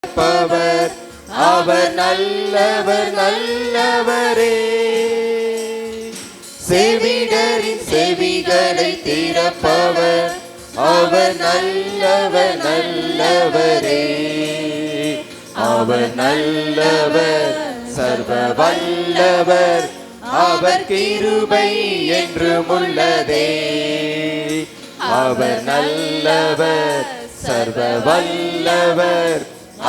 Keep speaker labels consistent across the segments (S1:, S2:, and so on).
S1: Power அவர் நல்லவர் நல்லவரே. செவிடரின் செவிகளை திறப்பவர் அவர் நல்லவர் நல்லவரே. அவர் நல்லவர் சர்வ வல்லவர் அவர் கிருபை என்றும் உள்ளதே. அவர் நல்லவர் சர்வ வல்லவர்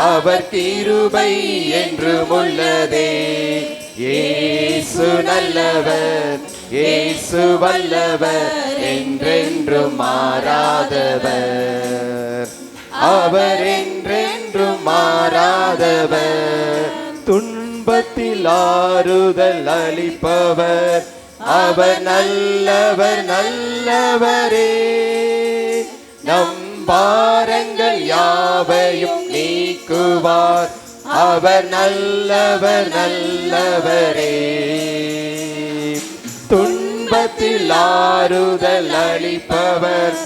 S1: அவர் கிருபை என்றும் உள்ளதே. இயேசு நல்லவர் இயேசு வல்லவர் என்றென்றும் மாறாதவர். அவர் என்றென்றும் மாறாதவர். துன்பத்தில் ஆறுதல் அளிப்பவர் அவர் நல்லவர் நல்லவரே. நம் பாரங்கள் யாவையும் நீக்குவார் அவர் நல்லவர் நல்லவரே. துன்பத்தில் ஆறுதல் அளிப்பவர்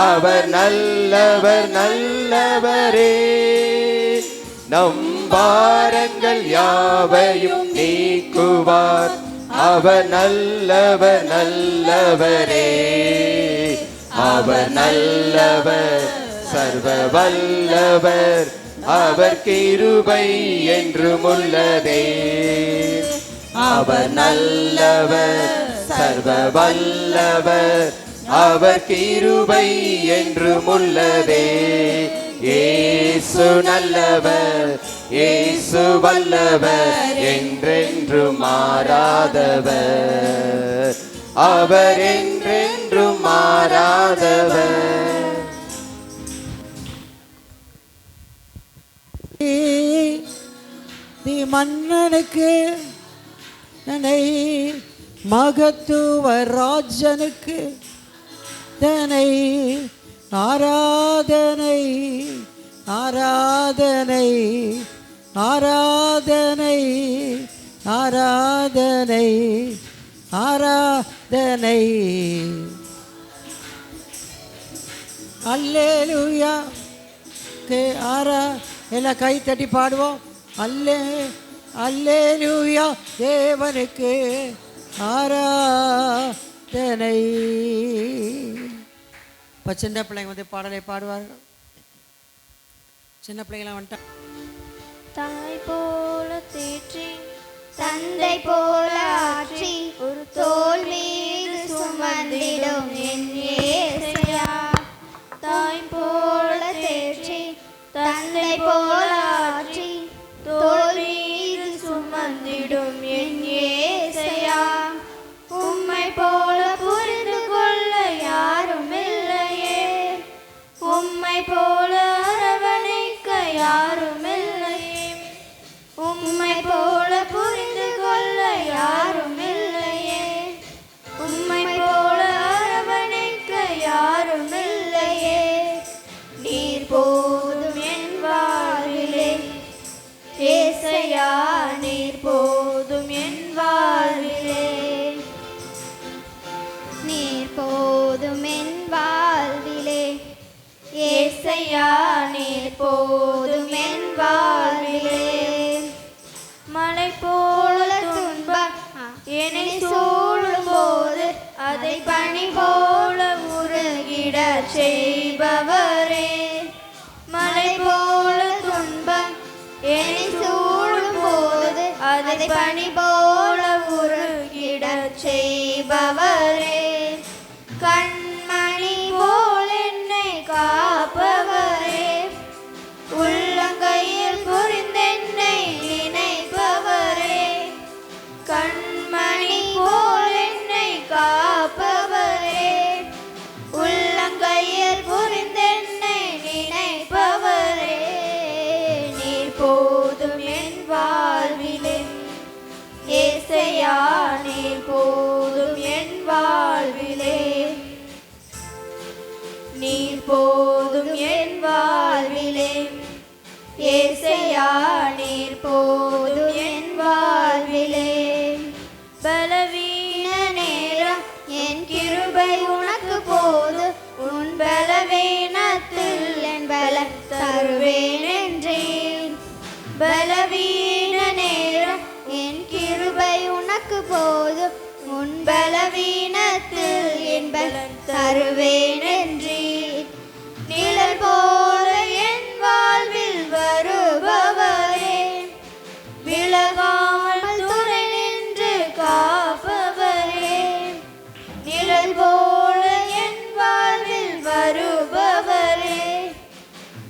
S1: அவர் நல்லவர் நல்லவரே. நம் பாரங்கள் யாவையும் நீக்குவார் அவர் நல்லவர் நல்லவரே. அவர் நல்லவர் சர்வ வல்லவர் அவர் கிருபை என்றும் உள்ளதே. அவர் நல்லவர் சர்வ வல்லவர் அவர் கிருபை என்றும் உள்ளதே. இயேசு நல்லவர் இயேசு வல்லவர் என்றென்றும் மாறாதவர். அவர் என்றென்றும் மாறாதவர்.
S2: நீ மன்னனுக்கு தன்னை மகத்துவ ராஜனுக்கு தன்னை ஆராதனை ஆராதனை ஆராதனை ஆராதனை ஆராதனை. அல்லேலூயா எல்லாம் கை தட்டி பாடுவோம். அல்லேலூயா தேவனுக்கு ஆராதனை. இப்போ சின்ன பிள்ளைங்க வந்து பாடலை பாடுவார்கள். சின்ன பிள்ளைங்களாம் வந்துட்டாங்க.
S3: தாய் போல தேற்றி தந்தை போல ஆற்றி ஒரு தோள் மீது சுமந்திடும் என் இயேசையா. தாய் போல தேற்றி தந்தை போல ஆற்றி தோள் மீது சுமந்திடும் என் இயேசையா. உம்மை போல புரிந்து கொள்ள யாரும் இல்லையே. உம்மை போல அரவணைக்க யாரும் இல்லையே. உம்மை போல புரிந்து கொள்ள யாரும் இல்லையே. உம்மை போல அரவணைக்க யாரும் இல்லையே. நீர் போதும் என் வாழ்விலே ஏசையா. நீர் போதும் என் வாழ்விலே. நீர் போதும் என் வாழ்விலே ஏசையா. நீர் போதும் என் வாழ்விலே. மலை போல துன்பம் என்னை சூழும் போது அதை பனி போல உருகிட செய்பவரே. மலை போல துன்பம் என்னை சூழும் போது அதை பனி போல உருகிட செய்பவரே. கண்மணி போல் என்னை காப்பவரே. உள்ளங்கையில் புரிந்தென்னை நினைப்பவரே. கண்மணி போல் என்னை காப்பவரே. உள்ளங்கையில் புரிந்தென்னை நினைப்பவரே. நீர் போதும் என் வாழ்விலே ஏசையா. நீர் போதும் என் வாழ்விலே. நீர் போதும் என் வாழ்விலே ஏசையா. நீர் போதும் என் வாழ்விலே. பலவீன நேரம் என் கிருபை உனக்கு போது. உன் பலவீனத்தில் என் பலம் தருவேன் என்றேன். பலவீன நேரம் என் கிருபை உனக்கு போதும். உன் பலவீனத்தில் என் பலன் தருவேன் என்றீர். நிழல் போல என் வாழ்வில் வருபவரே, விலகாமல் துணை நின்று காப்பவரே. நிழல் போல என் வாழ்வில் வருபவரே,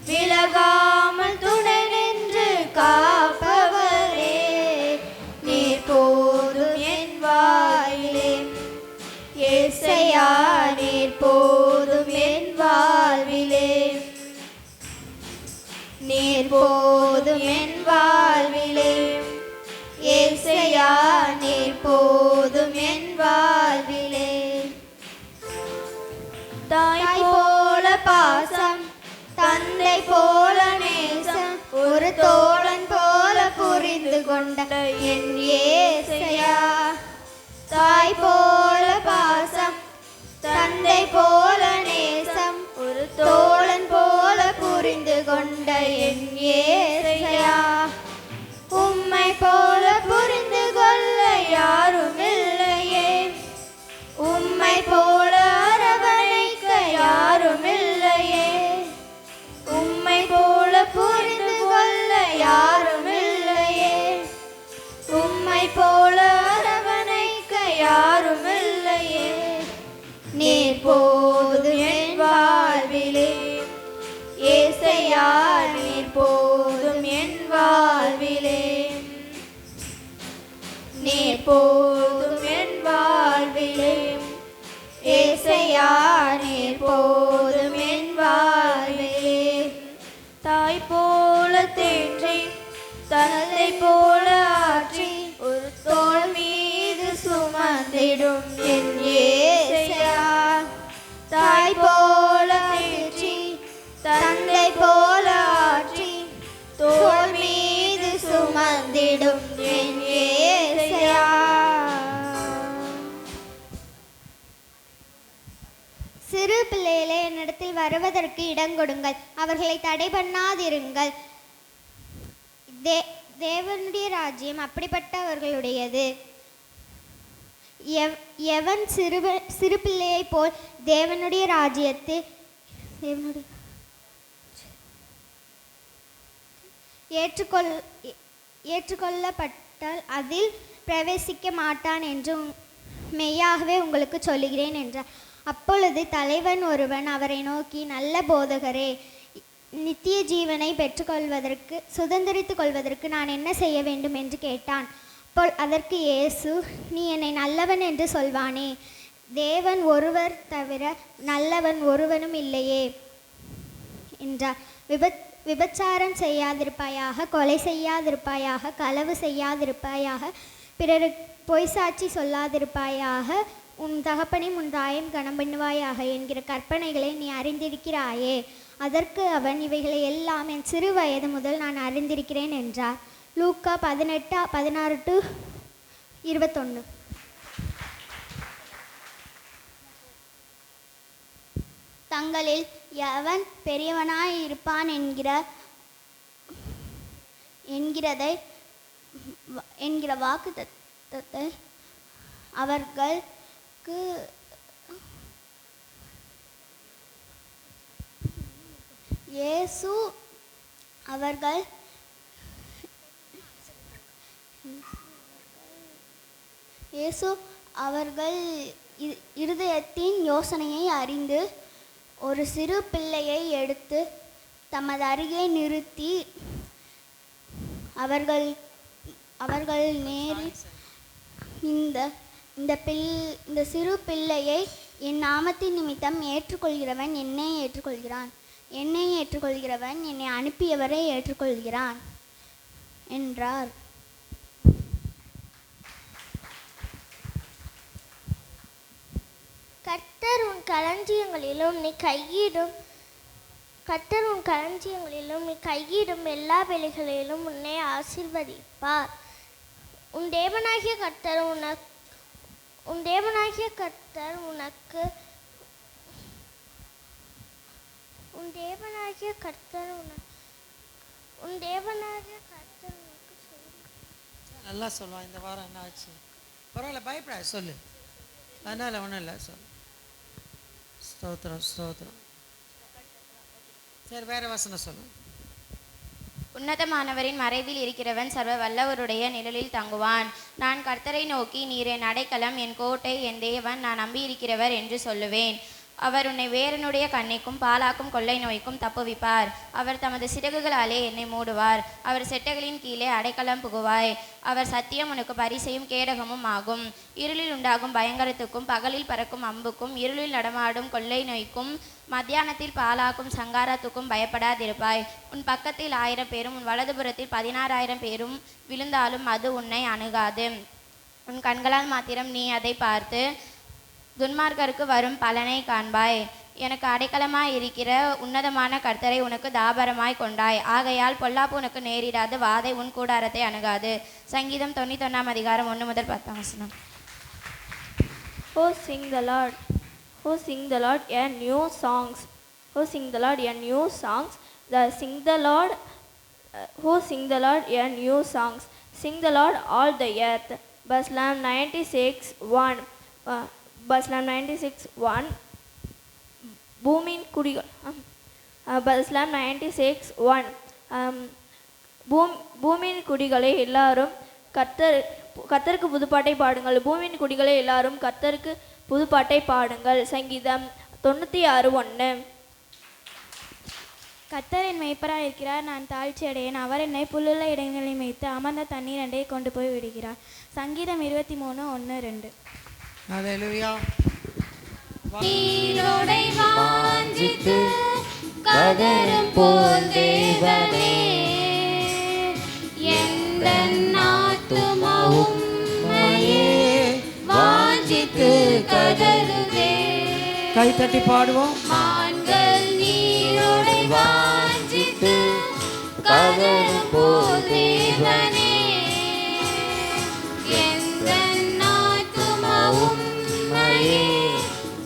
S3: விலகாமல் துணை நின்று காப்பவரே. நீர் போதும் என் வாழ்விலே ஏசையா, நீர் போதும் என் வாழ்விலே. நீர் போதும் என் வாழ்விலே ஏசையா, நீர் போதும் என் வாழ்விலே. தாய் போல பாசம், தந்தை போல நேசம், ஒரு தோழன் போல புரிந்து கொண்ட என் ஏசையா. தாய் போல பாசம், தந்தை போல நேசம், ஒரு தோழன் போல புரிந்து கொண்ட என் ஏசையா. உம்மை போல புரிந்து கொள்ள யாரும் இல்லையே, உம்மை போல அரவணைக்க யாரும் இல்லையே. உம்மை போல புரிந்து கொள்ள யாரும் இல்லையே, உம்மை போல அரவணைக்க யாரும் இல்லையே. நீர் போதும் என் வாழ்விலே ஏசையா, நீர் போதும் என் வாழ்விலே. நீர் போதும் என் வாழ்விலே ஏசையா, நீர் போதும் என் வாழ்விலே. தாய் போல தேற்றி, தந்தை போல ஆற்றி, ஒரு தோள் மீது சுமந்திடும் என் ஏசையா. தாய் போல தேற்றி, தந்தை போல ஆற்றி, தோள் மீது சுமந்திடும் என் ஏசையா. சிறு பிள்ளைகளே, என்னிடத்தில் வருவதற்கு இடங்கொடுங்கள், அவர்களை தடை பண்ணாதிருங்கள். தேவனுடைய ராஜ்யம் அப்படிப்பட்டவர்களுடையது. எவன் சிறு பிள்ளையை போல் தேவனுடைய ராஜ்யத்தில் ஏற்றுக்கொள்ளப்பட்டால் அதில் பிரவேசிக்க மாட்டான் என்று மெய்யாகவே உங்களுக்கு சொல்லுகிறேன் என்றார். அப்பொழுது தலைவன் ஒருவன் அவரை நோக்கி, நல்ல போதகரே, நித்திய ஜீவனை பெற்றுக்கொள்வதற்கு சுதந்திரித்து கொள்வதற்கு நான் என்ன செய்ய வேண்டும் என்று கேட்டான். அதற்கு இயேசு, நீ என்னை நல்லவன் என்று சொல்வானே, தேவன் ஒருவர் தவிர நல்லவன் ஒருவனும் இல்லையே என்றார். விபச்சாரம் செய்யாதிருப்பாயாக, கொலை செய்யாதிருப்பாயாக, களவு செய்யாதிருப்பாயாக, பிறருக்கு பொய் சாட்சி சொல்லாதிருப்பாயாக, உன் தகப்பனையும் உன் தாயும் கனம் பண்ணுவாயாக என்கிற கற்பனைகளை நீ அறிந்திருக்கிறாயே. அதற்கு அவன், இவைகளை எல்லாம் என் சிறு வயது முதல் நான் அறிந்திருக்கிறேன் என்றார். லூக்கா 18:16-21. தங்களில் எவன் பெரியவனாய் இருப்பான் என்கிற வாக்குத்தத்தத்தை அவர்களுக்கு இயேசு அவர்கள் இருதயத்தின் யோசனையை அறிந்து ஒரு சிறு பிள்ளையை எடுத்து தமது அருகே நிறுத்தி அவர்கள் நேரில் இந்த சிறு பிள்ளையை என் நாமத்தின் நிமித்தம் ஏற்றுக்கொள்கிறவன் என்னை ஏற்றுக்கொள்கிறான், என்னை ஏற்றுக்கொள்கிறவன் என்னை அனுப்பியவரை ஏற்றுக்கொள்கிறான் என்றார்.
S4: கர்த்தர் உன் களஞ்சியங்களிலும் நீ கையிடும் எல்லா வேலைகளிலும் உன்னை ஆசீர்வதிப்பார். உன் தேவனாகிய கர்த்தர் உன் தேவனாகிய கர்த்தர் உனக்கு
S2: நல்லா சொல்லுவான். இந்த வாரம் என்ன ஆச்சு? பரவாயில்ல, பயப்படாது, சொல்லு. அதனால் ஒன்றும் இல்லை, சொல்லு. ஸ்தோத்திரம் ஸ்தோத்திரம். சரி, வேற வசனம் சொல்லு.
S5: உன்னதமானவரின் மறைவில் இருக்கிறவன் சர்வ வல்லவருடைய நிழலில் தங்குவான். நான் கர்த்தரை நோக்கி, நீர் என் அடைக்கலம், என் கோட்டை, என் தேவன், நான் நம்பியிருக்கிறவர் என்று சொல்லுவேன். அவர் உன்னை வேரனுடைய கண்ணிக்கும் பாலாக்கும் கொள்ளை நோய்க்கும் தப்புவிப்பார். அவர் தமது சிறகுகளாலே என்னை மூடுவார். அவர் செட்டைகளின் கீழே அடைக்கலம் புகுவாய். அவர் சத்தியம் உனக்கு பரிசையும் கேடகமும் ஆகும். இருளில் உண்டாகும் பயங்கரத்துக்கும் பகலில் பறக்கும் அம்புக்கும் இருளில் நடமாடும் கொள்ளை நோய்க்கும் மத்தியானத்தில் பாலாக்கும் சங்காரத்துக்கும் பயப்படாதிருப்பாய். உன் பக்கத்தில் 1000 பேரும் உன் வலதுபுறத்தில் 16,000 பேரும் விழுந்தாலும் அது உன்னை அணுகாது. உன் கண்களால் மாத்திரம் நீ அதை பார்த்து துன்மார்க்கருக்கு வரும் பலனை காண்பாய். எனக்கு அடைக்கலமாய் இருக்கிற உன்னதமான கர்த்தரை உனக்கு தாபரமாய் கொண்டாய். ஆகையால் பொல்லாப்பு உனக்கு நேரிடாது, வாதை உன் கூடாரத்தை அணுகாது. சங்கீதம் 91 அதிகாரம் 1 முதல் 10 வசனம்.
S6: Oh, sing the Lord. Oh, sing the Lord a new songs. Oh, sing the Lord a new songs. Sing the Lord. Oh, sing the Lord a new songs. Sing the Lord all the earth. Psalm 96:1. Psalm 96:1. பூமியின் குடிகள். Psalm 96:1. பூமியின் குடிகளே எல்லாரும் கர்த்தருக்கு புதுப்பாட்டை பாடுங்கள். பூமியின் குடிகளே எல்லாரும் கர்த்தருக்கு புதுப்பாட்டை பாடுங்கள். சங்கீதம் 96:1.
S7: கர்த்தர் என் மேய்ப்பராக இருக்கிறார், நான் தாழ்ச்சி அடையேன். அவர் என்னை புல்லுள்ள இடங்களில் மேய்த்து அமர்ந்த தண்ணீர் அண்டையை கொண்டு போய் விடுகிறார். சங்கீதம் 23:1-2.
S2: ஹல்லேலூயா.
S1: நீரோடை வாஞ்சித்து கதறும் போல் தேவனே, எந்தன் ஆத்துமாவும் உம்மையே வாஞ்சித்து கதறுதே.
S2: கை தட்டி பாடுவோம்.
S1: மான்கள் நீரோடை வாஞ்சித்து கதறும் போல் தேவனே, எந்தன் ஆத்துமாவும் உம்மையே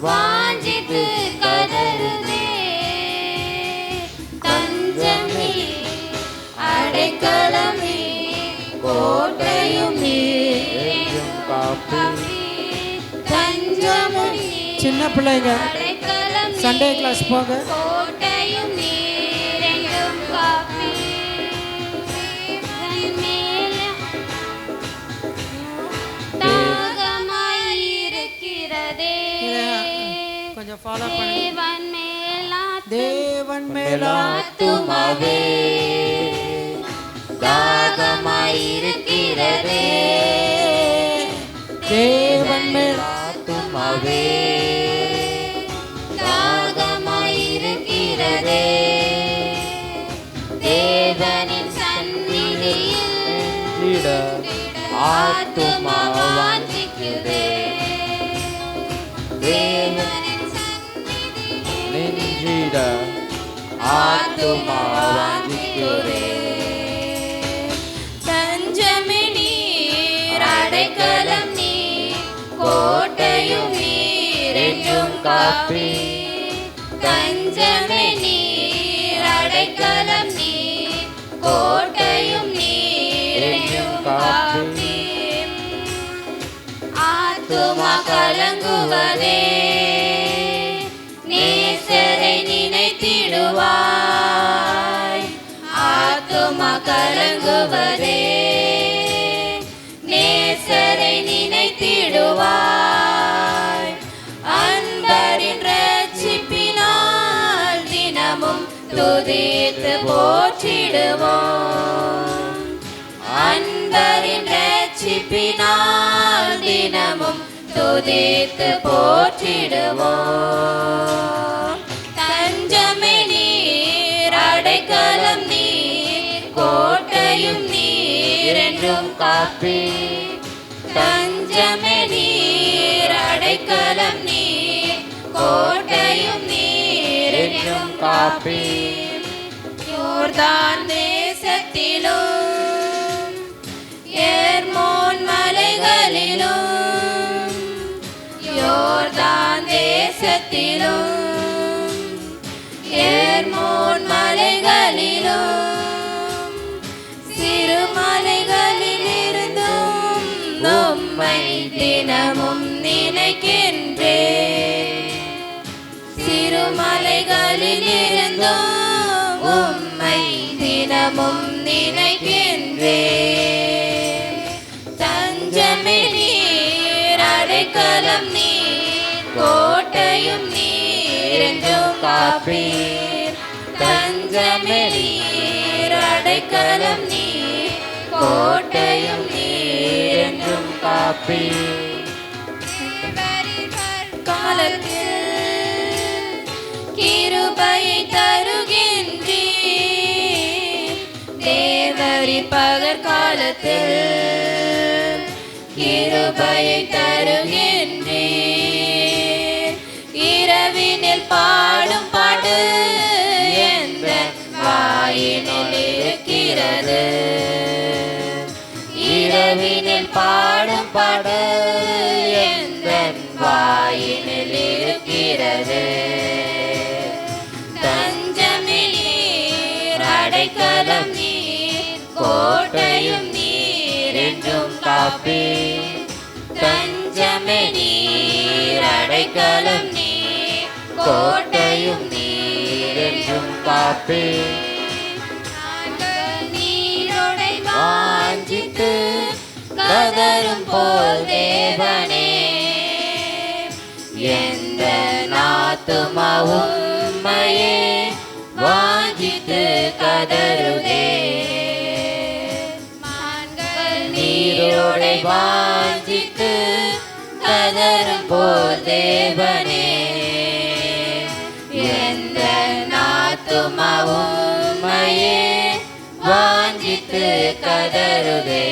S1: வாஞ்சித்து கதறுதே. தஞ்சமே அடைக்கலமே கோட்டையும் நீரும் காப்பி. தஞ்சமும்
S2: சின்ன பிள்ளைங்க
S1: அடைக்கலம்
S2: சண்டே கிளாஸ் போக.
S1: கோட்டையும் நீரும் காப்பி. தாகமாயிருக்கிறதே.
S2: கொஞ்சம் ஃபாலோ பண்ணு.
S1: தேவன்
S2: மேலா
S1: ஆத்துமாவே தாகமாயிருக்கிறதே.
S2: தேவன் மேல்
S1: ஆத்துமாவே தாகமாயிருக்கிறதே. தேவனின் சந்நிதியில் ஆத்துமா வாஞ்சிக்குதே. தேவனின் சந்நிதியில் ஆத்துமா வாஞ்சிக்குதே. தஞ்சமே நீர் அடைக்கலம் நீர் கோட்டையும் நீர் என்றும் காப்பி. தஞ்சமே நீர் அடைக்கலம் நீர் கோட்டையும் நீர் என்றும் காப்பி. ஆத்துமா கலங்குவதே, நேசரை நினைத்திடுவாய். ஆத்துமா கலங்குவதே, நேசரை நினைத்திடுவாய். அன்பரின் ரட்சிப்பினால் தினமும் துதித்து போற்றிடுவோம். அன்பரின் ரட்சிப்பினால் தினமும் துதித்து போற்றிடுவோம். தஞ்சமே நீர் அடைக்கலம் நீர் கோட்டையும் நீர் என்றும் காப்பி. தஞ்சமே நீர் அடைக்கலம் நீர் கோட்டையும் நீர் என்றும் காப்பி. யோர்தான் தேசத்திலும் எர்மோன் மலைகளிலும், யோர்தான் தேசத்திலும் எர்மோன் மலைகளிலும் உம்மை தினமும் நினைக்கின்றேன். சிறுமலைகளில் இருந்தும் உம்மை தினமும் நினைக்கின்றேன். தஞ்சமே நீர், அடைக்கலம் நீர், கோட்டையும் நீர் என்றும் காப்பீர். தஞ்சமே நீர், அடைக்கலம் நீர், கோட்டையும் நீர் என்றும் காப்பீர். காலத்தில் கிருபையை தருகின்றீர். தேவரி பகற்காலத்தில் கிருபையை தருகின்றீர். இரவினில் பாடும் பாடு எந்த வாயினில் இருக்கிறது. இரவினில் பாடும் பாடு எந்த வாயினில் இருக்கிறது. தஞ்சமே நீர், அடைக்கலம் நீர், கோட்டையும் நீர் என்றும் காப்பீர். தஞ்சமே நீர், அடைக்கலம் நீர், கோட்டையும் நீர் என்றும் காப்பீர். நீரோடை வாஞ்சித்து கதரும் போல் தேவனே, எந்த நாத்துமாவும் உம்மையே வாஞ்சித்து கதருதே. நீரோடை வாஞ்சித்து கதரும் போல் தேவனே, எந்த நாத்துமாவும் உம்மையே வாஞ்சித்து கதருதே.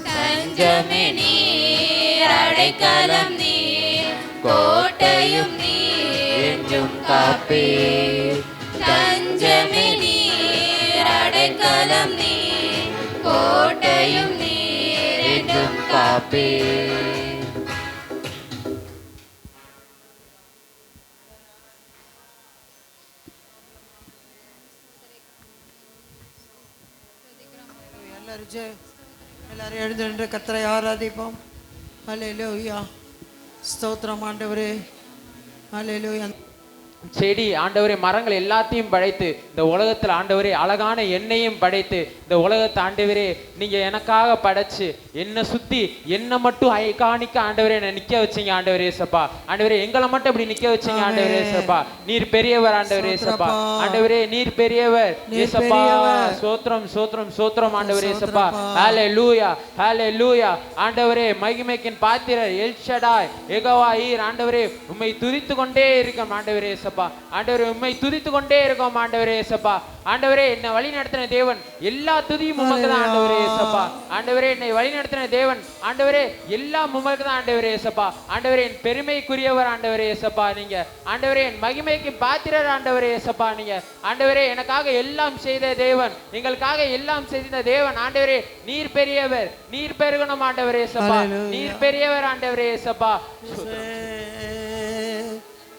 S1: தஞ்சமே நீர், அடைக்கலம் நீர், கோட்டையும் நீர் என்றும் காப்பீர். தஞ்சமே நீர், அடைக்கலம் நீர், கோட்டையும் நீர் என்றும் காப்பீர்.
S2: எல்லாரும் எழுந்து நின்று கர்த்தரை ஆராதிப்போம். ஹல்லேலூயா, ஸ்தோத்திரம் ஆண்டவரே. ஹல்லேலூயா.
S8: செடி ஆண்டவரே, மரங்கள் எல்லாத்தையும் படைத்து இந்த உலகத்தில் ஆண்டவரே அழகான எண்ணெயும் படைத்து இந்த உலகத்தை ஆண்டவரே நீங்க எனக்காக படைச்சு என்னை சுத்தி என்னை மட்டும் ஐகானிக்க ஆண்டவரே என்னை நிக்க வச்சீங்க ஆண்டவரே ஏசப்பா. ஆண்டவரே எங்களை மட்டும் இப்படி நிக்க வச்சீங்க ஆண்டவரே ஏசப்பா. நீர் பெரியவர் ஆண்டவரே ஏசப்பா. ஆண்டவரே நீர் பெரியவர் ஏசப்பா. சோத்ரம் சோத்ரம் சோத்ரம் ஆண்டவரே ஏசப்பா. ஹல்லேலூயா ஹல்லேலூயா. ஆண்டவரே மகிமைக்கின் பாத்திரர் எல் ஷடாய் யெகோவா ஈர். ஆண்டவரே உம்மை துதித்து கொண்டே இருக்கோம் ஆண்டவரே ஏசப்பா. ஆண்டவரே உம்மை துதித்து கொண்டே இருக்கோம் ஆண்டவரே ஏசப்பா. ஆண்டவரே என்னை வழி நடத்தின தேவன், எல்லா துதியும் உமக்கு தான் ஆண்டவரே ஏசப்பா. ஆண்டவரே என்னை வழி நடத்தின தேவன் ஆண்டவரே எல்லாம் உமக்கு தான் ஆண்டவரே ஏசப்பா. ஆண்டவரே என் பெருமைக்குரியவர் ஆண்டவரே ஏசப்பா நீங்க. ஆண்டவரே என் மகிமைக்கு பாத்திரர் ஆண்டவரே ஏசப்பா நீங்க. ஆண்டவரே எனக்காக எல்லாம் செய்த தேவன், எங்களுக்காக எல்லாம் செய்த தேவன். ஆண்டவரே நீர் பெரியவர், நீர் பெருகணும் ஆண்டவரே ஏசப்பா. நீர் பெரியவர் ஆண்டவரே ஏசப்பா.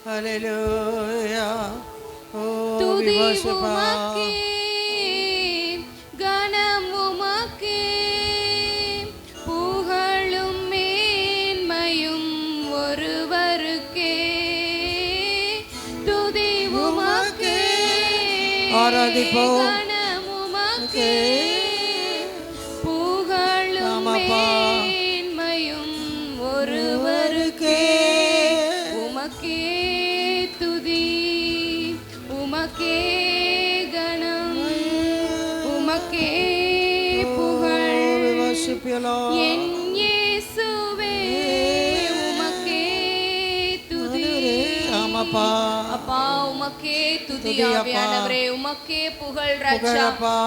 S2: ஹல்லேலூயா.
S1: துதி உமக்கே, கனம் உமக்கே, புகழும் மேன்மையும் ஒருவருக்கே. துதி உமக்கே,
S2: ஆராதிப்போம்.
S1: கனம் உமக்கே, புகழும் மேன்மையும் ஒருவருக்கே. உமக்கே துதி, உமக்கே கணம், உமக்கே புகழ். என் இயேசுவே உமக்கே துதி.
S2: ஆமாப்பா
S1: அப்பா உமக்கே துதி ஆவியானவரே, உமக்கே புகழ் ராஜா,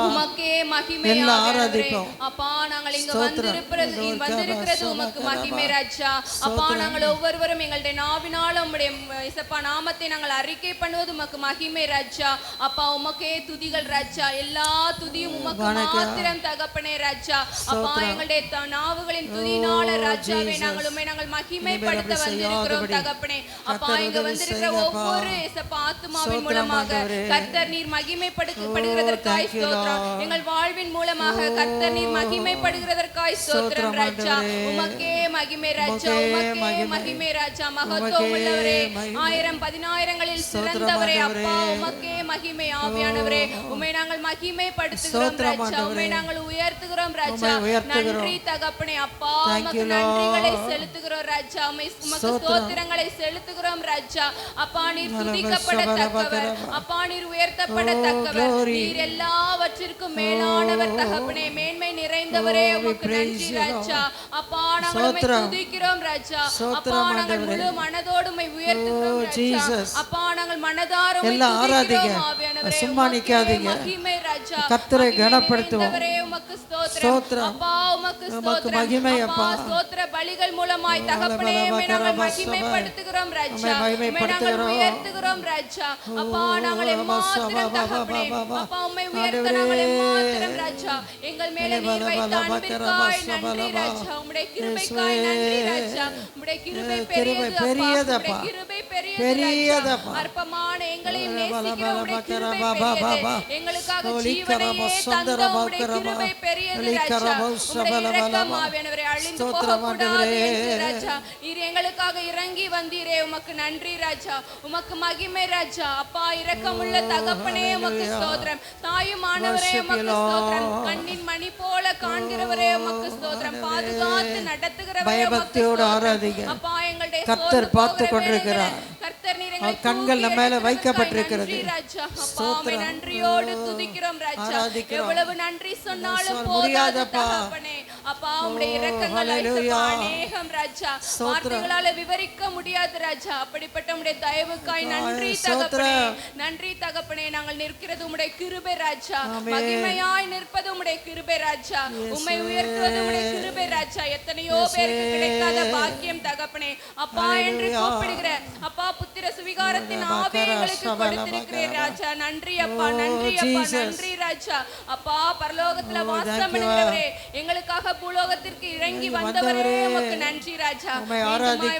S1: உமக்கே மகிமை ஆவியானவரே. அப்பா நாங்கள் இங்க வந்திருக்கிறது உமக்கு மகிமை ராஜா. அப்பா நாங்கள் ஒவ்வொருவரும் எங்களுடைய நாவினால் உம்முடைய இயேசப்பா நாமத்தை நாங்கள் அறிக்கை பண்ணுவது உமக்கு மகிமை ராஜா. அப்பா உமக்கே துதிகள் ராஜா, எல்லா துதியும் உமக்கு உமக்கு மாத்திரம் தகப்பனே ராஜா. அப்பா எங்களுடைய நாவுகளின் துதினால ராஜாவே நாங்கள் உம்மை நாங்கள் மகிமைப்படுத்த வந்திருக்கிறோம் தகப்பனே. அப்பா இங்க வந்திருக்கிற ஒவ்வொரு இயேசப்பா ஆத்துமாவின் மூலமாக கர்த்தர் நீர் மகிமைப்படுகிறதற்காய் ஸ்தோத்திரம். எங்கள் வாழ்வின் மூலமாக கர்த்தர் நீர் மகிமைப்படுகிறதற்காய் ஸ்தோத்திரம் ராஜா. உமக்கே மகிமை ராஜா, உமக்கே மகிமை ராஜா. மகத்துவம் உள்ளவரே, 1000 10,000ங்களில் சிறந்தவரே, அப்பா உமக்கே மகிமை. ஆவியானவரே உம்மை நாங்கள் மகிமைப்படுத்துகிறோம் ராஜா, உம்மை நாங்கள் உயர்த்துகிறோம் ராஜா. நன்றி தகப்பனே. அப்பா உமக்கு நன்றிகளை செலுத்துகிறோம் ராஜா, உமக்கு ஸ்தோத்திரங்களை செலுத்துகிறோம் ராஜா. அப்பா நீர் துதிக்கப்படத்தக்கவர், அப்பா நீர் உயர்த்தப்படத்தக்கவர், நீர் எல்லாவற்றிற்கும் மேலானவர் தகப்பனே, மேன்மை நிறைந்தவரே. உமக்கு நன்றி ராஜா. அப்பா நாங்கள் உம்மை துதிக்கிறோம் ராஜா. அப்பா நாங்கள் முழு மனதோடு உம்மை உயர்த்துகிறோம் ராஜா. அப்பா நாங்கள் மனதார உம்மை துதிக்கிறோம் ஆவியானவரே.
S2: சும்மா நிக்காதீங்க,
S1: மகிமை ராஜா.
S2: கர்த்தரை கனப்படுத்துவோம்.
S1: உமக்கு ஸ்தோத்திரம் அப்பா, உமக்கு ஸ்தோத்திரம்
S2: மகிமை அப்பா.
S1: ஸ்தோத்திர பலிகள் மூலமாய் தகப்பனே உம்மை நாங்கள் மகிமைப்படுத்துகிறோம் ராஜா, உம்மை நாங்கள் உயர்த்துகிறோம் ராஜா. அப்பா நாங்கள் எம்மாத்திரம் தகப்பனே, அப்பா உம்மை உயர்த்த நாங்கள் எம்மாத்திரம் ராஜா. எங்கள் மேலே நீர் வைத்த அன்பிற்காய் நன்றி ராஜா, உம்முடைய கிருபைக்காய் நன்றி ராஜா. உம்முடைய கிருபை பெரியது அப்பா, கிருபை பெரியது. அற்பமான எங்களையும் நேசிக்கிற உம்முடைய கிருபை பெரியது. எங்களுக்காக ஜீவனையே தந்த உம்முடைய கிருபை பெரியது ராஜா. உம்முடைய இரக்கம் ஆவியானவரே அழிந்து போகக்கூடாது என்று ராஜா நீர் எங்களுக்காக இறங்கி வந்தீரே, உமக்கு நன்றி ராஜா, உமக்கு மகிமை ராஜா. அப்பா இரக்கமுள்ள தகப்பனே உமக்கு ஸ்தோத்திரம். தாயும் ஆனவரே உமக்கு ஸ்தோத்திரம். கண்ணின் மணி போல காண்கிறவரே உமக்கு ஸ்தோத்திரம். பாதுகாத்து நடத்துகிறவரே உமக்கு ஸ்தோத்திரம். அப்பா எங்களுடைய
S2: கர்த்தர் பார்த்து கொண்டிருக்கிறார்.
S1: கர்த்தர் நீர் எங்கள்
S2: கண்கள் நம்ம மேல வைக்கப்பட்டிருக்கிறது
S1: ராஜா. அப்பா உம்மை நன்றியோடு துதிக்கிறோம் ராஜா. எவ்வளவு நன்றி சொன்னாலும் போதாது தகப்பனே. அப்பா உம்முடைய இரக்கங்கள் அநேகம் ராஜா, வார்த்தைகளால விவரிக்க முடியாது ராஜா. அப்படிப்பட்ட உம்முடைய தயவுக்காய் நன்றி தகப்பனே, நன்றி தகப்பனே. நாங்கள் நிற்கிறது உம்முடைய கிருபை ராஜா, மகிமையாய் நிற்பது உம்முடைய கிருபை ராஜா, உம்மை உயர்த்துவது உம்முடைய கிருபை ராஜா. எத்தனையோ பேருக்கு கிடைக்காத பாக்கியம் தகப்பனே. அப்பா என்று கூப்பிடுகிற அப்பா புத்திர சுவிகாரத்தின் ஆவியை எங்களுக்கு கொடுத்திருக்கிறீர் ராஜா. நன்றி அப்பா, நன்றி அப்பா, நன்றி ராஜா. அப்பா பரலோகத்துல வாசம் பண்ணுகிறவரே, எங்களுக்காக பூலோகத்திற்கு இறங்கி வந்தவரே உமக்கு நன்றி ராஜா.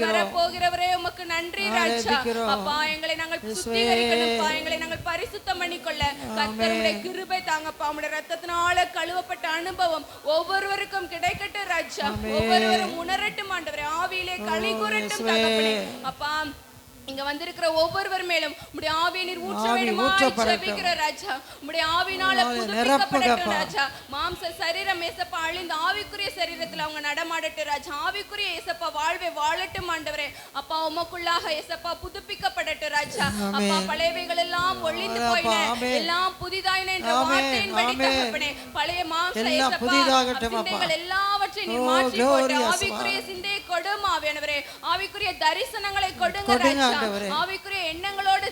S1: வரப்போகிறவரே உமக்கு நன்றி ராஜா. அப்பா எங்களை நாங்கள் சுத்திகரிக்கணும்ப்பா, எங்களை நாங்கள் பரிசுத்தம் பண்ணிக்கொள்ள கர்த்தருடைய கிருபை தாங்கப்பா. உம்முடைய ரத்தத்தினால கழுவப்பட்ட அனுபவம் ஒவ்வொருவருக்கும் கிடைக்கட்டும் ராஜா. ஒவ்வொருவரும் உணரட்டும் ஆண்டவரே, ஆவியிலே களி கூறட்டும் தகப்பனே. அப்பா இங்க வந்திருக்கிற ஒவ்வொருவர் மேலும் உம்முடைய ஆவியை நீர் ஊற்ற வேண்டுமாய் ஜெபிக்கிற ராஜா. உம்முடைய ஆவியினால புதுப்பிக்கப்படட்டும் ராஜா. மாம்ச சரீரம் ஏசப்பா அழிந்து ஆவிக்குரிய சரீரத்துல அவங்க நடமாடட்டும் ராஜா. ஆவிக்குரிய ஏசப்பா வாழ்வை வாழட்டும் ஆண்டவரே. அப்பா உமக்குள்ளாக ஏசப்பா புதுப்பிக்கப்படட்டும் ராஜா. அப்பா பழையவைகள் எல்லாம் ஒழிந்து போயின, எல்லாம் புதிதாயின என்ற வார்த்தையின்படி தகப்பனே, பழைய மாம்ச ஏசப்பா சிந்தைகள் எல்லாவற்றையும் நீர் மாற்றி போட்டு ஆவிக்குரிய சிந்தையை கொடும் ஆவியானவரே. ஆவிக்குரிய தரிசனங்களை கொடுங்க ராஜா. ஆவிக்குரிய எண்ணங்களோடு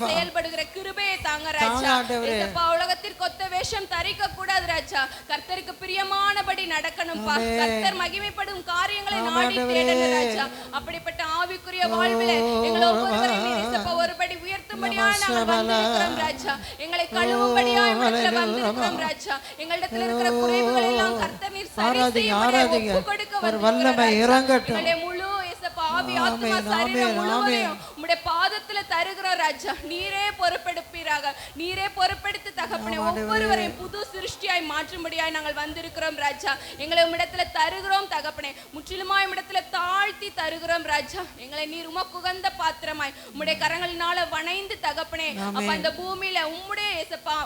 S1: செயல்படுகிற கிருபையை தாங்க ராஜா. ஏசப்பா உலகத்திற்கு ஒத்த வேஷம் தரிக்க கூடாது ராஜா. கர்த்தருக்கு பிரியமானபடி நடக்கணும்பா. கர்த்தர் மகிமைப்படும் காரியங்களை நாடி தேடணும் ராஜா. அப்படிப்பட்ட ஆவிக்குரிய வாழ்விலே எங்களை ஒவ்வொருவரையும் ஏசப்பா ஒருபடி உயர்த்தும்படியாய் நாங்கள் வந்திருக்கிறோம் ராஜா. எங்களை கழுவும்படியாய் உம்மிடத்தில் வந்திருக்கிறோம் ராஜா. எங்களிடத்தில் இருக்கிற குறைவுகள் எல்லாம் கர்த்தர் நீர் சரி செய்யும்படி ஒப்பு கொடுக்க வந்திருக்கிறோம். எங்களுடைய முழு ஏசப்பா ஆவி ஆத்மா சரீரம் முழுவதையும் உம்முடைய பாதத்துல தருகிற ராஜா. நீரே பொறுப்பெடுப்பீராக, நீரே பொறுப்பெடுத்து தகப்பனே ஒவ்வொருவரையும் புது சிருஷ்டியாய் மாற்றும்படியாய் நாங்கள் வந்திருக்கிறோம் ராஜா. எங்களை உம்மிடத்துல தருகிறோம் தகப்பனே, முற்றிலுமாய் உம்மிடத்துல தாழ்த்தி தருகிறோம் ராஜா. எங்களை நீர் உமக்கு உகந்த பாத்திரமாய் உம்முடைய கரங்களினால வணைந்து தகப்பனே அப்ப இந்த பூமியில உம்முடைய ஏசப்பா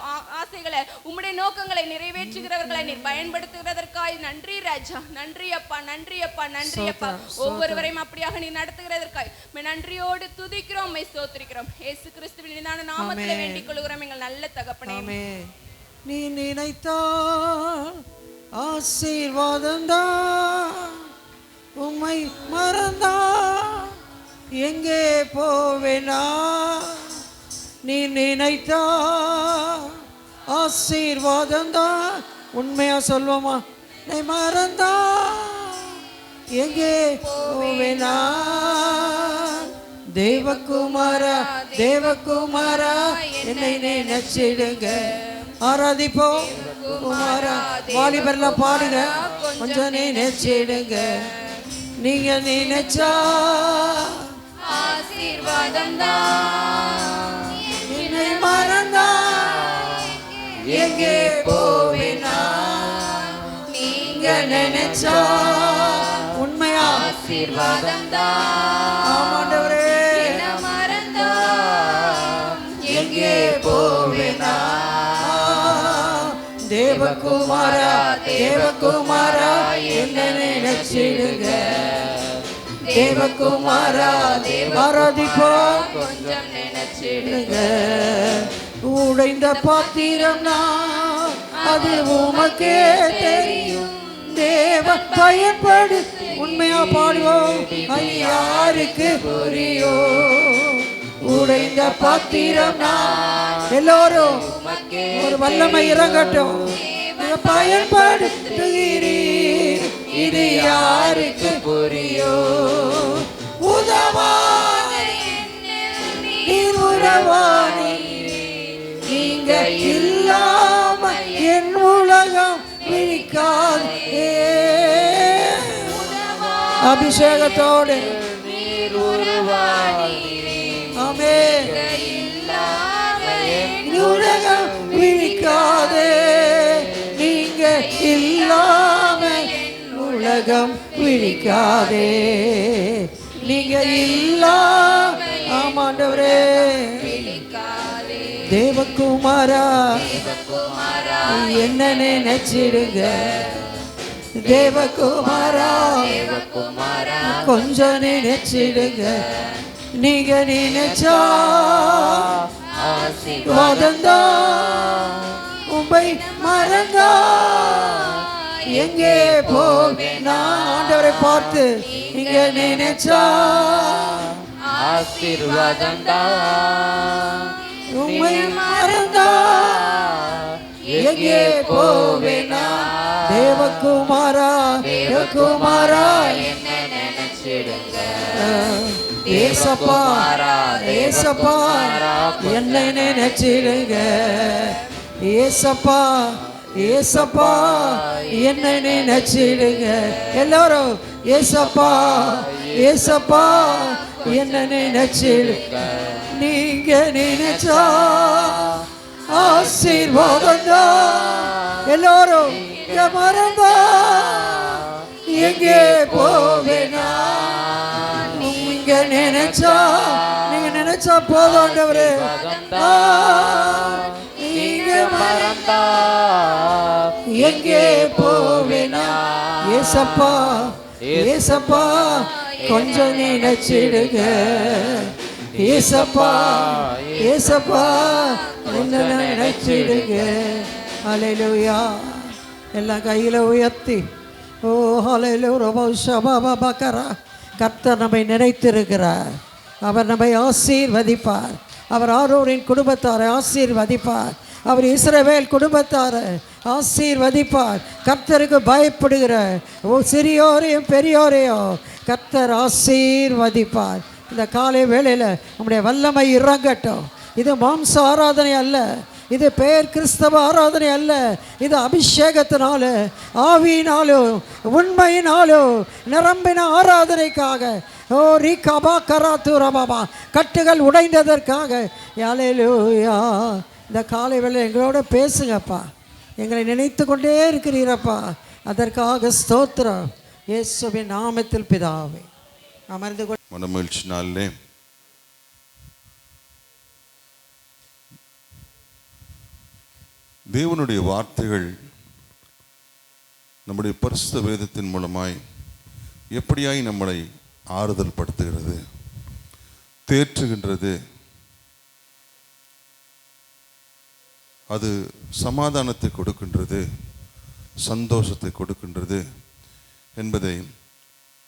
S1: ஆசைகளை உம்முடைய நோக்கங்களை நிறைவேற்றுகிறவர்களை நீர் பயன்படுத்துகிறதற்காய் நன்றி ராஜா. நன்றி அப்பா, நன்றி அப்பா, நன்றி அப்பா. ஒவ்வொருவரையும் அப்படியாக நீ நடத்துகிறதற்காய் நன்றியோடு துதிக்கிறோம், ஸ்தோத்திரிக்கிறோம். இயேசு கிறிஸ்துவின் இனிதான நாமத்திலே வேண்டிக் கொள்கிறோம் எங்கள் நல்ல தகப்பனே.
S2: நீ நினைத்தால் ஆசீர்வாதம்தான், உம்மை மறந்தா எங்கே போவேனா? நீ நினைத்தா ஆசீர்வாதம்தான், உண்மையா சொல்வோமா? நீ மறந்தா எங்கே போவேனா? தேவகுமாரா, தேவகுமாரா என்னை நினைச்சிடுங்க, ஆராதிப்போம். குமாரா வாலிபர்லாம் பாடுங்க. கொஞ்சம் நினைச்சிடுங்க. நீங்க நினைச்சா
S1: ஆசீர்வாதம் தான்.
S2: என்னை மறந்தா எங்கே போவேனா? நீங்க நினைச்சா உண்மையா
S1: ஆசீர்வாதம் தான்.
S2: ஆமாண்டவரே
S1: மறந்தா
S2: எங்கே போவேனா? தேவகுமாரா தேவகுமாரா என்ன நினைச்சிடுங்க. தேவகுமாரா ஆராதிப்போம்.
S1: கொஞ்சம் நினைச்சிடுங்க.
S2: உடைந்த பாத்திரம்னா அது உமக்கே தெரியும். தேவ பயன்படு உண்மையா பாடுவோம். அது யாருக்கு புரியும்? உடைந்த பாத்திரம்னா எல்லோரும் ஒரு வல்லமை இறங்கட்டும். பயன்படுத்துகிறீர், இது யாருக்கு புரியும்? நீர் உறவானி, நீங்க இல்லாம என் உலகம் விழிக்காதே. அபிஷேகத்தோடு
S1: நீர் உருவானி,
S2: ஆமென். உலகம் விழிக்காதே. நீங்க இல்லாம உலகம் விழிக்காதே. நீங்க இல்லாம ஆமாண்டவரே. தேவகுமாரா என்ன நினைச்சிடுங்க. தேவகுமாரா கொஞ்சம் நினைச்சிடுங்க. நீங்க நினைச்சா ஆசீர்வாதந்தா. உம்மை மறந்தா எங்கே போவேனா? ஆண்டவரை பார்த்து நீங்க நினைச்சா
S8: ஆசீர்வாதம் தான்.
S2: உம்மை மறந்தா எங்கே போவேனா? தேவகுமாரா தேவகுமாரா
S1: என்ன நினைச்சிடுங்க.
S2: ஏசப்பா ஏசப்பா என்னை நினைச்சிடுங்க. ஏசப்பா ஏசப்பா என்னை நினைச்சிடுங்க. எல்லாரும் ஏசப்பா ஏசப்பா என்னை நினைச்சிடுங்க. நீங்க நினைச்சா ஆசீர்வாதம் தான். எல்லாரும் மறந்தா எங்கே போவேனா? நீங்க நினைச்சா நீங்க நினைச்சா போதும் ஆண்டவரே. நீங்க மறந்தா எங்கே போவேனா? ஏசப்பா ஏசப்பா கொஞ்சம் நினைச்சிடுங்க. ஏசப்பா ஏசப்பா என்ன நினைச்சிடுங்க. ஹல்லேலூயா. எல்லாம் கையில உயர்த்தி ஓ ஹல்லேலூயா. கர்த்தர் நம்மை நினைத்திருக்கிறார். அவர் நம்மை ஆசீர்வதிப்பார். அவர் ஆரோரின் குடும்பத்தாரை ஆசீர்வதிப்பார். அவர் இஸ்ரவேல் குடும்பத்தாரை ஆசீர்வதிப்பார். கர்த்தருக்கு பயப்படுகிற சிறியோரையும் பெரியோரையும் கர்த்தர் ஆசீர்வதிப்பார். இந்த காலை வேளையில் நம்முடைய வல்லமை இறங்கட்டும். இது மாம்ச ஆராதனை அல்ல, இது பெயர் கிறிஸ்தவ ஆராதனை அல்ல. இது அபிஷேகத்தினால ஆவியினாலும் உண்மையினாலும் நிரம்பின ஆராதனைக்காக. ஓ ரீகாபா கராத்துரபாபா கட்டுகள் உடைந்ததற்காக. ஹல்லேலூயா. இந்த காலை வேளை எங்களோட பேசுங்கப்பா. எங்களை நினைத்து கொண்டே இருக்கிறீரப்பா. அதற்காக ஸ்தோத்திரம். இயேசுவின் நாமத்தில் பிதாவே. அமர்ந்து
S9: மனமகிழ்ச்சி நாளிலே தேவனுடைய வார்த்தைகள் நம்முடைய பரிசுத்த வேதத்தின் மூலமாய் எப்படியாய் நம்மளை ஆறுதல் படுத்துகிறது, தேற்றுகின்றது. அது சமாதானத்தை கொடுக்கின்றது, சந்தோஷத்தை கொடுக்கின்றது என்பதை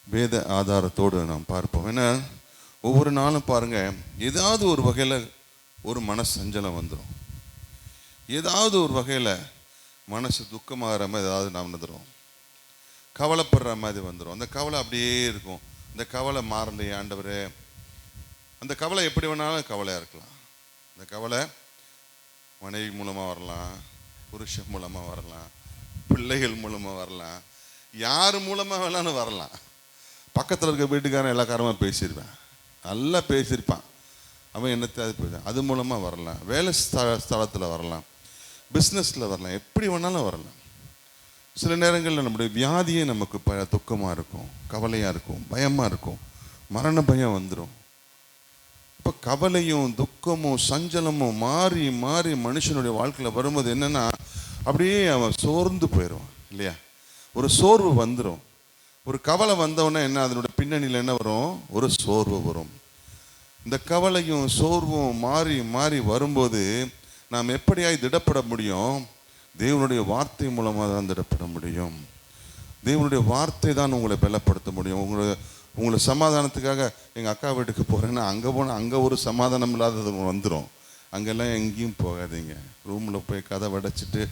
S9: வேத ஆதாரத்தோடு நாம் பார்ப்போம். ஏன்னா ஒவ்வொரு நாளும் பாருங்க, ஏதாவது ஒரு வகையில் ஒரு மனசஞ்சலம் வந்துடும். ஏதாவது ஒரு வகையில் மனசு துக்கமாகிற மாதிரி ஏதாவது நாம் வந்துடும், கவலைப்படுற மாதிரி வந்துடும். அந்த கவலை அப்படியே இருக்கும். இந்த கவலை மாறலையே ஆண்டவரே. அந்த கவலை எப்படி வேணாலும் கவலையாக இருக்கலாம். அந்த கவலை மனைவி மூலமாக வரலாம், புருஷன் மூலமாக வரலாம், பிள்ளைகள் மூலமாக வரலாம், யார் மூலமாக வேணாலும் வரலாம். பக்கத்தில் இருக்க வீட்டுக்காரன் எல்லா காரமாக பேசியிருப்பேன், நல்லா பேசியிருப்பான், அவன் என்னத்தை அது மூலமாக வரலாம், வேலை ஸ்தலத்தில் வரலாம், பிஸ்னஸில் வரலாம், எப்படி வேணாலும் வரலாம். சில நேரங்களில் நம்முடைய வியாதியே நமக்கு துக்கமாக இருக்கும், கவலையாக இருக்கும், பயமாக இருக்கும், மரண பயம் வந்துடும். இப்போ கவலையும் துக்கமும் சஞ்சலமும் மாறி மாறி மனுஷனுடைய வாழ்க்கையில் வரும்போது என்னென்னா அப்படியே அவன் சோர்ந்து போயிடுவான் இல்லையா? ஒரு சோர்வு வந்துடும். ஒரு கவலை வந்தவுடனே என்ன, அதனுடைய பின்னணியில் என்ன வரும்? ஒரு சோர்வு வரும். இந்த கவலையும் சோர்வும் மாறி மாறி வரும்போது நாம் எப்படியாய் திடப்பட முடியும்? தேவனுடைய வார்த்தை மூலமாக தான் திடப்பட முடியும். தேவனுடைய வார்த்தை தான் உங்களை பலப்படுத்த முடியும். உங்களை சமாதானத்துக்காக எங்கள் அக்கா வீட்டுக்கு போகிறேன்னா அங்கே போனால் அங்கே ஒரு சமாதானம் இல்லாதது வந்துடும். அங்கெல்லாம் எங்கேயும் போகாதீங்க. ரூமில் போய் கதை வடைச்சிட்டு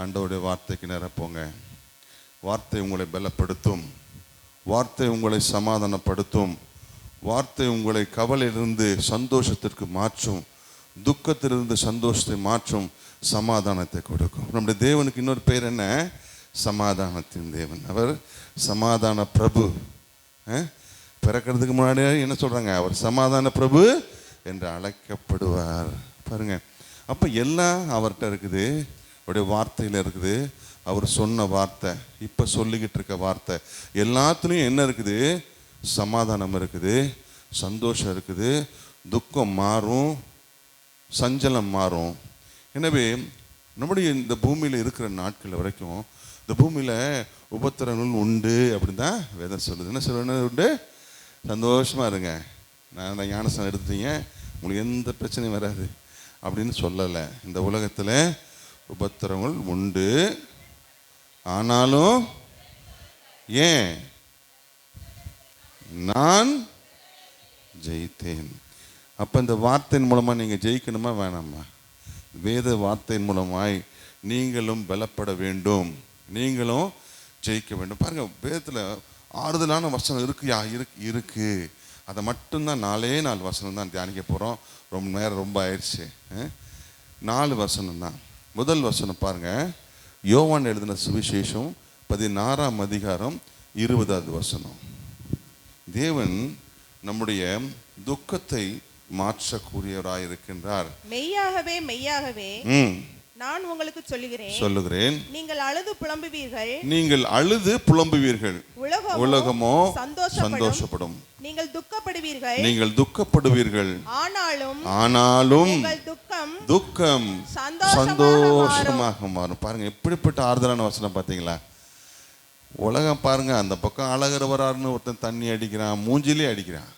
S9: ஆண்டவருடைய வார்த்தைக்கு நேராக போங்க. வார்த்தை உங்களை பலப்படுத்தும், வார்த்தை உங்களை சமாதானப்படுத்தும், வார்த்தை உங்களை கவலையிலிருந்து சந்தோஷத்திற்கு மாற்றும், துக்கத்திலிருந்து சந்தோஷத்தை மாற்றும், சமாதானத்தை கொடுக்கும். நம்முடைய தேவனுக்கு இன்னொரு பேர் என்ன? சமாதானத்தின் தேவன். அவர் சமாதான பிரபு. பிறக்கிறதுக்கு முன்னாடியே என்ன சொல்கிறாங்க? அவர் சமாதான பிரபு என்று அழைக்கப்படுவார். பாருங்க, அப்போ எல்லாம் அவர்கிட்ட இருக்குது, அவருடைய வார்த்தையில் இருக்குது. அவர் சொன்ன வார்த்தை, இப்போ சொல்லிக்கிட்டு இருக்க வார்த்தை எல்லாத்துலேயும் என்ன இருக்குது? சமாதானம் இருக்குது, சந்தோஷம் இருக்குது, துக்கம் மாறும், சஞ்சலம் மாறும். எனவே நம்முடைய இந்த பூமியில் இருக்கிற நாட்கள் வரைக்கும் இந்த பூமியில் உபத்திரங்கள் உண்டு அப்படின்னு தான் வேதம் சொல்லுது. என்ன சொல்லுறது? உண்டு, சந்தோஷமாக இருங்க, நான் ஞானஸ்நானம் எடுத்துட்டீங்க, உங்களுக்கு எந்த பிரச்சனையும் வராது அப்படின்னு சொல்லலை. இந்த உலகத்தில் உபத்திரங்கள் உண்டு, ஆனாலும் ஏன்? நான் ஜெயித்தேன். அப்போ இந்த வார்த்தையின் மூலமாக நீங்கள் ஜெயிக்கணுமா வேணாமா? வேத வார்த்தையின் மூலமாய் நீங்களும் பலப்பட வேண்டும், நீங்களும் ஜெயிக்க வேண்டும். பாருங்கள், வேதத்தில் ஆறுதலான வசனம் இருக்கு. அதை மட்டும்தான் 4 வசனம் தான் தியானிக்க போகிறோம். ரொம்ப நேரம் ரொம்ப ஆயிடுச்சு. 4 வசனம் தான். முதல் வசனம் பாருங்கள், யோவான் எழுதின சுவிசேஷம் 16ஆம் அதிகாரம் 20வது வசனம். தேவன் நம்முடைய துக்கத்தை மாற்றக்கூடியவராய் இருக்கின்றார்.
S10: மெய்யாகவே மெய்யாகவே நான் உங்களுக்கு சொல்லுகிறேன், நீங்கள் அழுது புலம்புவீர்கள், உலகமோ சந்தோஷப்படும். நீங்கள் துக்கப்படுவீர்கள், ஆனாலும் துக்கம் சந்தோஷமாக மாறும். பாருங்க, எப்படிப்பட்ட ஆறுதலான வசனம் பார்த்தீங்களா? உலகம் பாருங்க, அந்த பக்கம் அழகிறவராருன்னு ஒருத்தன் தண்ணி அடிக்கிறான், மூஞ்சிலே அடிக்கிறான்,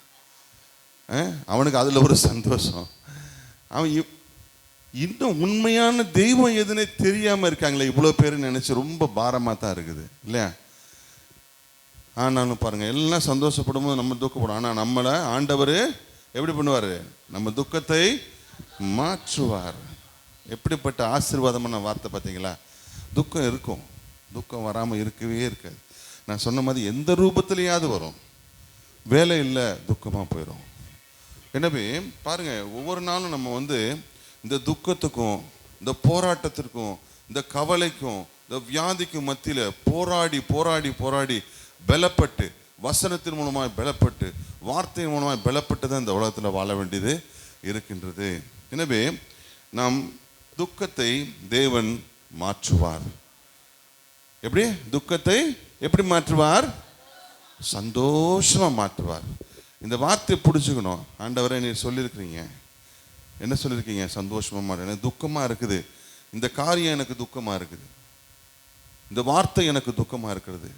S10: அவனுக்கு அதில் ஒரு சந்தோஷம். அவன் இன்னும் உண்மையான தெய்வம் எதுனே தெரியாமல் இருக்காங்களே இவ்வளோ பேர் நினச்சி ரொம்ப பாரமாக தான் இருக்குது இல்லையா? ஆனாலும் பாருங்கள், எல்லாம் சந்தோஷப்படும் போது நம்ம துக்கப்படும். ஆனால் நம்மளை ஆண்டவர் எப்படி பண்ணுவார்? நம்ம துக்கத்தை மாற்றுவார். எப்படிப்பட்ட ஆசீர்வாதமான வார்த்தை பார்த்தீங்களா? துக்கம் இருக்கும், துக்கம் வராமல் இருக்கவே இருக்காது. நான் சொன்ன மாதிரி எந்த ரூபத்திலையாவது வரும். வேலை இல்லை, துக்கமாக போயிடும். எனவே பாருங்கள், ஒவ்வொரு நாளும் நம்ம இந்த துக்கத்துக்கும் இந்த போராட்டத்திற்கும் இந்த கவலைக்கும் இந்த வியாதிக்கும் மத்தியில் போராடி போராடி போராடி பலப்பட்டு, வசனத்தின் மூலமாக பலப்பட்டு, வார்த்தையின் மூலமாக பலப்பட்டு தான் இந்த உலகத்தில் வாழ வேண்டியது இருக்கின்றது. எனவே நாம் துக்கத்தை தேவன் மாற்றுவார். எப்படி? துக்கத்தை எப்படி மாற்றுவார்? சந்தோஷமாக மாற்றுவார். இந்த வார்த்தையை பிடிச்சிக்கணும். ஆண்டவரை நீர் சொல்லியிருக்கிறீங்க, என்ன சொல்லியிருக்கீங்க? சந்தோஷமாக மாறு. எனக்கு துக்கமாக இருக்குது, இந்த காரியம் எனக்கு துக்கமாக இருக்குது, இந்த வார்த்தை எனக்கு துக்கமாக இருக்கிறது,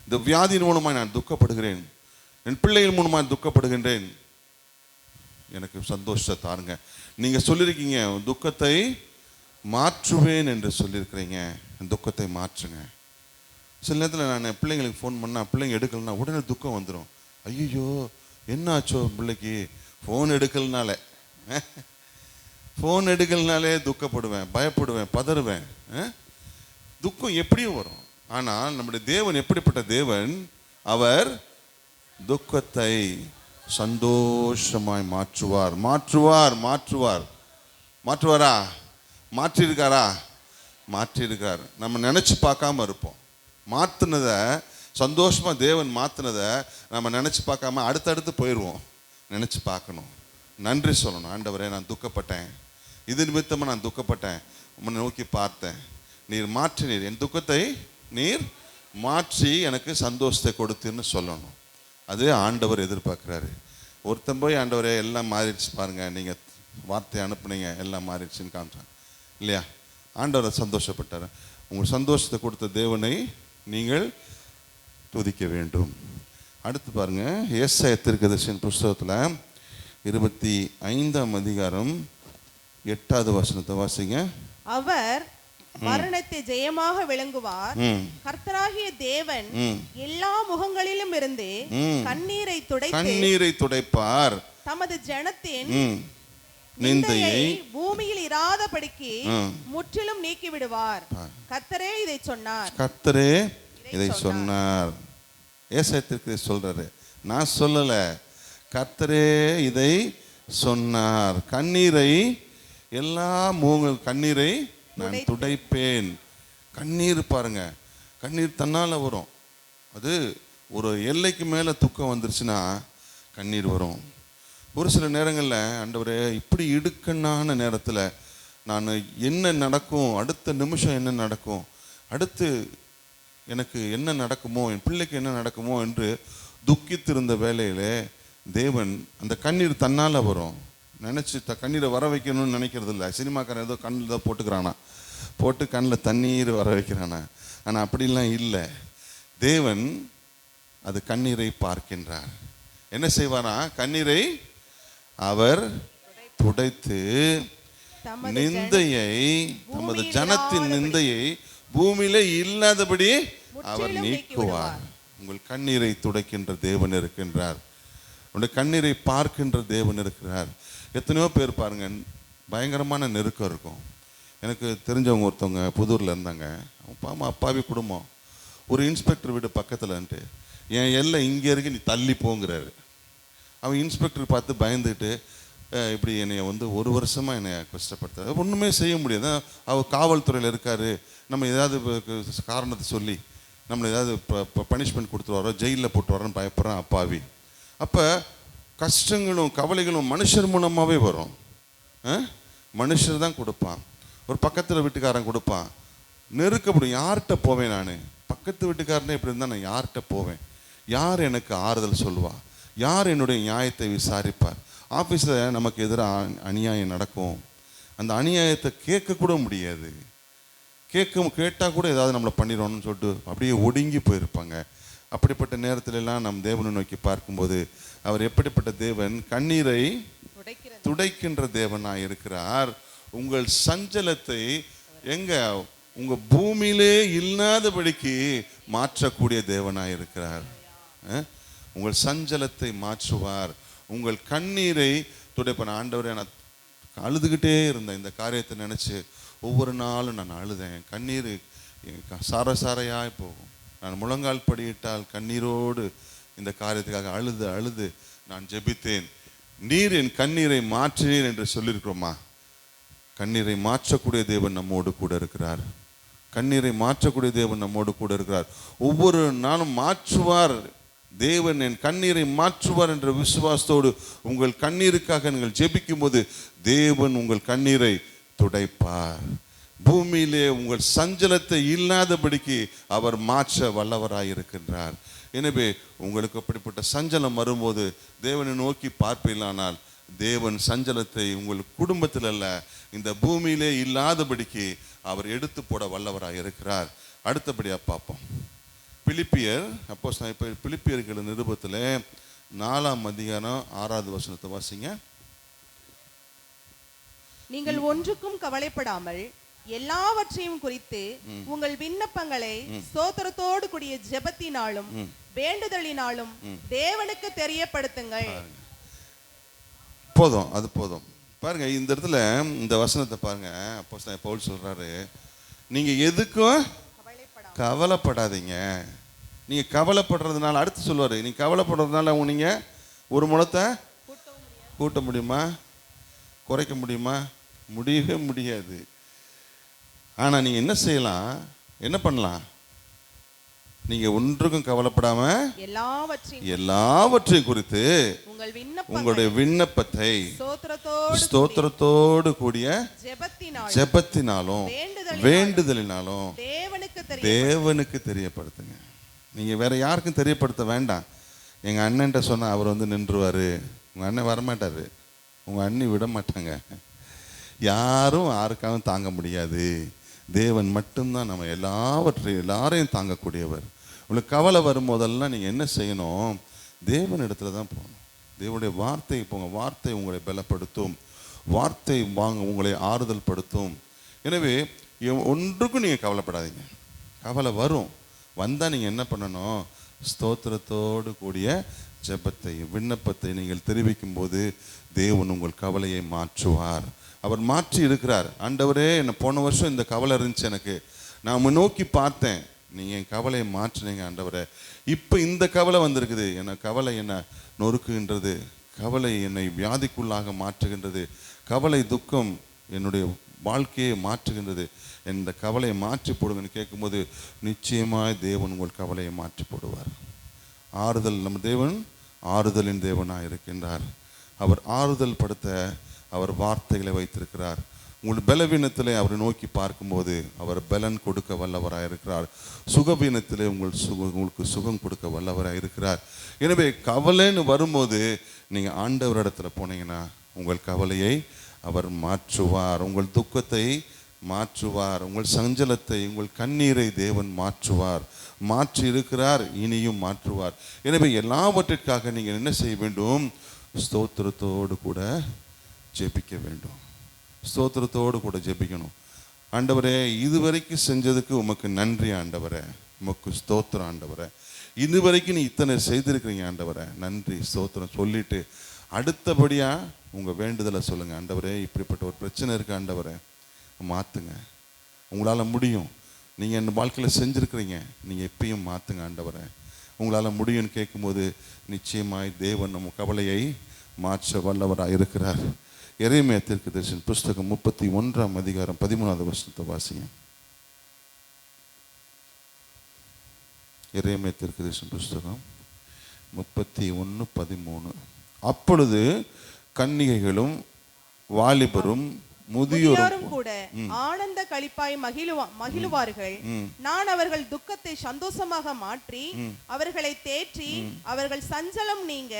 S10: இந்த வியாதியின் மூலமாக நான் துக்கப்படுகிறேன், என் பிள்ளைகள் மூலமாக துக்கப்படுகின்றேன், எனக்கு சந்தோஷத்தை தாருங்க. நீங்கள் சொல்லியிருக்கீங்க துக்கத்தை மாற்றுவேன் என்று சொல்லியிருக்கிறீங்க. என் துக்கத்தை மாற்றுங்க. சில நேரத்தில் நான் பிள்ளைங்களுக்கு ஃபோன் பண்ணால் பிள்ளைங்க எடுக்கலைன்னா உடனே துக்கம் வந்துடும். ஐயோ என்ன ஆச்சோ பிள்ளைக்கு? ஃபோன் எடுக்கலனாலே துக்கப்படுவேன், பயப்படுவேன், பதறுவேன். துக்கம் எப்படியும் வரும். ஆனால் நம்முடைய தேவன் எப்படிப்பட்ட தேவன்? அவர் துக்கத்தை சந்தோஷமாய் மாற்றுவார். மாற்றுவாரா? மாற்றியிருக்காரா? மாற்றியிருக்கார். நம்ம நினச்சி பார்க்காம இருப்போம். மாற்றினதை சந்தோஷமாக தேவன் மாற்றினதை நம்ம நினச்சி பார்க்காம அடுத்தடுத்து போயிடுவோம். நினச்சி பார்க்கணும், நன்றி சொல்லணும். ஆண்டவரே, நான் துக்கப்பட்டேன், இது நிமித்தமாக நான் துக்கப்பட்டேன், உன்னை நோக்கி பார்த்தேன், நீர் மாற்றினீர், என் துக்கத்தை நீர் மாற்றி எனக்கு சந்தோஷத்தை கொடுத்துன்னு சொல்லணும். அது ஆண்டவர் எதிர்பார்க்குறாரு. ஒருத்தன் போய் ஆண்டவரே எல்லாம் மாறிடுச்சு பாருங்கள், நீங்கள் வார்த்தையை அனுப்புனீங்க எல்லாம் மாறிடுச்சுன்னு காமிச்சாங்க இல்லையா? ஆண்டவரை சந்தோஷப்பட்டார். உங்கள் சந்தோஷத்தை கொடுத்த தேவனை நீங்கள் துதிக்க வேண்டும். அடுத்து பாருங்க, ஏசாயா தீர்க்கதரிசியின் புஸ்தகத்தில் 25ஆம் அதிகாரம் 8வது வசனத்தை வாசிங்க.
S11: அவர் மரணத்தை ஜெயமாக விளங்குவார், கர்த்தராகிய தேவன் எல்லா முகங்களிலும் இருந்து கண்ணீரை துடைப்பார், தமது ஜனத்தின் நிந்தையை பூமியில் இராதபடிக்கு முற்றிலும் நீக்கி விடுவார். கர்த்தரே இதை சொன்னார்.
S10: கர்த்தரே இதை சொன்னார். ஏசாயத்திற்கு சொல்றாரு, நான் சொல்லல, கர்த்தரே இதை சொன்னார். கண்ணீரை எல்லா கண்ணீரை நான் துடைப்பேன். கண்ணீர் பாருங்க, கண்ணீர் தன்னால வரும். அது ஒரு எல்லைக்கு மேல துக்கம் வந்துருச்சுன்னா கண்ணீர் வரும். ஒரு சில நேரங்களில் ஆண்டவரே இப்படி இடுக்கண்ணான நேரத்தில் நான் என்ன நடக்கும், அடுத்த நிமிஷம் என்ன நடக்கும், அடுத்து எனக்கு என்ன நடக்குமோ, என் பிள்ளைக்கு என்ன நடக்குமோ என்று துக்கித்திருந்த வேளையிலே தேவன் அந்த கண்ணீர் தன்னால் வரும். நினச்சி கண்ணீரை வர வைக்கணும்னு நினைக்கிறது இல்லை. சினிமாக்காரன் ஏதோ கண்ணில் தான் போட்டுக்கிறானா, போட்டு கண்ணில் தண்ணீர் வர வைக்கிறானா. ஆனால் அப்படிலாம் இல்லை. தேவன் அது கண்ணீரை பார்க்கின்றார். என்ன செய்வாரா? கண்ணீரை அவர் துடைத்து நிந்தையை, நமது ஜனத்தின் நிந்தையை பூமியில இல்லாதபடி அவர் நீக்குவார். உங்கள் கண்ணீரை துடைக்கின்ற தேவன் இருக்கின்றார். உங்களுடைய கண்ணீரை பார்க்கின்ற தேவன் இருக்கிறார். எத்தனையோ பேர் பாருங்க, பயங்கரமான நெருக்கம் இருக்கும். எனக்கு தெரிஞ்சவங்க ஒருத்தவங்க புதூரில் இருந்தாங்க. அப்பாவி குடும்பம். ஒரு இன்ஸ்பெக்டர் வீடு பக்கத்துலன்ட்டு, என் எல்லை இங்கே இருக்கு, நீ தள்ளி போங்கிறாரு. அவன் இன்ஸ்பெக்டர் பார்த்து பயந்துட்டு, இப்படி என்னை ஒரு வருஷமாக என்னை கஷ்டப்படுத்தாரு. ஒன்றுமே செய்ய முடியாது. அவர் காவல்துறையில் இருக்கார், நம்ம ஏதாவது காரணத்தை சொல்லி நம்மளை ஏதாவது பனிஷ்மெண்ட் கொடுத்து வரோம், ஜெயிலில் போட்டு வரோன்னு பயப்படுறான் அப்பாவி. அப்போ கஷ்டங்களும் கவலைகளும் மனுஷர் மூலமாகவே வரும். மனுஷர் தான் கொடுப்பான். ஒரு பக்கத்தில் வீட்டுக்காரன் கொடுப்பான். நெருக்கப்படும். யார்கிட்ட போவேன் நான்? பக்கத்து வீட்டுக்காரனே இப்படி இருந்தால் நான் யார்கிட்ட போவேன்? யார் எனக்கு ஆறுதல் சொல்லுவா? யார் என்னுடைய நியாயத்தை விசாரிப்பார்? ஆஃபீஸில் நமக்கு எதிராக அநியாயம் நடக்கும். அந்த அநியாயத்தை கேட்கக்கூட முடியாது. கேட்டால் கூட ஏதாவது நம்மளை பண்ணிடணும்னு சொல்லிட்டு அப்படியே ஒடுங்கி போயிருப்பாங்க. அப்படிப்பட்ட நேரத்திலெல்லாம் நம் தேவனை நோக்கி பார்க்கும்போது அவர் எப்படிப்பட்ட தேவன்? கண்ணீரை துடைக்கின்ற தேவனாக இருக்கிறார். உங்கள் சஞ்சலத்தை எங்க உங்க பூமியிலே இல்லாதபடிக்கு மாற்றக்கூடிய தேவனாக இருக்கிறார். உங்கள் சஞ்சலத்தை மாற்றுவார். உங்கள் கண்ணீரை துடைப்பார். ஆண்டவரே, நான் அழுதுகிட்டே இருந்தேன். இந்த காரியத்தை நினச்சி ஒவ்வொரு நாளும் நான் அழுதேன். கண்ணீர் சாரையாய் போகும். நான் முழங்கால் படியிட்டால் கண்ணீரோடு இந்த காரியத்துக்காக அழுது அழுது நான் ஜெபித்தேன். நீர் என் கண்ணீரை மாற்றினீர் என்று சொல்லியிருக்கிறோமா? கண்ணீரை மாற்றக்கூடிய தேவன் நம்மோடு கூட இருக்கிறார். கண்ணீரை மாற்றக்கூடிய தேவன் நம்மோடு கூட இருக்கிறார். ஒவ்வொரு நாளும் மாற்றுவார் தேவன். என் கண்ணீரை மாற்றுவார் என்ற விசுவாசத்தோடு உங்கள் கண்ணீருக்காக நீங்கள் ஜெபிக்கும் போது தேவன் உங்கள் கண்ணீரை துடைப்பார். பூமியிலே உங்கள் சஞ்சலத்தை இல்லாதபடிக்கு அவர் மாற்ற வல்லவராயிருக்கின்றார். எனவே உங்களுக்கு அப்படிப்பட்ட சஞ்சலம் வரும்போது தேவனை நோக்கி பார்ப்பீர்களானால் தேவன் சஞ்சலத்தை உங்கள் குடும்பத்தில் அல்ல, இந்த பூமியிலே இல்லாதபடிக்கு அவர் எடுத்து போட வல்லவராக இருக்கிறார். அடுத்தபடியாக பார்ப்போம். பிலிப்பியர், பிலிப்பியர்கள் நிருபத்தில் 4ஆம் அதிகாரம் 6வது வசனத்தை வாசிங்க.
S11: நீங்கள் ஒன்றுக்கும் கவலைப்படாமல் எல்லாவற்றையும் குறித்து உங்கள் விண்ணப்பங்களை ஸ்தோத்திரத்தோடு கூடிய ஜெபத்தினாலும் வேண்டுதலினாலும் தேவனுக்கு தெரியப்படுத்துங்கள்.
S10: போதும், அது போதும். பாருங்க, இந்த இடத்துல இந்த வசனத்தை பாருங்க. அப்போஸ்தலன் பவுல் சொல்றாரு, நீங்க எதுக்கும் கவலைப்படாதீங்க. நீங்க கவலைப்படுறதுனால, அடுத்து சொல்லுவாரு, நீங்க கவலைப்படுறதுனால நீங்க ஒரு முழத்தை கூட்ட முடியுமா? குறைக்க முடியுமா? முடியவே முடியாது. ஆனால் நீங்கள் என்ன செய்யலாம், என்ன பண்ணலாம்? நீங்கள் ஒன்றுக்கும் கவலைப்படாம எல்லாவற்றையும் குறித்து உங்களுடைய விண்ணப்பத்தை ஸ்தோத்திரத்தோடு கூடிய ஜெபத்தினாலும் வேண்டுதலினாலும் தேவனுக்கு தெரியப்படுத்துங்க. நீங்கள் வேற யாருக்கும் தெரியப்படுத்த வேண்டாம். எங்கள் அண்ணன்ட்ட சொன்னால் அவர் வந்து நின்றுவார். உங்கள் அண்ணன் வரமாட்டார், உங்கள் அண்ணி விட மாட்டாங்க. யாரும் யாருக்காகவும் தாங்க முடியாது. தேவன் மட்டும்தான் நம்ம எல்லாரையும் தாங்கக்கூடியவர். உங்களுக்கு கவலை வரும்போதெல்லாம் நீங்கள் என்ன செய்யணும்? தேவனிடத்துல தான் போகணும். தேவனுடைய வார்த்தைக்கு போங்க. வார்த்தை உங்களை பலப்படுத்தும், வார்த்தை உங்களை ஆறுதல் படுத்தும். எனவே ஒன்றுக்கும் நீங்கள் கவலைப்படாதீங்க. கவலை வந்தால் நீங்கள் என்ன பண்ணணும்? ஸ்தோத்திரத்தோடு கூடிய ஜெபத்தை விண்ணப்பத்தை நீங்கள் தெரிவிக்கும் போது தேவன் உங்கள் கவலையை மாற்றுவார். அவர் மாற்றி இருக்கிறார். ஆண்டவரே, என்ன போன வருஷம் இந்த கவலை இருந்துச்சு, எனக்கு நான் நோக்கி பார்த்தேன், நீங்கள் என் கவலையை மாற்றினீங்க ஆண்டவரே. இப்போ இந்த கவலை வந்திருக்குது, கவலை என்னை நொறுக்குகின்றது, கவலை என்னை வியாதிக்குள்ளாக மாற்றுகின்றது, கவலை துக்கம் என்னுடைய வாழ்க்கையை மாற்றுகின்றது, இந்த கவலையை மாற்றி போடுங்கன்னு கேட்கும்போது நிச்சயமாய் தேவன் உங்கள் கவலையை மாற்றி போடுவார். ஆறுதல், நம்ம தேவன் ஆறுதலின் தேவனாக இருக்கின்றார். அவர் ஆறுதல் படுத்த அவர் வார்த்தைகளை வைத்திருக்கிறார். உங்கள் பலவீனத்திலே அவரை நோக்கி பார்க்கும்போது அவர் பலன் கொடுக்க வல்லவராக இருக்கிறார். சுகவீனத்திலே உங்களுக்கு சுகம் கொடுக்க வல்லவராக இருக்கிறார். எனவே கவலைன்னு வரும்போது நீங்கள் ஆண்டவரிடத்துல போனீங்கன்னா உங்கள் கவலையை அவர் மாற்றுவார், உங்கள் துக்கத்தை மாற்றுவார், உங்கள் சஞ்சலத்தை, உங்கள் கண்ணீரை தேவன் மாற்றுவார், மாற்றி இருக்கிறார், இனியும் மாற்றுவார். எனவே எல்லாவற்றிற்காக நீங்கள் என்ன செய்ய வேண்டும்? ஸ்தோத்திரத்தோடு கூட ஜெபிக்க வேண்டும். ஸ்தோத்திரத்தோடு கூட ஜெபிக்கணும். ஆண்டவரே, இதுவரைக்கும் செஞ்சதுக்கு உமக்கு நன்றி ஆண்டவரே, உமக்கு ஸ்தோத்திரம் ஆண்டவரே, இதுவரைக்கும் நீ இத்தனை செய்திருக்கிறீங்க ஆண்டவரே, நன்றி ஸ்தோத்திரம் சொல்லிட்டு அடுத்தபடியாக உங்கள் வேண்டுதலை சொல்லுங்கள். ஆண்டவரே, இப்படிப்பட்ட ஒரு பிரச்சனை இருக்குது ஆண்டவரே, மாற்றுங்க, உங்களால் முடியும், நீங்கள் என் வாழ்க்கையில் செஞ்சுருக்கிறீங்க, நீங்கள் எப்பயும் மாற்றுங்க ஆண்டவரே, உங்களால் முடியும்னு கேட்கும்போது நிச்சயமாய் தேவன் நம்ம கவலையை மாற்ற வல்லவராக இருக்கிறார். எரேமியா தீர்க்கதரிசன புஸ்தகம் 31ஆம் அதிகாரம் 13வது வசனத்தை வாசிங்க. எரேமியா தீர்க்கதரிசன புஸ்தகம் 31:13. அப்பொழுது கன்னிகைகளும் வாலிபரும் முதியோரும்
S11: கூட ஆனந்த களிப்பாய் மகிழுவார்கள். நான் அவர்கள் துக்கத்தை சந்தோஷமாக மாற்றி அவர்களை தேற்றி அவர்கள் சஞ்சலம் நீங்க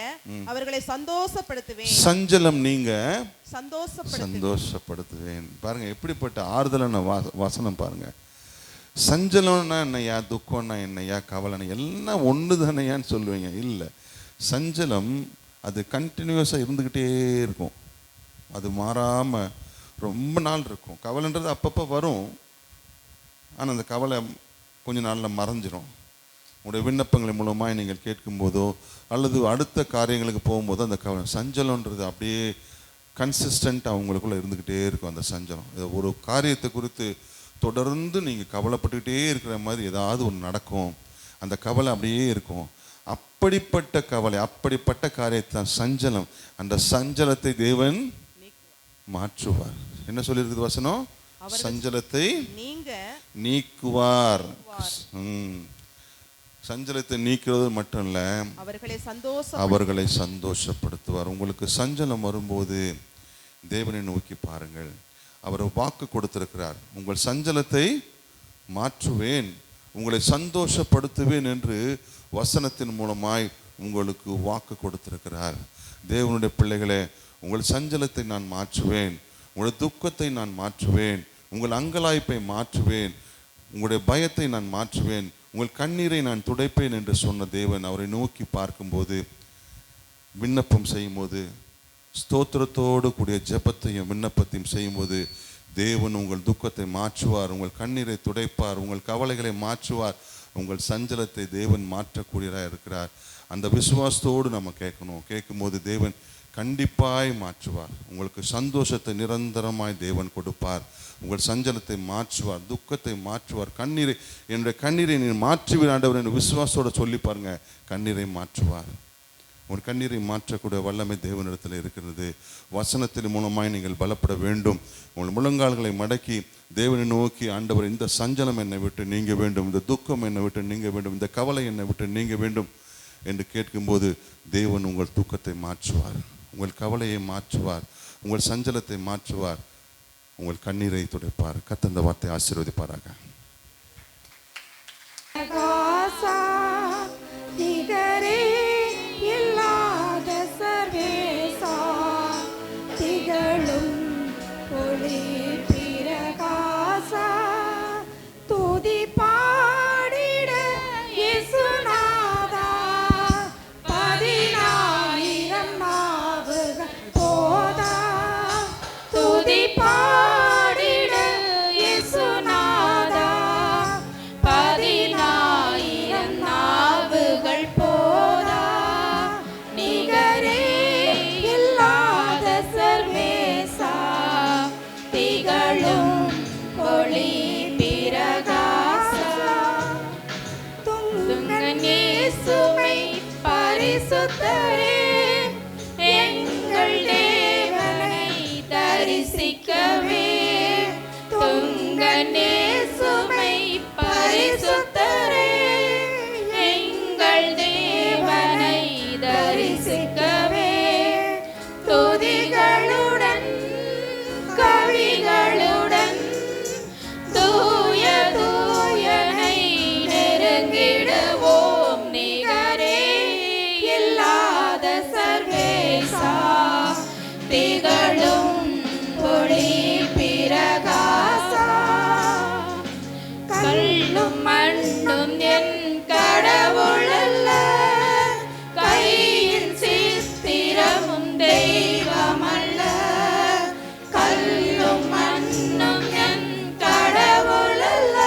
S11: அவர்களை சந்தோஷப்படுத்துவேன்.
S10: சஞ்சலம் நீங்க சந்தோஷப்படுத்துவேன். பாருங்க எப்படிப்பட்ட ஆறுதலான வசனம் பாருங்க. சஞ்சலம்னா என்னையா, துக்கம்னா என்னையா, கவலைனா எல்லாம் ஒன்று தானையான்னு சொல்லுவீங்க. இல்லை, சஞ்சலம் அது கண்டினியூஸாக இருந்துக்கிட்டே இருக்கும், அது மாறாமல் ரொம்ப நாள் இருக்கும். கவலைன்றது அப்பப்போ வரும், ஆனால் அந்த கவலை கொஞ்ச நாளில் மறைஞ்சிரும். உங்களுடைய விண்ணப்பங்கள் மூலமாக நீங்கள் கேட்கும்போதோ அல்லது அடுத்த காரியங்களுக்கு போகும்போதோ அந்த கவலை, சஞ்சலன்றது அப்படியே கன்சிஸ்டண்ட்டாக அவங்களுக்குள்ளே இருந்துக்கிட்டே இருக்கும். அந்த சஞ்சலம் ஒரு காரியத்தை குறித்து தொடர்ந்து நீங்கள் கவலைப்பட்டுக்கிட்டே இருக்கிற மாதிரி ஏதாவது ஒன்று நடக்கும், அந்த கவலை அப்படியே இருக்கும். அப்படிப்பட்ட கவலை, அப்படிப்பட்ட காரியத்தை சஞ்சலம், அந்த சஞ்சலத்தை தேவன் மாற்றுவார். என்ன சொல்லியிருக்குது வசனம்? சஞ்சலத்தை நீக்குவார். சஞ்சலத்தை நீக்கிறது மட்டும் இல்ல, அவர்களை சந்தோஷப்படுத்துவார். உங்களுக்கு சஞ்சலம் வரும்போது தேவனை நோக்கி பாருங்கள். அவர் வாக்கு கொடுத்திருக்கிறார், உங்கள் சஞ்சலத்தை மாற்றுவேன், உங்களை சந்தோஷப்படுத்துவேன் என்று வசனத்தின் மூலமாய் உங்களுக்கு வாக்கு கொடுத்திருக்கிறார். தேவனுடைய பிள்ளைகளே, உங்கள் சஞ்சலத்தை நான் மாற்றுவேன், உங்களுடைய துக்கத்தை நான் மாற்றுவேன், உங்கள் அங்கலாய்ப்பை மாற்றுவேன், உங்களுடைய பயத்தை நான் மாற்றுவேன், உங்கள் கண்ணீரை நான் துடைப்பேன் என்று சொன்ன தேவன் அவரை நோக்கி பார்க்கும்போது, விண்ணப்பம் செய்யும்போது, ஸ்தோத்திரத்தோடு கூடிய ஜெபத்தையும் விண்ணப்பத்தையும் செய்யும்போது தேவன் உங்கள் துக்கத்தை மாற்றுவார், உங்கள் கண்ணீரை துடைப்பார், உங்கள் கவலைகளை மாற்றுவார், உங்கள் சஞ்சலத்தை தேவன் மாற்றக்கூடியதாக இருக்கிறார். அந்த விசுவாசத்தோடு நம்ம கேட்கணும். கேட்கும்போது தேவன் கண்டிப்பாய் மாற்றுவார். உங்களுக்கு சந்தோஷத்தை நிரந்தரமாய் தேவன் கொடுப்பார், உங்கள் சஞ்சலத்தை மாற்றுவார், துக்கத்தை மாற்றுவார், கண்ணீரை, என்னுடைய கண்ணீரை நீ மாற்றுவீர் ஆண்டவர் என்று விசுவாசத்தோடு சொல்லி பாருங்க, கண்ணீரை மாற்றுவார்.
S9: உங்கள் கண்ணீரை மாற்றக்கூடிய வல்லமை தேவனிடத்தில் இருக்கிறது. வசனத்தின் மூலமாய் நீங்கள் பலப்பட வேண்டும். உங்கள் முழங்கால்களை மடக்கி தேவனை நோக்கி, ஆண்டவர், இந்த சஞ்சலம் என்னை விட்டு நீங்க வேண்டும், இந்த துக்கம் என்னை விட்டு நீங்க வேண்டும், இந்த கவலை என்னை விட்டு நீங்க வேண்டும் என்று கேட்கும்போது தேவன் உங்கள் துக்கத்தை மாற்றுவார், உங்கள் கவலையை மாற்றுவார், உங்கள் சஞ்சலத்தை மாற்றுவார், உங்கள் கண்ணீரை துடைப்பார். கர்த்தர் இந்த வார்த்தை ஆசீர்வதிப்பாராக.
S1: எங்கள் தேவனை தரிசிக்கவே, துங்கனே சுமை பரிசுத்தரே, எங்கள் தேவனை தரிசிக்கவே, துதிகளுடன் கவிகளுடன் தூய தூயனை நெருங்கிடுவோம். நிகரே இல்லாத சர்வேசா, திகழும் ஒளி பிரகாசா, கல்லும் மண்ணும் என் கடவுளல்ல, கையின் சித்திரமும் தெய்வமல்ல, கல்லும் மண்ணும் என் கடவுளல்ல,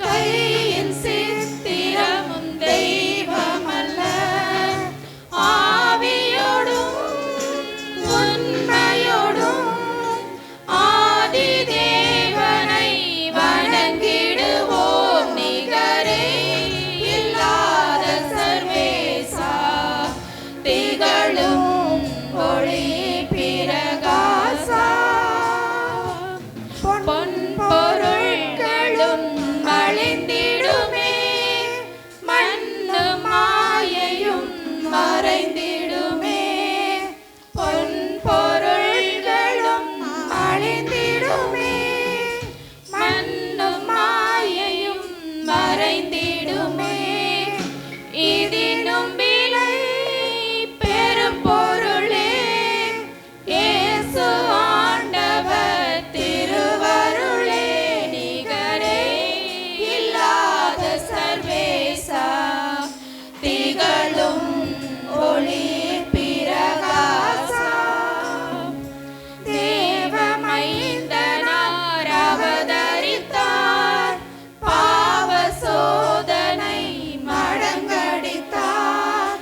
S1: கையின் சித்திரமும் தெய்வமல்ல, ஆவியோடும் உண்மையோடும் ஆதி தேவனை வணங்கிடுவோம். நிகரே இல்லாத சர்வேசா, திகழும் ஒளி பிரகாசா, பொன் பொருள்களும் அழிந்திடுமே, மண்ணு மாயையும் மறைந்திடுமே, பொன் பொருள்களும் அழிந்திடுமே, மண்ணு மாயையும் மறைந்திடுமே, இதினும் விலை பெரும் பொருளே இயேசு ஆண்டவர் திருவருளே. நிகரே இல்லாத சர்வேசா, திகழும் ஒளி பிரகாசா, தேவமைந்தனார் அவதரித்தார், பாவ சோதனை மடங்கடித்தார்,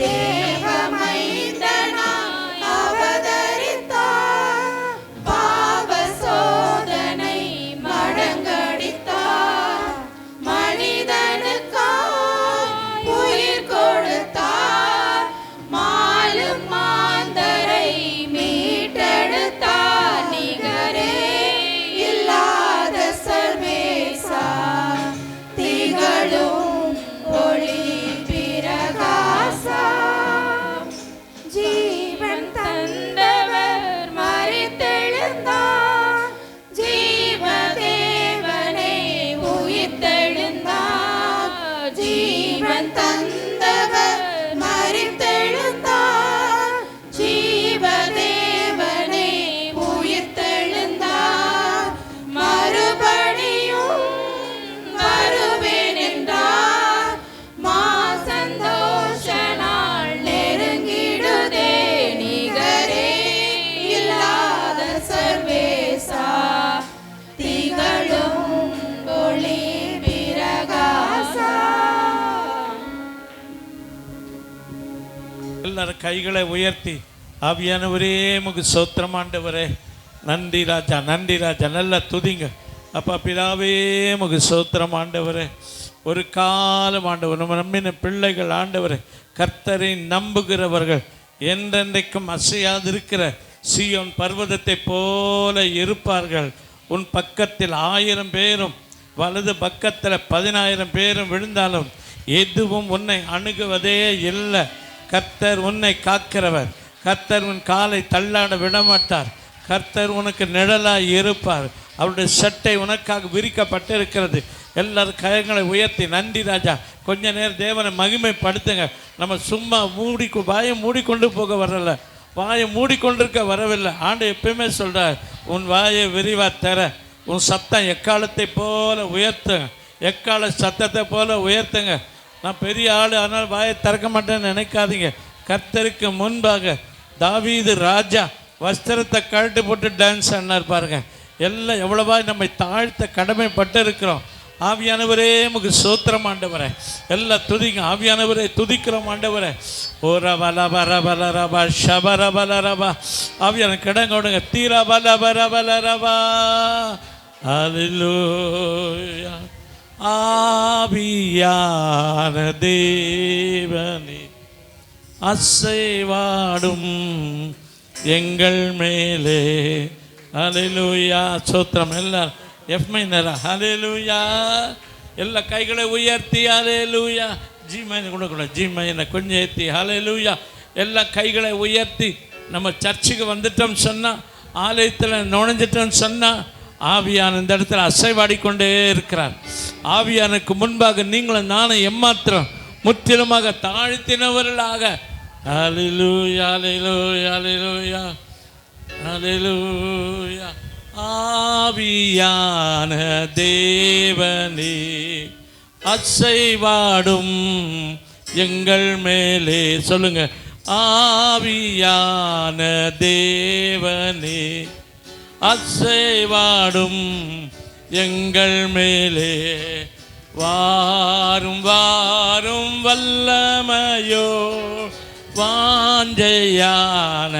S1: தேவமைந்தனார் அவதரித்தார், பாவ சோதனை மடங்கடித்தார், மனிதனுக்காய் உயிர் கொடுத்தார், மாலும் மாந்தரை மீட்டெடுத்தார். நிகரே இல்லாத சர்வேசா, திகழும் ஒளி பிரகாசா, ஜீவன் தந்தவர் மரித்தெழுந்தார், ஜீவ தேவனே உயிர்த்தெழுந்தார், ஜீவன் தந்தவர் மரித்தெழுந்தார், ஜீவ தேவனே உயிர்த்தெழுந்தார், மறுபடியும் வருவேன் என்றார், மா சந்தோஷ நாள் நெருங்கிடுதே. நிகரே இல்லாத சர்வேசா, திகழும் ஒளி பிரகாசா.
S12: எல்லாரும் கைகளை உயர்த்தி, ஆவியானவரே உமக்கு ஸ்தோத்திரம் ஆண்டவரே, நன்றி ராஜா, நன்றி ராஜா, நல்லா துதிங்க. அப்பா பிதாவே உமக்கு ஸ்தோத்திரம் ஆண்டவரே, ஒரு காலம் ஆண்டவர் நம்ம நம்பின பிள்ளைகள் ஆண்டவரை கர்த்தரை நம்புகிறவர்கள் என்றென்றைக்கும் அசையாதிருக்கிற சீயோன் பர்வதத்தை போல இருப்பார்கள். உன் பக்கத்தில் 1000 பேரும் வலது பக்கத்தில் 10,000 பேரும் விழுந்தாலும் எதுவும் உன்னை அணுகுவதே இல்லை. கர்த்தர் உன்னை காக்கிறவர். கர்த்தர் உன் காலை தள்ளாட விடமாட்டார். கர்த்தர் உனக்கு நிழலாய் இருப்பார். அவருடைய சட்டை உனக்காக விரிக்கப்பட்டிருக்கிறது. எல்லாரும் கரங்களை உயர்த்தி நன்றி ராஜா. கொஞ்ச நேரம் தேவனை மகிமைப்படுத்துங்க. நம்ம சும்மா வாயை மூடிக்கொண்டு போக வரல, வாயை மூடிக்கொண்டிருக்க வரவில்லை. ஆண்டு எப்பயுமே சொல்கிறார், உன் வாயை விரிவா தர, உன் சத்தம் எக்காலத்தை போல உயர்த்துங்க, எக்கால சத்தத்தை போல உயர்த்துங்க. நான் பெரிய ஆள் ஆனால் வாயை திறக்க மாட்டேன்னு நினைக்காதீங்க. கர்த்தருக்கு முன்பாக தாவீது ராஜா வஸ்திரத்தை கழட்டி போட்டு டான்ஸ் ஆனார் பாருங்க. எல்லாம் எவ்வளவா நம்மை தாழ்த்த கடமைப்பட்டு இருக்கிறோம். ஆவியானவரே உமக்கு ஸ்தோத்திரம் ஆண்டவரே. எல்லாம் துதிங்க. ஆவியானவரே துதிக்கிறோம் ஆண்டவரே. ஓர பல பர பல ரபா ஷபர பல ரபா. ஆவியான கிடங்க விடுங்க. தீரா பல பர பல ரபா. அல்லேலூயா. ஆவியான தேவனே அசைவாடும் எங்கள் மேலே. அல்லேலூயா. ஸ்தோத்திரம். எல்லாரும் எஃப் மைனரா அல்லேலூயா. எல்லா கைகளை உயர்த்தி அல்லேலூயா. ஜி மைனர் கூட ஜி மைனர் கொஞ்சம் ஏற்றி அல்லேலூயா. எல்லா கைகளை உயர்த்தி நம்ம சர்ச்சுக்கு வந்துட்டோம் சொன்னால், ஆலயத்தில் நுழைஞ்சிட்டோம்னு சொன்னால், ஆவியான இந்த இடத்துல அசைவாடிக்கொண்டே இருக்கிறார். ஆவியானுக்கு முன்பாக நீங்களும் நானும் எம்மாத்திரம் முற்றிலுமாக தாழ்த்தினவர்களாக. அல்லேலூயா அல்லேலூயா அல்லேலூயா அல்லேலூயா. ஆவியான தேவனே அசைவாடும் எங்கள் மேலே. சொல்லுங்க. ஆவியான தேவனே அசைவாடும் எங்கள் மேலே. வாரும் வாரும் வல்லமையோ வாஞ்சையான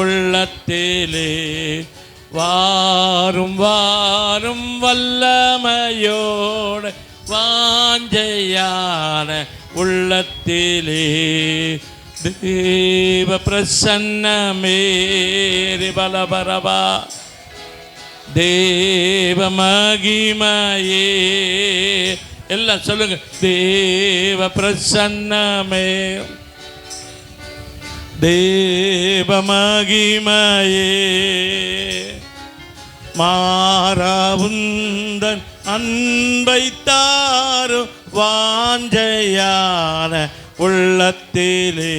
S12: உள்ளத்திலே. வாரும் வாரும் வல்லமையோடு வாஞ்சையான உள்ளத்திலே. தேவ பிரசன்னமே பலபரபா. தேவ மகிமையே. எல்லாம் சொல்லுங்க. தேவ பிரசன்னமே தேவ மகிமையே. மாறாவுந்தன் அன்பை தாரும் வாஞ்சையான உள்ளத்திலே.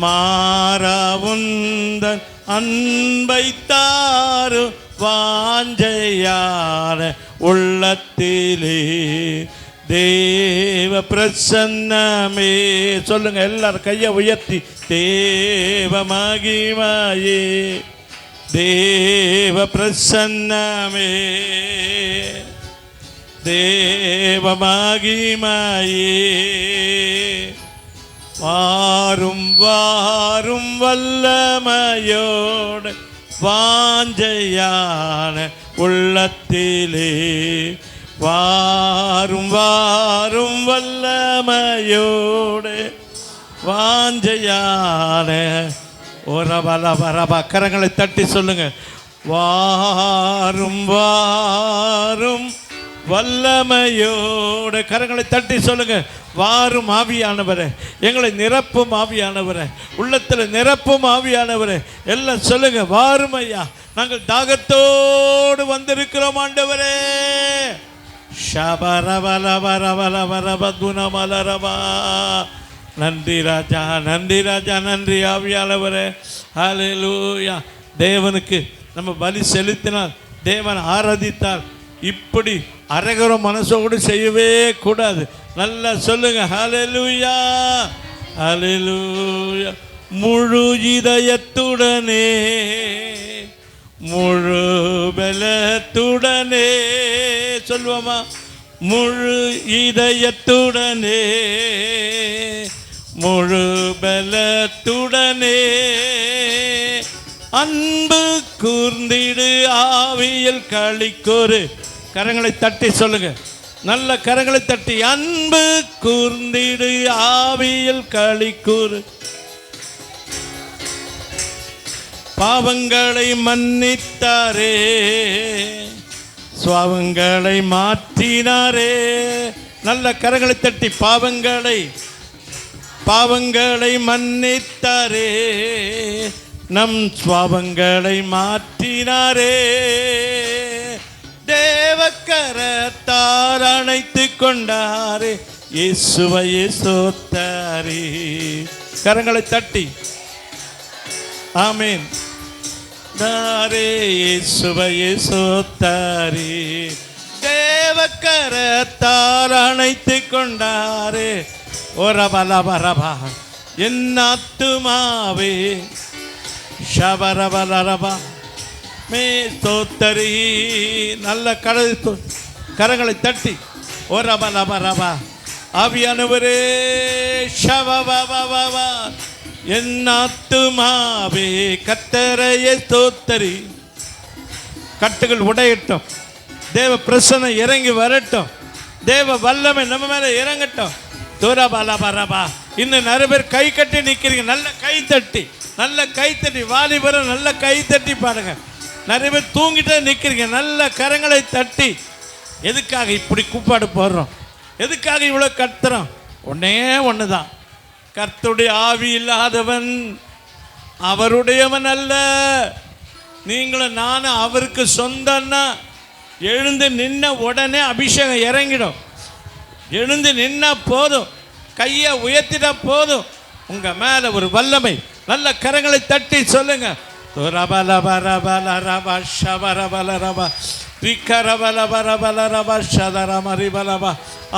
S12: மாறாவுந்தன் அன்பை தாரும் வாஞ்சையான உள்ளத்திலே. தேவ பிரசன்னமே. சொல்லுங்க எல்லாரும் கையை உயர்த்தி. தேவ மகிமையே தேவ பிரசன்னமே தேவ மகிமையே. வாரும் வாரும் வல்லமையோடு வாஞ்சையான உள்ளத்திலே. வாரும் வாரும் வல்லமையோடு வாஞ்சையான. ஒரு பல பரபா. கரங்களை தட்டி சொல்லுங்க. வாரும் வாரும் வல்லமையோடு. கரங்களை தட்டி சொல்லுங்க. வாரும் ஆவியானவரே, எங்களை நிரப்பும் ஆவியானவரே, உள்ளத்தில் நிரப்பும் ஆவியானவரே. எல்லாம் சொல்லுங்க. வாரும் ஐயா, நாங்கள் தாகத்தோடு வந்திருக்கிறோம் ஆண்டவரே. ஷபரபலபரபலபரபதுனமலரபா. நன்றி ராஜா, நன்றி ராஜா, நன்றி ஆவியானவரே. ஹல்லேலூயா. தேவனுக்கு நம்ம பலி செலுத்தினால், தேவன் ஆராதித்தால், இப்படி அரகர மனசோடு செய்யவே கூடாது. நல்லா சொல்லுங்க. ஹல்லேலூயா ஹல்லேலூயா. முழு இதயத்துடனே முழு பலத்துடனே சொல்லுவோமா? முழு இதயத்துடனே முழு பலத்துடனே அன்பு கூர்ந்திடு ஆவியில் களிக்கொரு. கரங்களை தட்டி சொல்லுங்க. நல்ல கரங்களை தட்டி அன்பு கூர்ந்திடு ஆவியில் களி கூறு, பாவங்களை மன்னித்தாரே, சுவாவங்களை மாற்றினாரே. நல்ல கரங்களை தட்டி பாவங்களை மன்னித்தாரே, நம் சுவாவங்களை மாற்றினாரே. தேவக்கரத்தார் அணைத்து கொண்டாரே, இயேசுவையே சோத்தாரே. கரங்களை தட்டி ஆமென். தாரே இயேசுவையே சோத்தாரே, தேவக்கரத்தார் அணைத்து கொண்டாரே. ஒரபலபரபா என் ஆத்துமாவே ஷபரபலரபா மே ஸ்தோத்தரி. நல்ல கரங்களை தட்டி ஒரபலபரபா ஆவியானவரே ஷவபபபா என் ஆத்துமாவே கர்த்தரையே ஸ்தோத்தரி. கட்டுகள் உடையட்டும், தேவ பிரசன்னம் இறங்கி வரட்டும், தேவ வல்லமை நம்ம மேல இறங்கட்டும். துரபலபரபா. இன்னும் நிறைய பேர் கை கட்டி நிற்கிறீங்க, நல்ல கை தட்டி வாலிபரம் நல்ல கை தட்டி பாருங்க. நிறைய பேர் தூங்கிட்டே நிற்கிறீங்க, நல்ல கரங்களை தட்டி. எதுக்காக இப்படி கூப்பாடு போடுறோம், எதுக்காக இவ்வளோ கத்துறோம்? ஒன்னே ஒன்று தான், கர்த்தருடைய ஆவி இல்லாதவன் அவருடையவன் அல்ல. நீங்களும் நானும் அவருக்கு சொந்தம்னா எழுந்து நின்ன உடனே அபிஷேகம் இறங்கிடும். எழுந்து நின்னா போதும், கையை உயர்த்திட்டா போதும், உங்க மேல ஒரு வல்லமை. நல்ல கரங்களை தட்டி சொல்லுங்க.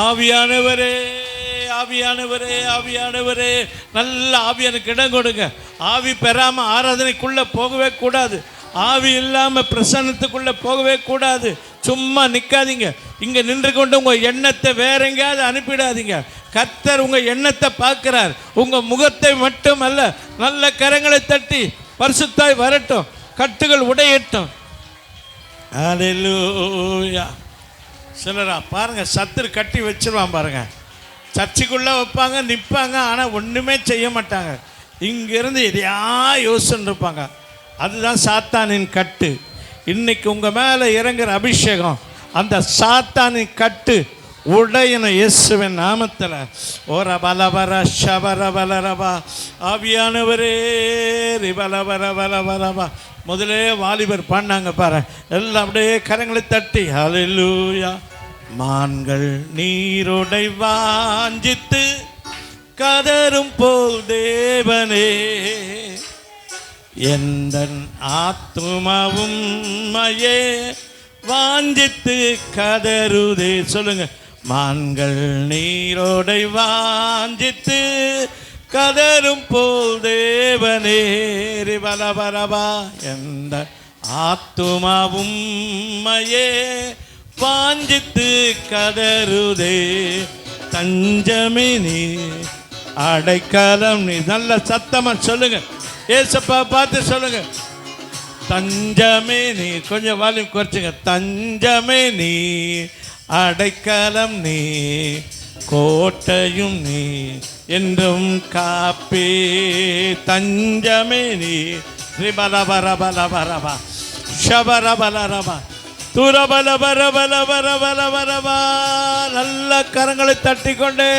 S12: ஆவியானவரே ஆவியானவரே ஆவியானவரே, நல்ல ஆவியானுக்கு இடம் கொடுங்க. ஆவி பெறாம ஆராதனைக்குள்ள போகவே கூடாது, ஆவி இல்லாம பிரசன்னத்துக்குள்ள போகவே கூடாது. சும்மா நிற்காதீங்க, இங்க நின்று கொண்டு உங்க எண்ணத்தை வேற எங்கேயாவது அனுப்பிடாதீங்க. கர்த்தர் உங்க எண்ணத்தை பார்க்கிறார், உங்க முகத்தை மட்டும் அல்ல. நல்ல கரங்களை தட்டி பரிசுத்தாய் வரட்டும், கட்டுகள் உடையட்டும். ஹல்லேலூயா. சிலரா பாருங்க, சத்துரு கட்டி வச்சிருவான் பாருங்க, சர்ச்சுக்குள்ளே வைப்பாங்க, நிற்பாங்க, ஆனால் ஒன்றுமே செய்ய மாட்டாங்க. இங்கேருந்து எதையா யோசனை இருப்பாங்க. அதுதான் சாத்தானின் கட்டு. இன்னைக்கு உங்கள் மேலே இறங்குற அபிஷேகம் அந்த சாத்தானின் கட்டு உடையணும் இயேசுவின் நாமத்தில். ஓர பலபர ஷபர பலரபா ஆவியானவரே ரிபலபர பலபரபா. முதலே வாலிபர் பாடினாங்க பாரு, எல்லாம் அப்படியே கரங்களை தட்டி ஹல்லேலூயா. மான்கள் நீரோடை வாஞ்சித்து கதரும் போல் தேவனே, எந்தன் ஆத்துமாவும் மையே வாஞ்சித்து கதருதே. சொல்லுங்க. மான்கள் நீரோடை வாஞ்சித்து கதரும் போல் தேவனே ரிபலபரபா, எந்த ஆத்துமாவும் மையே வாஞ்சித்து கதருதே. தஞ்சமே நீ அடைக்கலம் நீ. நல்ல சத்தமா சொல்லுங்க, ஏசப்பா பார்த்து சொல்லுங்க. தஞ்சமே நீ. கொஞ்சம் வால்யூம் குறைச்சுங்க. தஞ்சமே நீ அடைக்கலம் நீ, கோட்டையும் நீ என்றும் காப்பே. தஞ்சமே நீ ரிபலபரபலபரபா ஷபரபலரபா துரபலபரபலபரபலபரபா. நல்ல கரங்களை தட்டி கொண்டே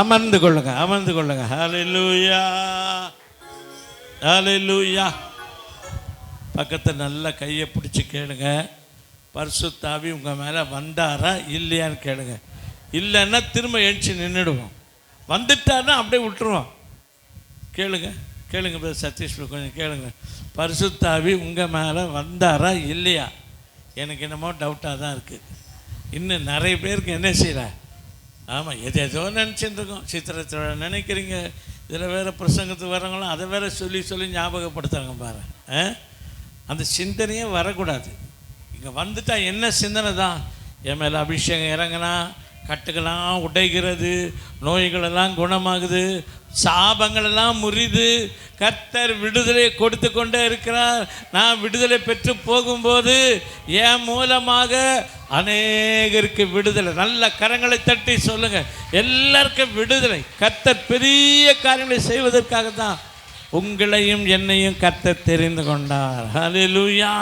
S12: அமர்ந்து கொள்ளுங்க, அமர்ந்து கொள்ளுங்க. ஹல்லேலூயா ஹல்லேலூயா. பக்கத்தை நல்ல கையை பிடிச்சி கேளுங்க, பரிசுத்த ஆவி உங்கள் மேலே வந்தாரா இல்லையான்னு கேளுங்க. இல்லைன்னா திரும்ப எழுச்சி நின்றுடுவோம், வந்துட்டாருன்னா அப்படியே விட்டுருவோம். கேளுங்க கேளுங்க சதீஷ், கொஞ்சம் கேளுங்க. பரிசுத்த ஆவி உங்கள் மேலே வந்தாரா இல்லையா? எனக்கு என்னமோ டவுட்டாக தான் இருக்குது. இன்னும் நிறைய பேருக்கு என்ன செய்யற, ஆமாம் எதோ நினச்சிட்டு இருக்கோம். சித்திரத்தில் நினைக்கிறீங்க, இதில் வேறு பிரசங்கத்துக்கு வரவங்களும் அதை வேற சொல்லி சொல்லி ஞாபகப்படுத்துறாங்க பாரு. அந்த சிந்தனையே வரக்கூடாது. இங்கே வந்துட்டால் என்ன சிந்தனை தான், என் மேலே அபிஷேகம் இறங்கினா கட்டுகளெல்லாம் உடைகிறது, நோய்களெல்லாம் குணமாகுது, சாபங்களெல்லாம் முறிது. கர்த்தர் விடுதலை கொடுத்து கொண்டே இருக்கிறார். நான் விடுதலை பெற்று போகும்போது என் மூலமாக அநேகருக்கு விடுதலை. நல்ல கரங்களை தட்டி சொல்லுங்க, எல்லாருக்கும் விடுதலை. கர்த்தர் பெரிய காரியங்களை செய்வதற்காக தான் உங்களையும் என்னையும் கர்த்தர் தெரிந்து கொண்டார். ஹல்லேலூயா.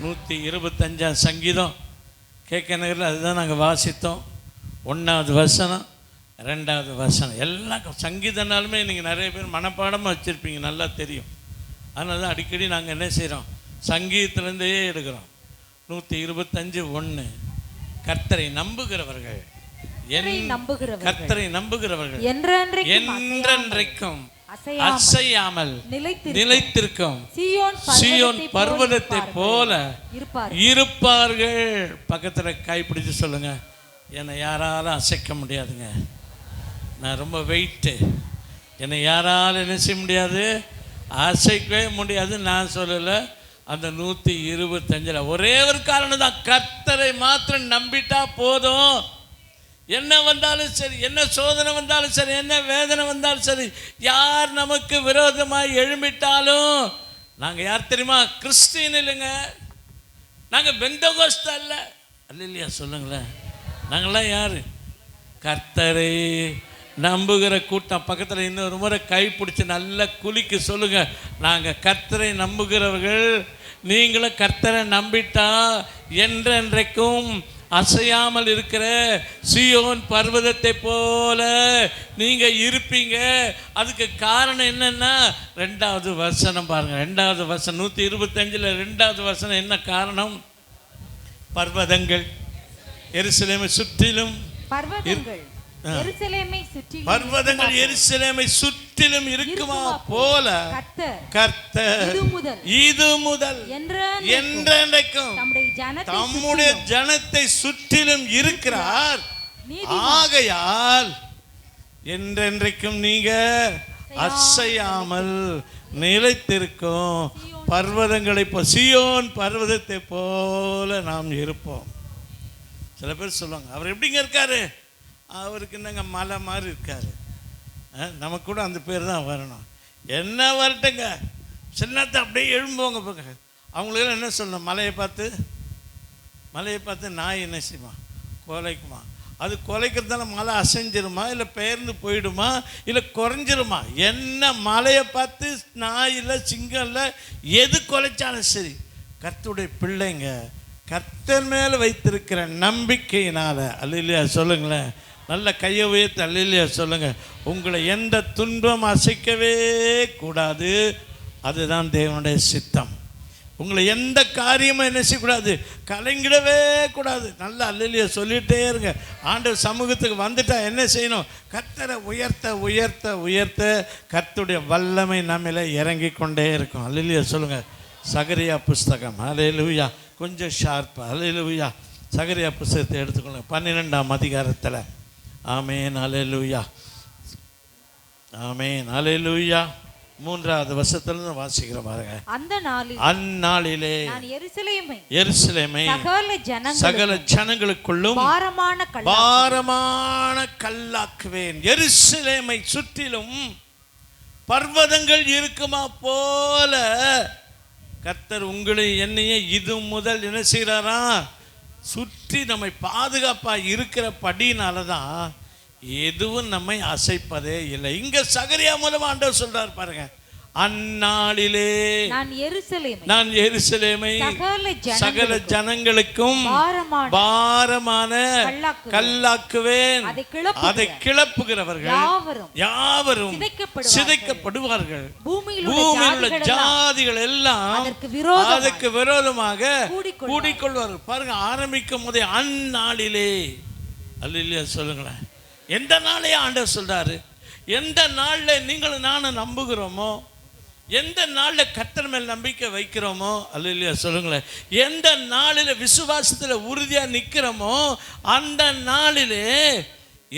S12: 125 சங்கீதம் கேட்க நகரில் அதுதான் நாங்கள் வாசித்தோம். 1வது வசனம் 2வது வசனம் எல்லாம் சங்கீதனாலுமே நீங்கள் நிறைய பேர் மனப்பாடமாக வச்சுருப்பீங்க, நல்லா தெரியும். அதனால தான் அடிக்கடி நாங்கள் என்ன செய்கிறோம், சங்கீதத்துலேருந்தே எடுக்கிறோம். 125:1 கர்த்தரை நம்புகிறவர்கள் கர்த்தரை நம்புகிறவர்கள் என்றென்றைக்கும் அசையாமல் நிலைத்திருக்கும் சீயோன் பர்வதத்தை போல இருப்பார்கள். பக்கத்தில் கைப்பிடிச்சு சொல்லுங்க, என்னை யாராலும் அசைக்க முடியாதுங்க, நான் ரொம்ப வெயிட்டு, என்னை யாராலும் என்ன செய்ய முடியாது, அசைக்கவே முடியாது. நான் சொல்லலை, அந்த 125 ஒரே ஒரு காரணம் தான், கர்த்தரை மாத்திரம் நம்பிட்டா போதும். என்ன வந்தாலும் சரி, என்ன சோதனை வந்தாலும் சரி, என்ன வேதனை வந்தாலும் சரி, யார் நமக்கு விரோதமாக எழும்பிட்டாலும், நாங்கள் யார் தெரியுமா, கிறிஸ்டின் இல்லைங்க, நாங்கள் பெந்தகோஸ்தா இல்லை. அல்லையா சொல்லுங்களேன், நாங்களாம் யார், கர்த்தரை நம்புகிற கூட்டம். பக்கத்தில் இன்னொரு முறை கை பிடிச்சி நல்லா குலுக்கி சொல்லுங்க, நாங்கள் கர்த்தரை நம்புகிறவர்கள். நீங்களும் கர்த்தரை நம்பிட்டா என்றென்றைக்கும் அசையாமல் இருக்கிற சீயோன் பர்வதத்தை போல நீங்க இருப்பீங்க. அதுக்கு காரணம் என்னன்னா 2வது வசனம் பாருங்க. 2வது வசனம் 125 2வது வசனம் என்ன காரணம்? பர்வதங்கள் எருசலேமை சுற்றிலும் பர்வதங்கள் எருசலேமை சுற்றிலும் இருக்குமா போல கர்த்தர் இது முதல் என்றென்றைக்கும் தம்முடைய ஜனத்தை சுற்றிலும் இருக்கிறார். ஆகையால் என்றென்றைக்கும் நீங்க அசையாமல் நிலைத்திருக்கும் பர்வதங்களை சீயோன் பர்வதத்தை போல நாம் இருப்போம். சில பேர் சொல்லுவாங்க, அவர் எப்படிங்க இருக்காரு, அவருக்கு என்னங்க மலை மாதிரி இருக்காரு. நமக்கு கூட அந்த பேர் தான் வரணும். என்ன வரட்டுங்க, சின்னத்தை அப்படியே எழும்புவாங்க. அவங்களுக்கு என்ன சொல்லணும், மலையை பார்த்து நாய் என்ன செய்யுமா, கொலைக்குமா? அது கொலைக்கிறதால மலை அசைஞ்சிருமா, இல்லை பெயர்ந்து போயிடுமா, இல்லை குறைஞ்சிருமா? என்ன மலையை பார்த்து நாய் இல்லை, சிங்கம் இல்லை, எது கொலைச்சாலும் சரி, கர்த்தருடைய பிள்ளைங்க கர்த்தர் மேலே வைத்திருக்கிற நம்பிக்கையினால, அல்லேலூயா சொல்லுங்களேன், நல்ல கையை உயர்த்தி அல்லேலூயா சொல்லுங்க. உங்களை எந்த துன்பம் அசைக்கவே கூடாது, அதுதான் தேவனுடைய சித்தம். உங்களை எந்த காரியமும் என்ன செய்யக்கூடாது, கலங்கிடவே கூடாது. நல்ல அல்லேலூயா சொல்லிகிட்டே இருங்க. ஆண்டவர் சமூகத்துக்கு வந்துட்டா என்ன செய்யணும், கர்த்தரை உயர்த்த உயர்த்த உயர்த்த கர்த்தருடைய வல்லமை நம்மில் இறங்கி கொண்டே இருக்கும். அல்லேலூயா சொல்லுங்க. சகரியா புஸ்தகம், அல்லேலூயா, கொஞ்சம் ஷார்ப்பாக, அல்லேலூயா, சகரியா புஸ்தகத்தை எடுத்துக்கொள்ளுங்க, 12ஆம் அதிகாரத்தில். ஆமேன், அல்லேலூயா, ஆமேன், அல்லேலூயா. 3வது வசனத்திலிருந்து வாசிக்கிற பாருங்க. அந்நாளிலே எருசலேமை சகல ஜனங்களுக்குள்ளும் பாரமான கல்லாக்குவேன். எருசலேமை சுற்றிலும் பர்வதங்கள் இருக்குமா போல கர்த்தர் உங்களை என்னையே இது முதல் என்ன செய்கிறாரா, சுற்றி நம்மை பாதுகாப்பாக இருக்கிற படினால தான் எதுவும் நம்மை அசைப்பதே இல்லை. இங்க சகரியா மூலமா ஆண்டவர் சொல்றார் பாருங்க, அந்நாளிலே நான் எருசலேமை சகல ஜனங்களுக்கும் பாரமான கல்லாக்குவேன். அதை கிளப்புகிறவர்கள் யாவரும் சிதைக்கப்படுவார்கள். பூமியில் உள்ள ஜாதிகள் எல்லாம் அதற்கு விரோதமாக கூடிக்கொள்வார்கள். பாருங்க, ஆரம்பிக்கும் போதே அந்நாளிலே. அல்லேலூயா சொல்லுங்களேன். எந்த நாளையே ஆண்டவர் சொல்றாரு, எந்த நாளில் நீங்களும் நானும் நம்புகிறோமோ, எந்த நாளில் கர்த்தர் மேல் நம்பிக்கை வைக்கிறோமோ, அல்லேலூயா சொல்லுங்களேன், எந்த நாளில் விசுவாசத்தில் உறுதியாக நிற்கிறோமோ அந்த நாளிலே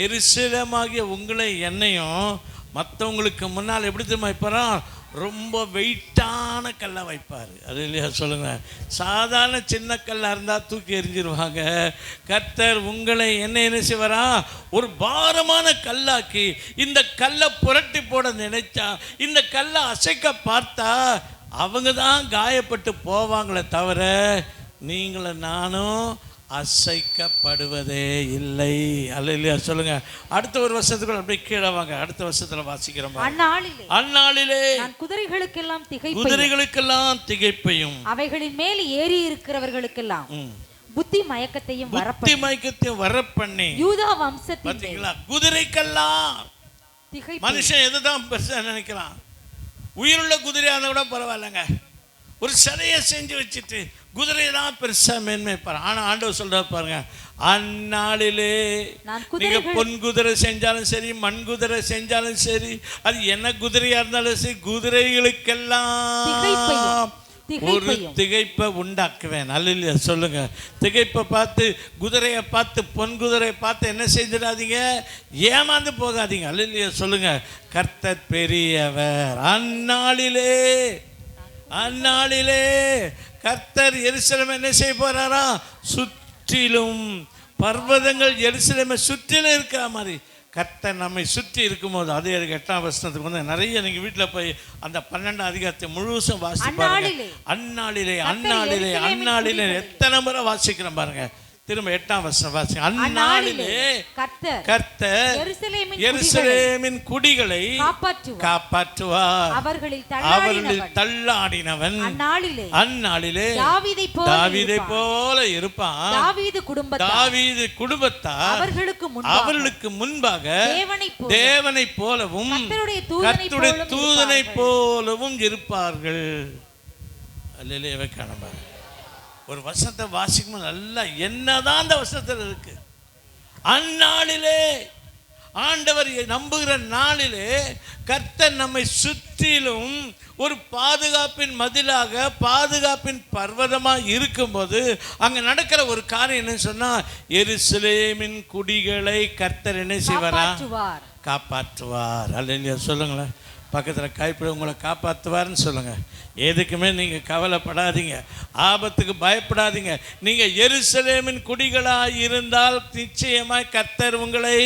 S12: எருசலேமாகிய உங்களை என்னையும் மற்றவங்களுக்கு முன்னால் எப்படி தெரியுமா இப்போதான் ரொம்ப வெயிட்டான கல்லை வைப்பார். அது இல்லையா சொல்லுங்க. சாதாரண சின்ன கல்லாக இருந்தால் தூக்கி எறிஞ்சிருவாங்க. கர்த்தர் உங்களை என்ன செய்வாரா, ஒரு பாரமான கல்லாக்கி இந்த கல்லை புரட்டி போட நினைச்சா, இந்த கல்லை அசைக்க பார்த்தா அவங்க தான் காயப்பட்டு போவாங்களே தவிர நீங்களும் நானும் அசைக்கப்படுவதே இல்லை. அல்லேலூயா சொல்லுங்க. அடுத்த ஒரு வருஷத்துக்குள்ள அப்படியே கீழே வாங்க. அடுத்த வருஷத்துல வாசிக்கிறோம். அந்நாளிலே குதிரைகளுக்கெல்லாம் திகைப்பையும்
S13: அவைகளின் மேல் ஏறி இருக்கிறவர்களுக்கெல்லாம் புத்தி மயக்கத்தையும்
S12: வரப்பண்ணி
S13: யூதா வம்சத்தின்
S12: பாத்தீங்களா, குதிரைக்கெல்லாம் மனுஷன் எதுதான் பெருசா நினைக்கிறான். உயிருள்ள குதிரையா இருந்தா கூட பரவாயில்லைங்க, ஒரு சிலையை செஞ்சு வச்சுட்டு குதிரையெல்லாம் பெருசா மேன்மைப்பாரு. ஆனா ஆண்டவர் சொல்ற பாருங்க, அந்நாளிலே நீங்க பொன் குதிரை செஞ்சாலும் சரி, மண் குதிரை செஞ்சாலும் சரி, அது என்ன குதிரையா இருந்தாலும் சரி, குதிரைகளுக்கெல்லாம் ஒரு திகைப்பை உண்டாக்குவேன். அல்லேலூயா சொல்லுங்க. திகைப்பை பார்த்து, குதிரையை பார்த்து, பொன் குதிரையை பார்த்து என்ன செஞ்சிடாதீங்க, ஏமாந்து போகாதீங்க. அல்லேலூயா சொல்லுங்க. கர்த்தர் பெரியவர். அந்நாளிலே கர்த்தர் எருசலேமை என்ன செய்ய போறாரா, சுற்றிலும் பர்வதங்கள் எருசலேமை சுற்றிலும் இருக்கிற மாதிரி கர்த்தர் நம்மை சுற்றி இருக்கும்போது, அதே 8ஆம் வசனத்துக்கு வந்து நிறைய நீங்க வீட்டில் போய் அந்த 12ஆம் அதிகாரத்தை முழுசும் வாசிப்பாருங்க. அந்நாளிலே எத்தனை முறை வாசிக்கிறோம் பாருங்க. திரும்ப 8ஆம் வசனம் வாசிங்க. அந்நாளிலே கர்த்தர் எருசலேமின் குடிகளை காப்பாற்றுவார். அவர்களில் தள்ளாடினவன் அந்நாளிலே தாவீதை போல இருப்பான். தாவீது குடும்பத்தார் அவர்களுக்கு முன்பாக தேவனை போலவும் கர்த்தருடைய தூதனை போலவும் இருப்பார்கள். அல்லேலூயா காண ஒரு வசனத்தை வாசிக்கும் நல்லா என்னதான் அந்த வசனத்தில் இருக்கு. அந்நாளிலே ஆண்டவர் நம்புகிற நாளிலே கர்த்தர் நம்மை சுற்றிலும் ஒரு பாதுகாப்பின் மதிலாக, பாதுகாப்பின் பர்வதமாக இருக்கும்போது அங்கே நடக்கிற ஒரு காரியம் என்ன சொன்னா, எருசலேமின் குடிகளை கர்த்தர் என்ன செய்வாரா, காப்பாற்றுவார். அல்லேலூயா சொல்லுங்களேன். பக்கத்தில் கைப்பிடி உங்களை காப்பாற்றுவார்னு சொல்லுங்கள். எதுக்குமே நீங்கள் கவலைப்படாதீங்க, ஆபத்துக்கு பயப்படாதீங்க. நீங்கள் எருசலேமின் குடிகளாக இருந்தால் நிச்சயமாய் கர்த்தர் உங்களை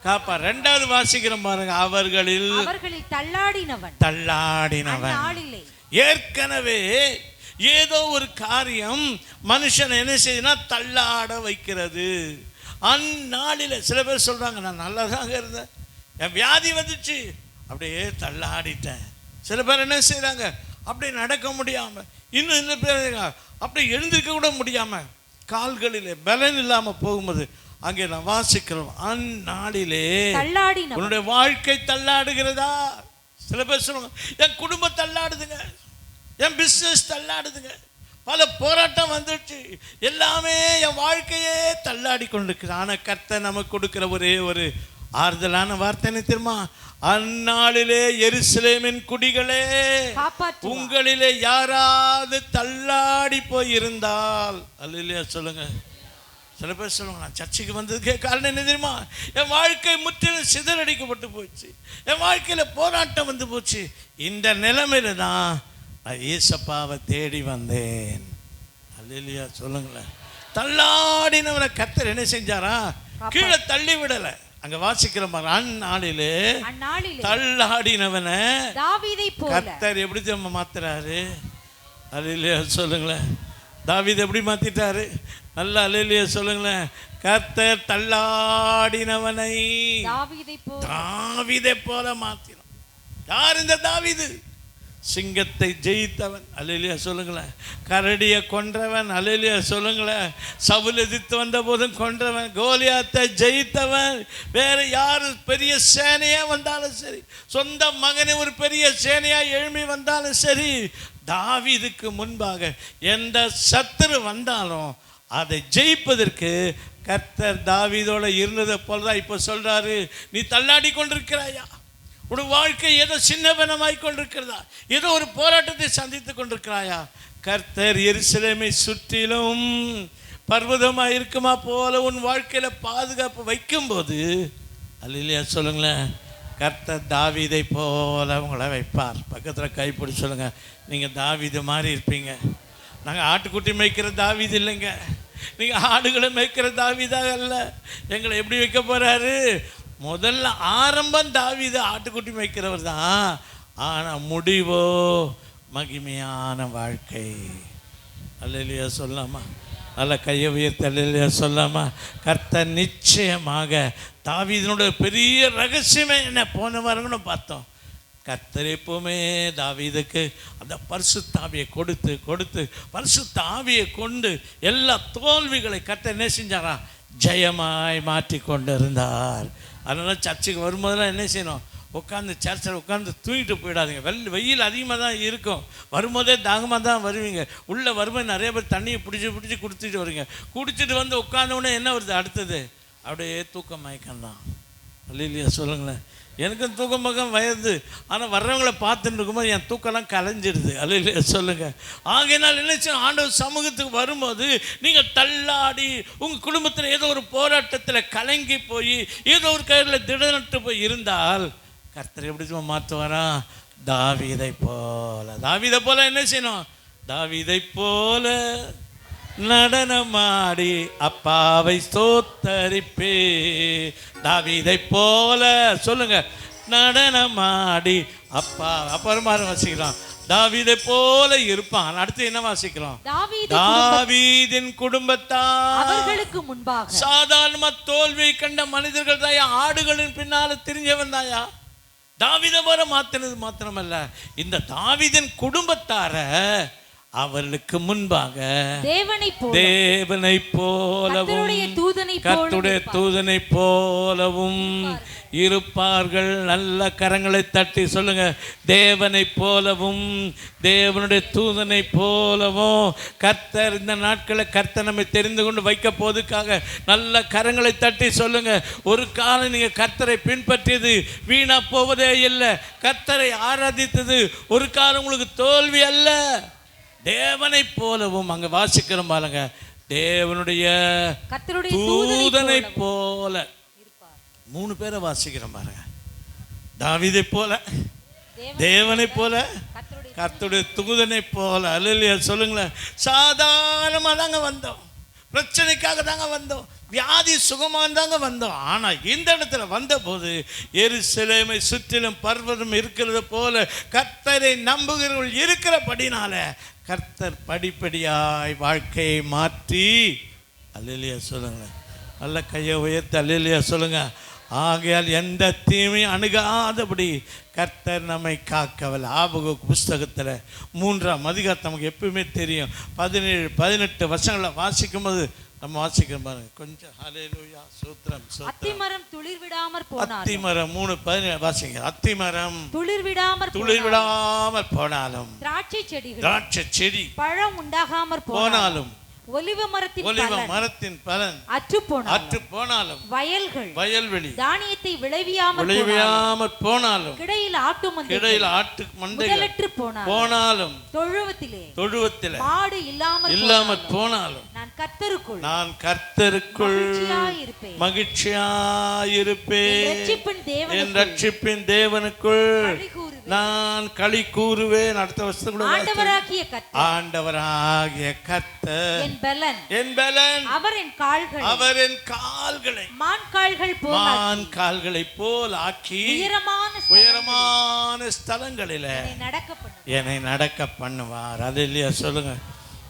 S12: காப்பார். 2வது வாசிக்கிறோம் பாருங்க. அவர்களில் தள்ளாடினவன். ஏற்கனவே ஏதோ ஒரு காரியம் மனுஷன் என்ன செய்யுதுன்னா தள்ளாட வைக்கிறது. அந்நாளில் சில பேர் சொல்கிறாங்க, நான் நல்லா தாங்க இருந்தேன், என் வியாதி வந்துச்சு, அப்படியே தள்ளாடிட்டேன். சில பேர் என்ன செய்கிறாங்க, அப்படியே நடக்க முடியாமல், இன்னும் இந்த பேர் அப்படியே எழுந்திருக்க கூட முடியாமல் கால்களிலே பலன் இல்லாமல் போகும்போது அங்கே நான் வாசிக்கிறோம். அந்நாளிலே உன்னுடைய வாழ்க்கை தள்ளாடுகிறதா? சில பேர் சொல்லுவாங்க, என் குடும்பம் தள்ளாடுதுங்க, என் பிஸ்னஸ் தள்ளாடுதுங்க, பல போராட்டம் வந்துடுச்சு, எல்லாமே என் வாழ்க்கையே தள்ளாடி கொண்டிருக்கு. ஆனால் கர்த்தர் நமக்கு கொடுக்கிற ஒரே ஒரு ஆறுதலான வார்த்தை தெரியுமா? அந்நாளிலே எருசலேமின் குடிகளே, உங்களிலே யாராவது தள்ளாடி போயிருந்தால், அல்லேலூயா சொல்லுங்க. சில பேர் சொல்லுவாங்க, நான் சர்ச்சைக்கு வந்ததுக்கே காரணம் என்ன தெரியுமா, என் வாழ்க்கை முற்றிலும் சிதறடிக்கப்பட்டு போச்சு, என் வாழ்க்கையில் போராட்டம் வந்து போச்சு, இந்த நிலைமையில தான் நான் ஏசப்பாவை தேடி வந்தேன். அல்லேலூயா சொல்லுங்களேன். தள்ளாடினவனை கர்த்தர் என்ன செஞ்சாரா, கீழே தள்ளி விடலை. அங்க வாசிக்கிறோம், அந்நாளிலே தள்ளாடினவனை கர்த்தர் எப்படி நம்ம மாத்துறாரு. அல்லேலூயா சொல்லுங்களேன். தாவீது எப்படி மாத்திட்டாரு, நல்லா அல்லேலூயா சொல்லுங்களேன். கர்த்தர் தள்ளாடினவனை தாவீதை போல மாத்தினார். யார் இந்த தாவீது? சிங்கத்தை ஜெயித்தவன். அல்லேலூயா சொல்லுங்களேன். கரடியை கொன்றவன். அல்லேலூயா சொல்லுங்களேன். சவுல் எதிர்த்து வந்த போதும் கொன்றவன். கோலியாத்தை ஜெயித்தவன். வேற யாரு பெரிய சேனையா வந்தாலும் சரி, சொந்த மகனை ஒரு பெரிய சேனையா எழும்பி வந்தாலும் சரி, தாவீதுக்கு முன்பாக எந்த சத்துரு வந்தாலும் அதை ஜெயிப்பதற்கு கர்த்தர் தாவீதோட இருந்ததை போலதான் இப்போ சொல்றாரு. நீ தள்ளாடி கொண்டிருக்கிறாயா? உன் வாழ்க்கை ஏதோ சின்னவனமாய் கொண்டிருக்கிறதா? ஏதோ ஒரு போராட்டத்தை சந்தித்துக் கொண்டிருக்கிறாயா? கர்த்தர் எருசலேமை சுற்றிலும் பர்வதமாக இருக்குமா போல உன் வாழ்க்கையில பாதுகாப்பு வைக்கும் போது, அல்லேலூயா சொல்லுங்களேன், கர்த்தர் தாவீதை போல உங்களை வைப்பார். பக்கத்தில் கைப்பிடி சொல்லுங்கள், நீங்கள் தாவீது மாதிரி இருப்பீங்க. நாங்கள் ஆட்டுக்குட்டி மேய்க்கிற தாவீது இல்லைங்க, நீங்கள் ஆடுகளை மேய்க்கிற தாவீதாக அல்ல. எங்களை எப்படி வைக்க போகிறாரு? முதல்ல ஆரம்பம் தாவீது ஆட்டுக்குட்டி மேய்க்கிறவர் தான், ஆனால் முடிவோ மகிமையான வாழ்க்கை. அல்லேலூயா சொல்லாமா? நல்ல கையை உயர்த்தி அல்லேலூயா சொல்லாமா? கர்த்தர் நிச்சயமாக தாவீதினுடைய பெரிய ரகசியமே என்ன போன வாரங்களும் பார்த்தோம். கர்த்தர் எப்பவுமே தாவீதுக்கு அந்த பரிசுத்தாவியை கொடுத்து கொடுத்து பரிசுத்தாவியை கொண்டு எல்லா தோல்விகளை கர்த்தர் என்ன செஞ்சாரா? ஜெயமாய் மாற்றி கொண்டு இருந்தார். அதனால் சர்ச்சுக்கு வரும்போதெல்லாம் என்ன செய்யணும்? உட்காந்து சர்ச்சில் உட்காந்து தூங்கிட்டு போயிடாதீங்க. வெயில் அதிகமாக தான் இருக்கும். வரும்போதே தாகமாக தான் வருவீங்க. உள்ளே வரும்போது நிறைய பேர் தண்ணியை பிடிச்சி குடிச்சிட்டு வருவீங்க. குடிச்சிட்டு வந்து உட்காந்தவுடனே என்ன வருது அடுத்தது? அப்படியே தூக்கம் மயக்கம் தான். இல்லையா சொல்லுங்களேன். எனக்கும் தூக்கம் பக்கம் வயது, ஆனால் வர்றவங்களை பார்த்துட்டு இருக்கும்போது என் தூக்கம்லாம் கலைஞ்சிடுது. இல்லையா சொல்லுங்கள். ஆகையினால் என்ன செய்யணும்? ஆண்டவர் சமூகத்துக்கு வரும்போது நீங்கள் தள்ளாடி உங்கள் குடும்பத்தில் ஏதோ ஒரு போராட்டத்தில் கலங்கி போய் ஏதோ ஒரு கையில் திடநட்டு போய் இருந்தால் கர்த்தர் எப்படி மாற்றுவாரா? தாவீதை போல. தாவீதை போல என்ன செய்யணும்? தாவீதை போல நடனமாடி அப்பாவை ஸ்தோத்தரிப்பே. தாவீதை போல சொல்லுங்க, நடனமாடி அப்பா. அப்புறமா வாசிக்கலாம், தாவீதை போல இருப்பான். அடுத்து என்ன வாசிக்கலாம்? தாவீதின் குடும்பத்தார்
S13: அவர்களுக்கு முன்பாக
S12: சாதாரண தோல்வியை கண்ட மனிதர்கள் தாயா, ஆடுகளின் பின்னால திரிஞ்சவன் தாயா. தாவீதை போல மாத்தினது மாத்திரமல்ல, இந்த தாவீதின் குடும்பத்தார அவர்களுக்கு முன்பாக தேவனை போலவும் கர்த்தருடைய தூதனை போலவும் இருப்பார்கள். நல்ல கரங்களை தட்டி சொல்லுங்க, தேவனை போலவும் தேவனுடைய தூதனை போலவும். கர்த்தர் இந்த நாட்களை கர்த்தர் நம்மை தெரிந்து கொண்டு வைக்க போதுக்காக நல்ல கரங்களை தட்டி சொல்லுங்க. ஒரு காலம் நீங்க கர்த்தரை பின்பற்றியது வீணா போவதே இல்லை. கர்த்தரை ஆராதித்தது ஒரு காலம் உங்களுக்கு தோல்வி அல்ல. தேவனை போலவும் அங்க வாசிக்கிறோம் பாருங்க, தேவனுடைய தூதனை போல. 3 பேரை வாசிக்கிறோம் பாருங்க. தாவீதை போல, தேவனை போல, கர்த்தருடைய தூதனை போல. அல்லேலூயா சொல்லுங்களேன். சாதாரணமாக தாங்க வந்தோம், பிரச்சனைக்காக தாங்க வந்தோம், வியாதி சுகமாக தாங்க வந்தோம். ஆனால் இந்த இடத்துல வந்தபோது எருசலேமை சுற்றிலும் பர்வதம் இருக்கிறது போல கர்த்தரை நம்புகிறவர்கள் இருக்கிறபடினால கர்த்தர் படிப்படியாய் வாழ்க்கையை மாற்றி. அல்லேலூயா சொல்லுங்க. நல்ல கையை உயர்த்தி அல்லேலூயா சொல்லுங்க. ஆகையால் எந்த தீமையும் அணுகாதபடி கர்த்தர் நம்மை காக்கவல்ல. ஆபகு புஸ்தகத்தில் 3ஆம் அதிகாரம் நமக்கு எப்பவுமே தெரியும். 17-18 வருஷங்களை வாசிக்கும் போது நம்ம வாசிக்கிறோம் பாருங்க கொஞ்சம். ஹல்லேலூயா சூத்திரம்.
S13: அத்திமரம் துளிர் விடாமற் போனாலும்,
S12: அத்திமரம் 3:17 வாசிங்க. அத்திமரம்
S13: துளிர் விடாமற்
S12: போனாலும், திராட்சை செடி
S13: பழம் உண்டாகாமற் போனாலும், ஒலிவ மரத்தின் பலன் அற்று போனாலும், வயல்வெளி தானியத்தை விளைவியாமற் போனாலும், கிடையில் ஆட்டு மந்தைகள் போனாலும், தொழுவத்திலே மாடு இல்லாமற் போனாலும், நான் கர்த்தருக்குள் மகிழ்ச்சியாயிருப்பேன், என் ரட்சிப்பின் தேவனுக்குள் நான் களி கூறுவேன். அடுத்த வருஷத்துக்குள்ள ஆண்டவராகிய கர்த்தர் என் பலன், அவர் என் கால்களை மான் கால்களை போல் ஆக்கி உயரமான ஸ்தலங்களில் என்னை நடக்க பண்ணுவார். அல்லேலூயா சொல்லுங்க.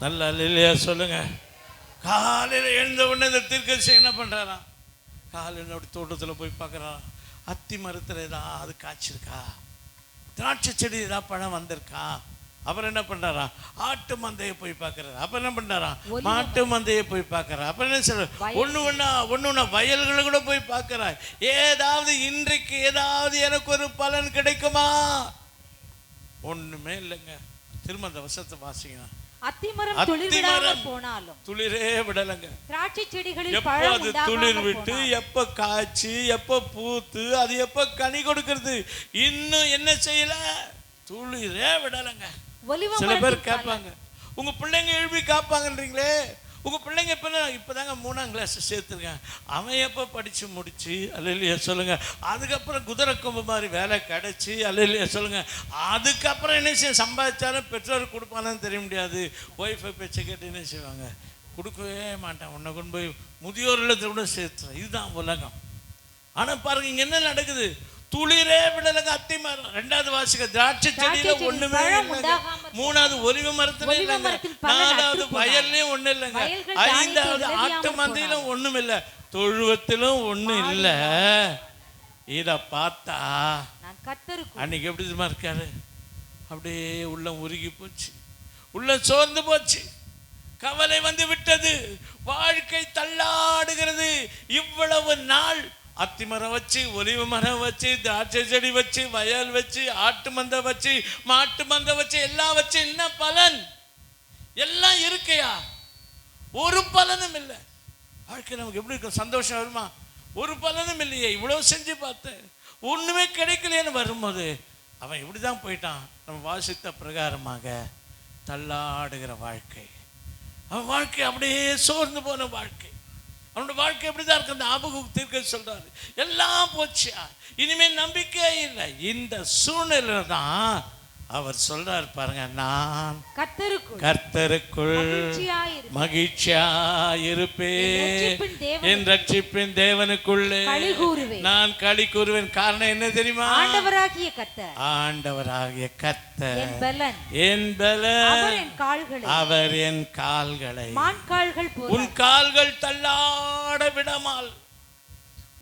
S13: நல்ல அல்லேலூயா சொல்லுங்க. காலையில் எழுந்த உடனே இந்த தீர்க்கதரிசி என்ன பண்றாராம்? காலையில் அப்படி தோட்டத்தில் போய் பார்க்குறாராம், அத்தி மரத்தில் ஏதாவது காய்ச்சிருக்கா, திராட்சை செடி ஏதாவது பழம் வந்திருக்கா. அவர் என்ன பண்றாரா? ஆட்டு மந்தையை போய் பார்க்கறாரு. அப்புறம் என்ன பண்றாரா? மாட்டு மந்தையை போய் பார்க்கறாரு. அப்புறம் என்ன சொல்ற? ஒண்ணு வயல்களை கூட போய் பார்க்கறாரு. ஏதாவது இன்றைக்கு ஏதாவது எனக்கு ஒரு பலன் கிடைக்குமா? ஒண்ணுமே இல்லைங்க. திரும்ப அந்த வசனத்தை வாசிங்க. அத்திமரம் துளிர் விடாமற் போனாலும்,
S12: துளிரே விடலங்க.
S13: திராட்சை செடிகளில் பழம் உண்டாகாமற்
S12: துளிர் விட்டு எப்ப காய்ச்சி எப்ப பூத்து அது எப்ப கனி கொடுக்கிறது, இன்னும் என்ன செய்யல? துளிரே விடலங்க. சில பேர் கேட்பாங்க, உங்க பிள்ளைங்க எழுப்பி காப்பாங்கன்றீங்களே, உங்கள் பிள்ளைங்க இப்போ தாங்க 3ஆம் கிளாஸ் சேர்த்துருக்கேன். அவன் எப்போ படித்து முடிச்சு அல்லையா சொல்லுங்கள், அதுக்கப்புறம் குதிரை கொம்பு மாதிரி வேலை கிடச்சி அல்லையா சொல்லுங்கள், அதுக்கப்புறம் என்ன செய்ய சம்பாதிச்சாலும் பெற்றோர் கொடுப்பானு தெரிய முடியாது. ஒய்ஃபை பேச்சை கேட்டு என்ன செய்வாங்க, கொடுக்கவே மாட்டேன், உன்னை கொண்டு போய் முதியோர் இல்லத்தை கூட சேர்த்துறேன். இதுதான் உலகம். ஆனால் பாருங்க இங்கே என்ன நடக்குது, துளிரே விடலங்க அத்தி மரம். 2வது வாசிக்க, திராட்சை செடியில ஒண்ணுமே இல்லைங்க. 3வது ஒலிவ மரத்துல இல்லைங்க. 4வது வயல்லையும் ஒண்ணு இல்லைங்க. 5வது ஆட்டு மந்தையிலும் ஒண்ணும் இல்லை, தொழுவத்திலும் ஒண்ணும் இல்லை. இத பார்த்தா அன்னைக்கு எப்படி தெரியுமா இருக்காரு, அப்படியே உள்ளம் உருகி போச்சு, உள்ளம் சோர்ந்து போச்சு, கவலை வந்து விட்டது, வாழ்க்கை தள்ளாடுகிறது. இவ்வளவு நாள் அத்திமரம் வச்சு, ஒலிவு மரம் வச்சு, திராட்சை செடி வச்சு, வயல் வச்சு, ஆட்டு மந்தை வச்சு, மாட்டு மந்தை வச்சு, எல்லாம் வச்சு என்ன பலன்? எல்லாம் இருக்கையா? ஒரு பலனும் இல்லை. வாழ்க்கை நமக்கு எப்படி இருக்கும்? சந்தோஷம் வருமா? ஒரு பலனும் இல்லையே. இவ்வளவு செஞ்சு பார்த்தேன், ஒண்ணுமே கிடைக்கலையேன்னு வரும்போது அவன் இப்படிதான் போயிட்டான். நம்ம வாசித்த பிரகாரமாக தள்ளாடுகிற வாழ்க்கை, அவன் வாழ்க்கை அப்படியே சோர்ந்து போன வாழ்க்கை. அவனோட வாழ்க்கை எப்படிதான் இருக்கு? அந்த ஆபகுக்கு தீர்க்க சொல்றாரு, எல்லாம் போச்சா, இனிமேல் நம்பிக்கையே இல்லை. இந்த சூழ்நிலை தான் அவர் சொல்றார் பாருங்க, நான் கர்த்தருக்குள் மகிழ்ச்சியாயிருப்பேன், என் ரட்சிப்பின் தேவனுக்குள்ளே நான் களி கூறுவேன். காரணம் என்ன தெரியுமா? ஆண்டவராகிய கர்த்தர் என் பலன், அவர் என் கால்களை உன் கால்கள் தள்ளாட விடாமல்,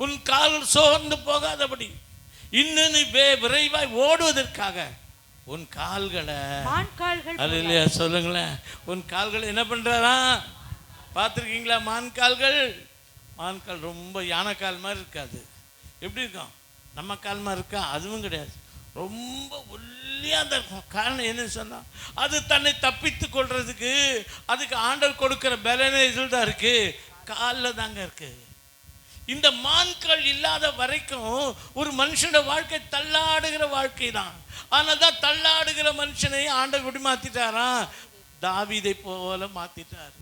S12: உன் கால்கள் சோர்ந்து போகாதபடி, இன்னும் நீ விரைவாய் ஓடுவதற்காக உன் கால்களை அல்லையா சொல்லுங்களேன், உன் கால்களை என்ன பண்றாரா? பார்த்துருக்கீங்களா? மான்கால்கள் ரொம்ப யானைக்கால் மாதிரி இருக்காது. எப்படி இருக்கும்? நம்ம கால் மாதிரி இருக்கா? அதுவும் கிடையாது, ரொம்ப ஒல்லியாக தான் இருக்கும். காரணம் என்ன சொன்னா, அது தன்னை தப்பித்து கொள்றதுக்கு அதுக்கு ஆண்டவர் கொடுக்கிற பலனே இதில் தான் இருக்கு, காலில் தாங்க இருக்கு. இந்த மான்கள் இல்லாத வரைக்கும் ஒரு மனுஷனோட வாழ்க்கை தள்ளாடுகிற வாழ்க்கை தான். ஆனால் தான் தள்ளாடுகிற மனுஷனை ஆண்டவர் எப்படி மாத்திட்டாரா? தாவீதை போல மாத்திட்டாரு.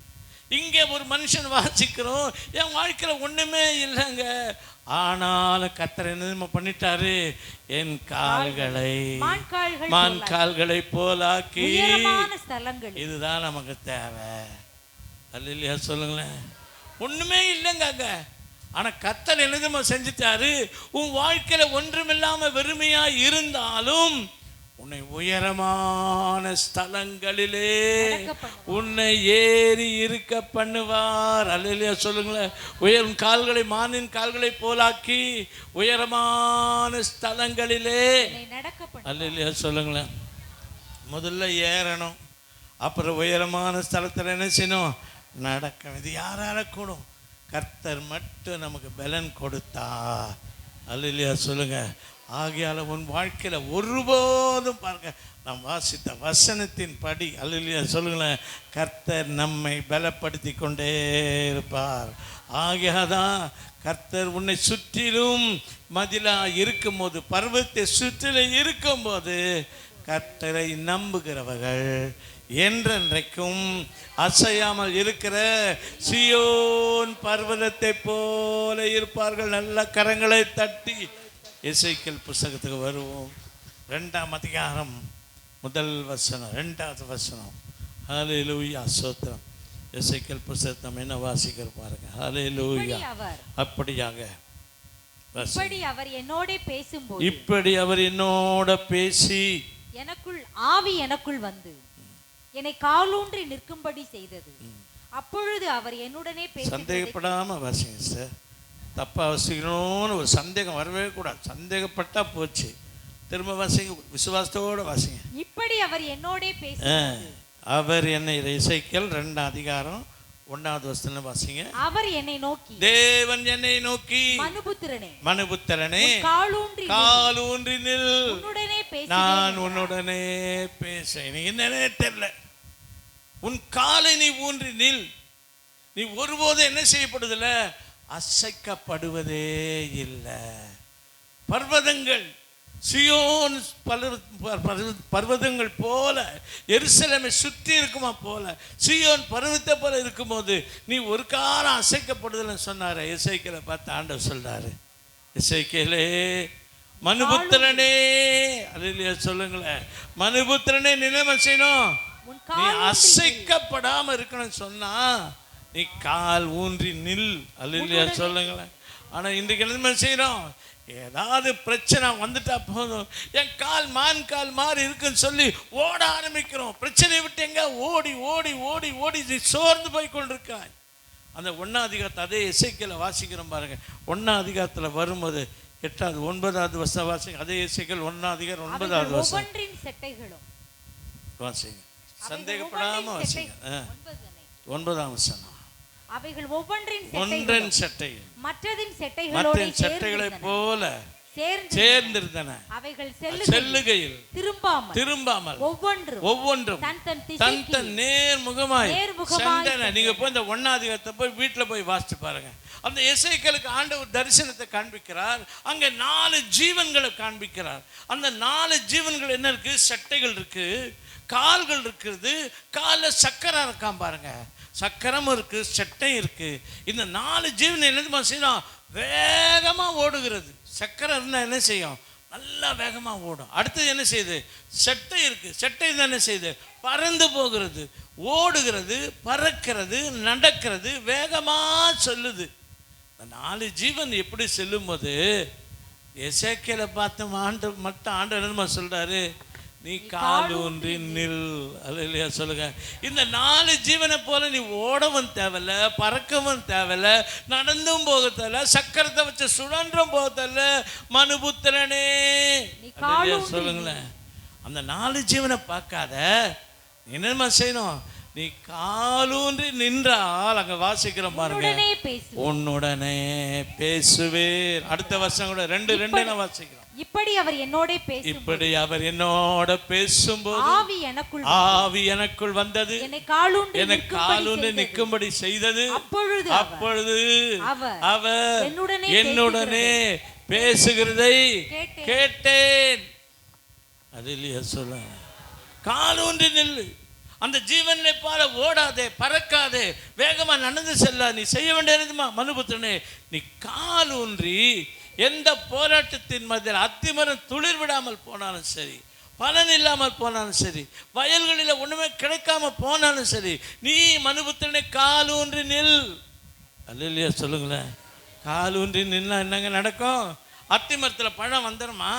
S12: இங்கே ஒரு மனுஷன் வாசிக்கிறோம், என் வாழ்க்கையில் ஒண்ணுமே இல்லைங்க, ஆனாலும் கர்த்தர் என்ன பண்ணிட்டாரு? என் கால்களை மான்கால்களை போலாக்கி. இதுதான் நமக்கு தேவை. அல்லையா சொல்லுங்களேன். ஒண்ணுமே இல்லைங்க அங்க, ஆனா கர்த்தர் என்ன செஞ்சுட்டாரு? உன் வாழ்க்கையில ஒன்றுமில்லாம வெறுமையா இருந்தாலும் உன்னை உயரமான ஸ்தலங்களிலே உன்னை ஏறி இருக்க பண்ணுவார். அல்லையா சொல்லுங்களேன். உயரும் கால்களை மானின் கால்களை போலாக்கி உயரமான ஸ்தலங்களிலே அல்லையா சொல்லுங்களேன். முதல்ல ஏறணும், அப்புறம் உயரமான ஸ்தலத்தில் என்ன செய்யணும்? நடக்கணும். இது யாரால கூடும்? கர்த்தர் மட்டும் நமக்கு பலன் கொடுத்தா. அல்லையா சொல்லுங்க. ஆகையால உன் வாழ்க்கையில ஒருபோதும் பாருங்க, நாம் வாசித்த வசனத்தின் படி அல்லையா சொல்லுங்களேன், கர்த்தர் நம்மை பலப்படுத்தி கொண்டே இருப்பார். ஆகையாதான் கர்த்தர் உன்னை சுற்றிலும் மதிலா இருக்கும்போது, பர்வத்தை சுற்றிலும் இருக்கும்போது, கர்த்தரை நம்புகிறவர்கள் என்றென்றைக்கும் அசையாமல் இருக்கிற சீயோன் பர்வதத்தை போல இருப்பார்கள். நல்ல கரங்களை தட்டி எசேக்கியேல் புஸ்தகத்துக்கு வருவோம். 2ஆம் அதிகாரம் 1 வசனம் 2வது வசனம். ஹல்லேலூயா, ஸ்தோத்திரம். எசேக்கியேல் புஸ்தகத்தை நம்ம என்ன வாசிக்கிற பாருங்க. ஹல்லேலூயா. அப்படியாக
S14: இப்படி அவர்
S12: என்னோட பேசி
S14: எனக்குள் ஆவி எனக்குள் வந்து என்னை காலூன்றி நிற்கும்படி செய்தது. அப்பொழுது அவர் என்னுடனே பேசி.
S12: சந்தேகப்படாம வாசிங்க சார். தப்பா வாசிக்கணும்னு ஒரு சந்தேகம் வரவே கூடாது. சந்தேகப்பட்டா போச்சு. திரும்ப வாசிங்க, விசுவாசத்தோட வாசிங்க.
S14: இப்படி அவர் என்னோட பேசி.
S12: அவர் என்னை, எசேக்கியேல் 2ஆம் அதிகாரம் 1வது வசனம் வாசிங்க.
S14: அவர் என்னை நோக்கி,
S12: தேவன் என்னை நோக்கி, மனுபுத்திரனே காலூன்றி நில், நான் உன்னுடனே பேசேன். என்னன்னே தெரியல, உன் காலை நீ ஊன்றி நில். நீ ஒருபோதும் என்ன செய்யப்படுதில்ல? அசைக்கப்படுவதே இல்லை. பர்வதங்கள் சியோன் பர்வதங்கள் போல எருசலேமை சுற்றி இருக்குமா போல, சியோன் பர்வதத்தை போல இருக்கும்போது நீ ஒரு காலம் அசைக்கப்படுதல்னு சொன்னார். எசேக்கியேலை பார்த்து ஆண்டவர் சொல்றாரு, எசேக்கியேலே மனுபுத்திரனே, அல்லேலூயா சொல்லுங்களேன், மனுபுத்திரனே நினைவு செய்யணும், நீ அசைக்கப்படாம இருக்கணும்னு சொன்னா நீ கால் ஊன்றி நில். அல்லேலூயா சொல்லுங்களேன். ஆனா இன்றைக்கு என்ன செய்யறோம், ஏதாவது பிரச்சனை வந்துட்டா போதும், என் கால் மான் கால் மாறி இருக்குன்னு சொல்லி ஓட ஆரம்பிக்கிறோம். பிரச்சனையை விட்டு எங்க ஓடி ஓடி ஓடி ஓடி சோர்ந்து போய் கொண்டிருக்காய். அந்த 1ஆம் அதிகாரத்தை அதே எசேக்கியேலை வாசிக்கிறோம் பாருங்க. 1ஆம் அதிகாரத்தில் வரும்போது 8வது 9வது வசனம் வாசிங்க. அதே எசேக்கியேல் 1ஆம் அதிகாரம் 9வது வசனம் வாசிங்க. சந்தேகப்படாம வாசிங்க. 9ஆம் வசனம்.
S14: அவைகள் ஒவ்வொன்றின் சட்டைகள் மற்றதின்
S12: சட்டைகளை போல சேர்ந்திருந்தன.
S14: அவைகள்
S12: செல்லுகையில் திரும்பாமல் ஒவ்வொன்றும் தன் தன் நேர்முகமாய் சென்றன. நீங்க போய் இந்த 1ஆம் அதிகாரத்தை போய் வீட்டுல போய் வாசிச்சு பாருங்க. அந்த எசேக்கியேலுக்கு ஆண்டவர் தரிசனத்தை காண்பிக்கிறார். அங்க 4 ஜீவன்களை காண்பிக்கிறார். அந்த 4 ஜீவன்கள் என்ன இருக்கு, சட்டைகள் இருக்கு, கால்கள் இருக்குது, காலில் சக்கரம் இருக்கான் பாருங்க, சக்கரமும் இருக்கு, சட்டை இருக்கு. இந்த 4 ஜீவன் என்ன செய்யணும், வேகமா ஓடுகிறது. சக்கரம் இருந்தா என்ன செய்யும், நல்லா வேகமா ஓடும். அடுத்தது என்ன செய்யுது, சட்டை இருக்கு, சட்டை இருந்தா என்ன செய்யுது, பறந்து போகிறது, ஓடுகிறது, பறக்கிறது, நடக்கிறது, வேகமா சொல்லுது. இந்த 4 ஜீவன் எப்படி செல்லும் போது எசேக்கியேலை பார்த்து ஆண்டவர் என்னமா சொல்றாரு, நீ கால் ஊன்றி நில். அல்லேலூயா சொல்லுங்க. இந்த 4 ஜீவனை போல நீ ஓடவும் தேவையில்ல, பறக்கவும் தேவையில்ல, நடந்தும் போக தேவையில்ல, சக்கரத்தை வச்சு சுழன்றும் போக தேவையில்ல. மனுபுத்திரனே சொல்லுங்களேன். அந்த 4 ஜீவனை பார்க்காத என்னமா செய்யணும், நீ காலூன்றி நின்றால், அங்க வாசிக்கிறோம் பாருங்க, உன்னுடனே பேசுவேன். அடுத்த வருஷம் கூட 2:2 வாசிக்கிறோம்.
S14: இப்படி அவர்
S12: என்னோட பேசும்போது ஆவி எனக்குள் வந்தது, என்னை காலூன்றி நிற்கும்படி செய்தது. அப்பொழுது அவர் என்னுடனே பேசுகிறதை கேட்டேன். அது இல்லையா சொல்ல, காலூன்றி நில்லு. அந்த ஜீவனை பார ஓடாதே, பறக்காதே, வேகமா நடந்து செல்ல. நீ செய்ய வேண்டியதுமா மனுபுத்திரனே, நீ கால் ஊன்றி எந்த போராட்டத்தின் மத்தியில் அத்திமரம் துளிர் விடாமல் போனாலும் சரி, பலன் இல்லாமல் போனாலும் சரி, வயல்களில் ஒண்ணுமே கிடைக்காம போனாலும் சரி, நீ மனுபுத்திரனை கால் ஊன்றி நில். அல்லேலூயா சொல்லுங்களேன். கால் ஊன்றி நின்னா என்னங்க நடக்கும், அத்திமரத்தில் பழம் வந்துடுமா,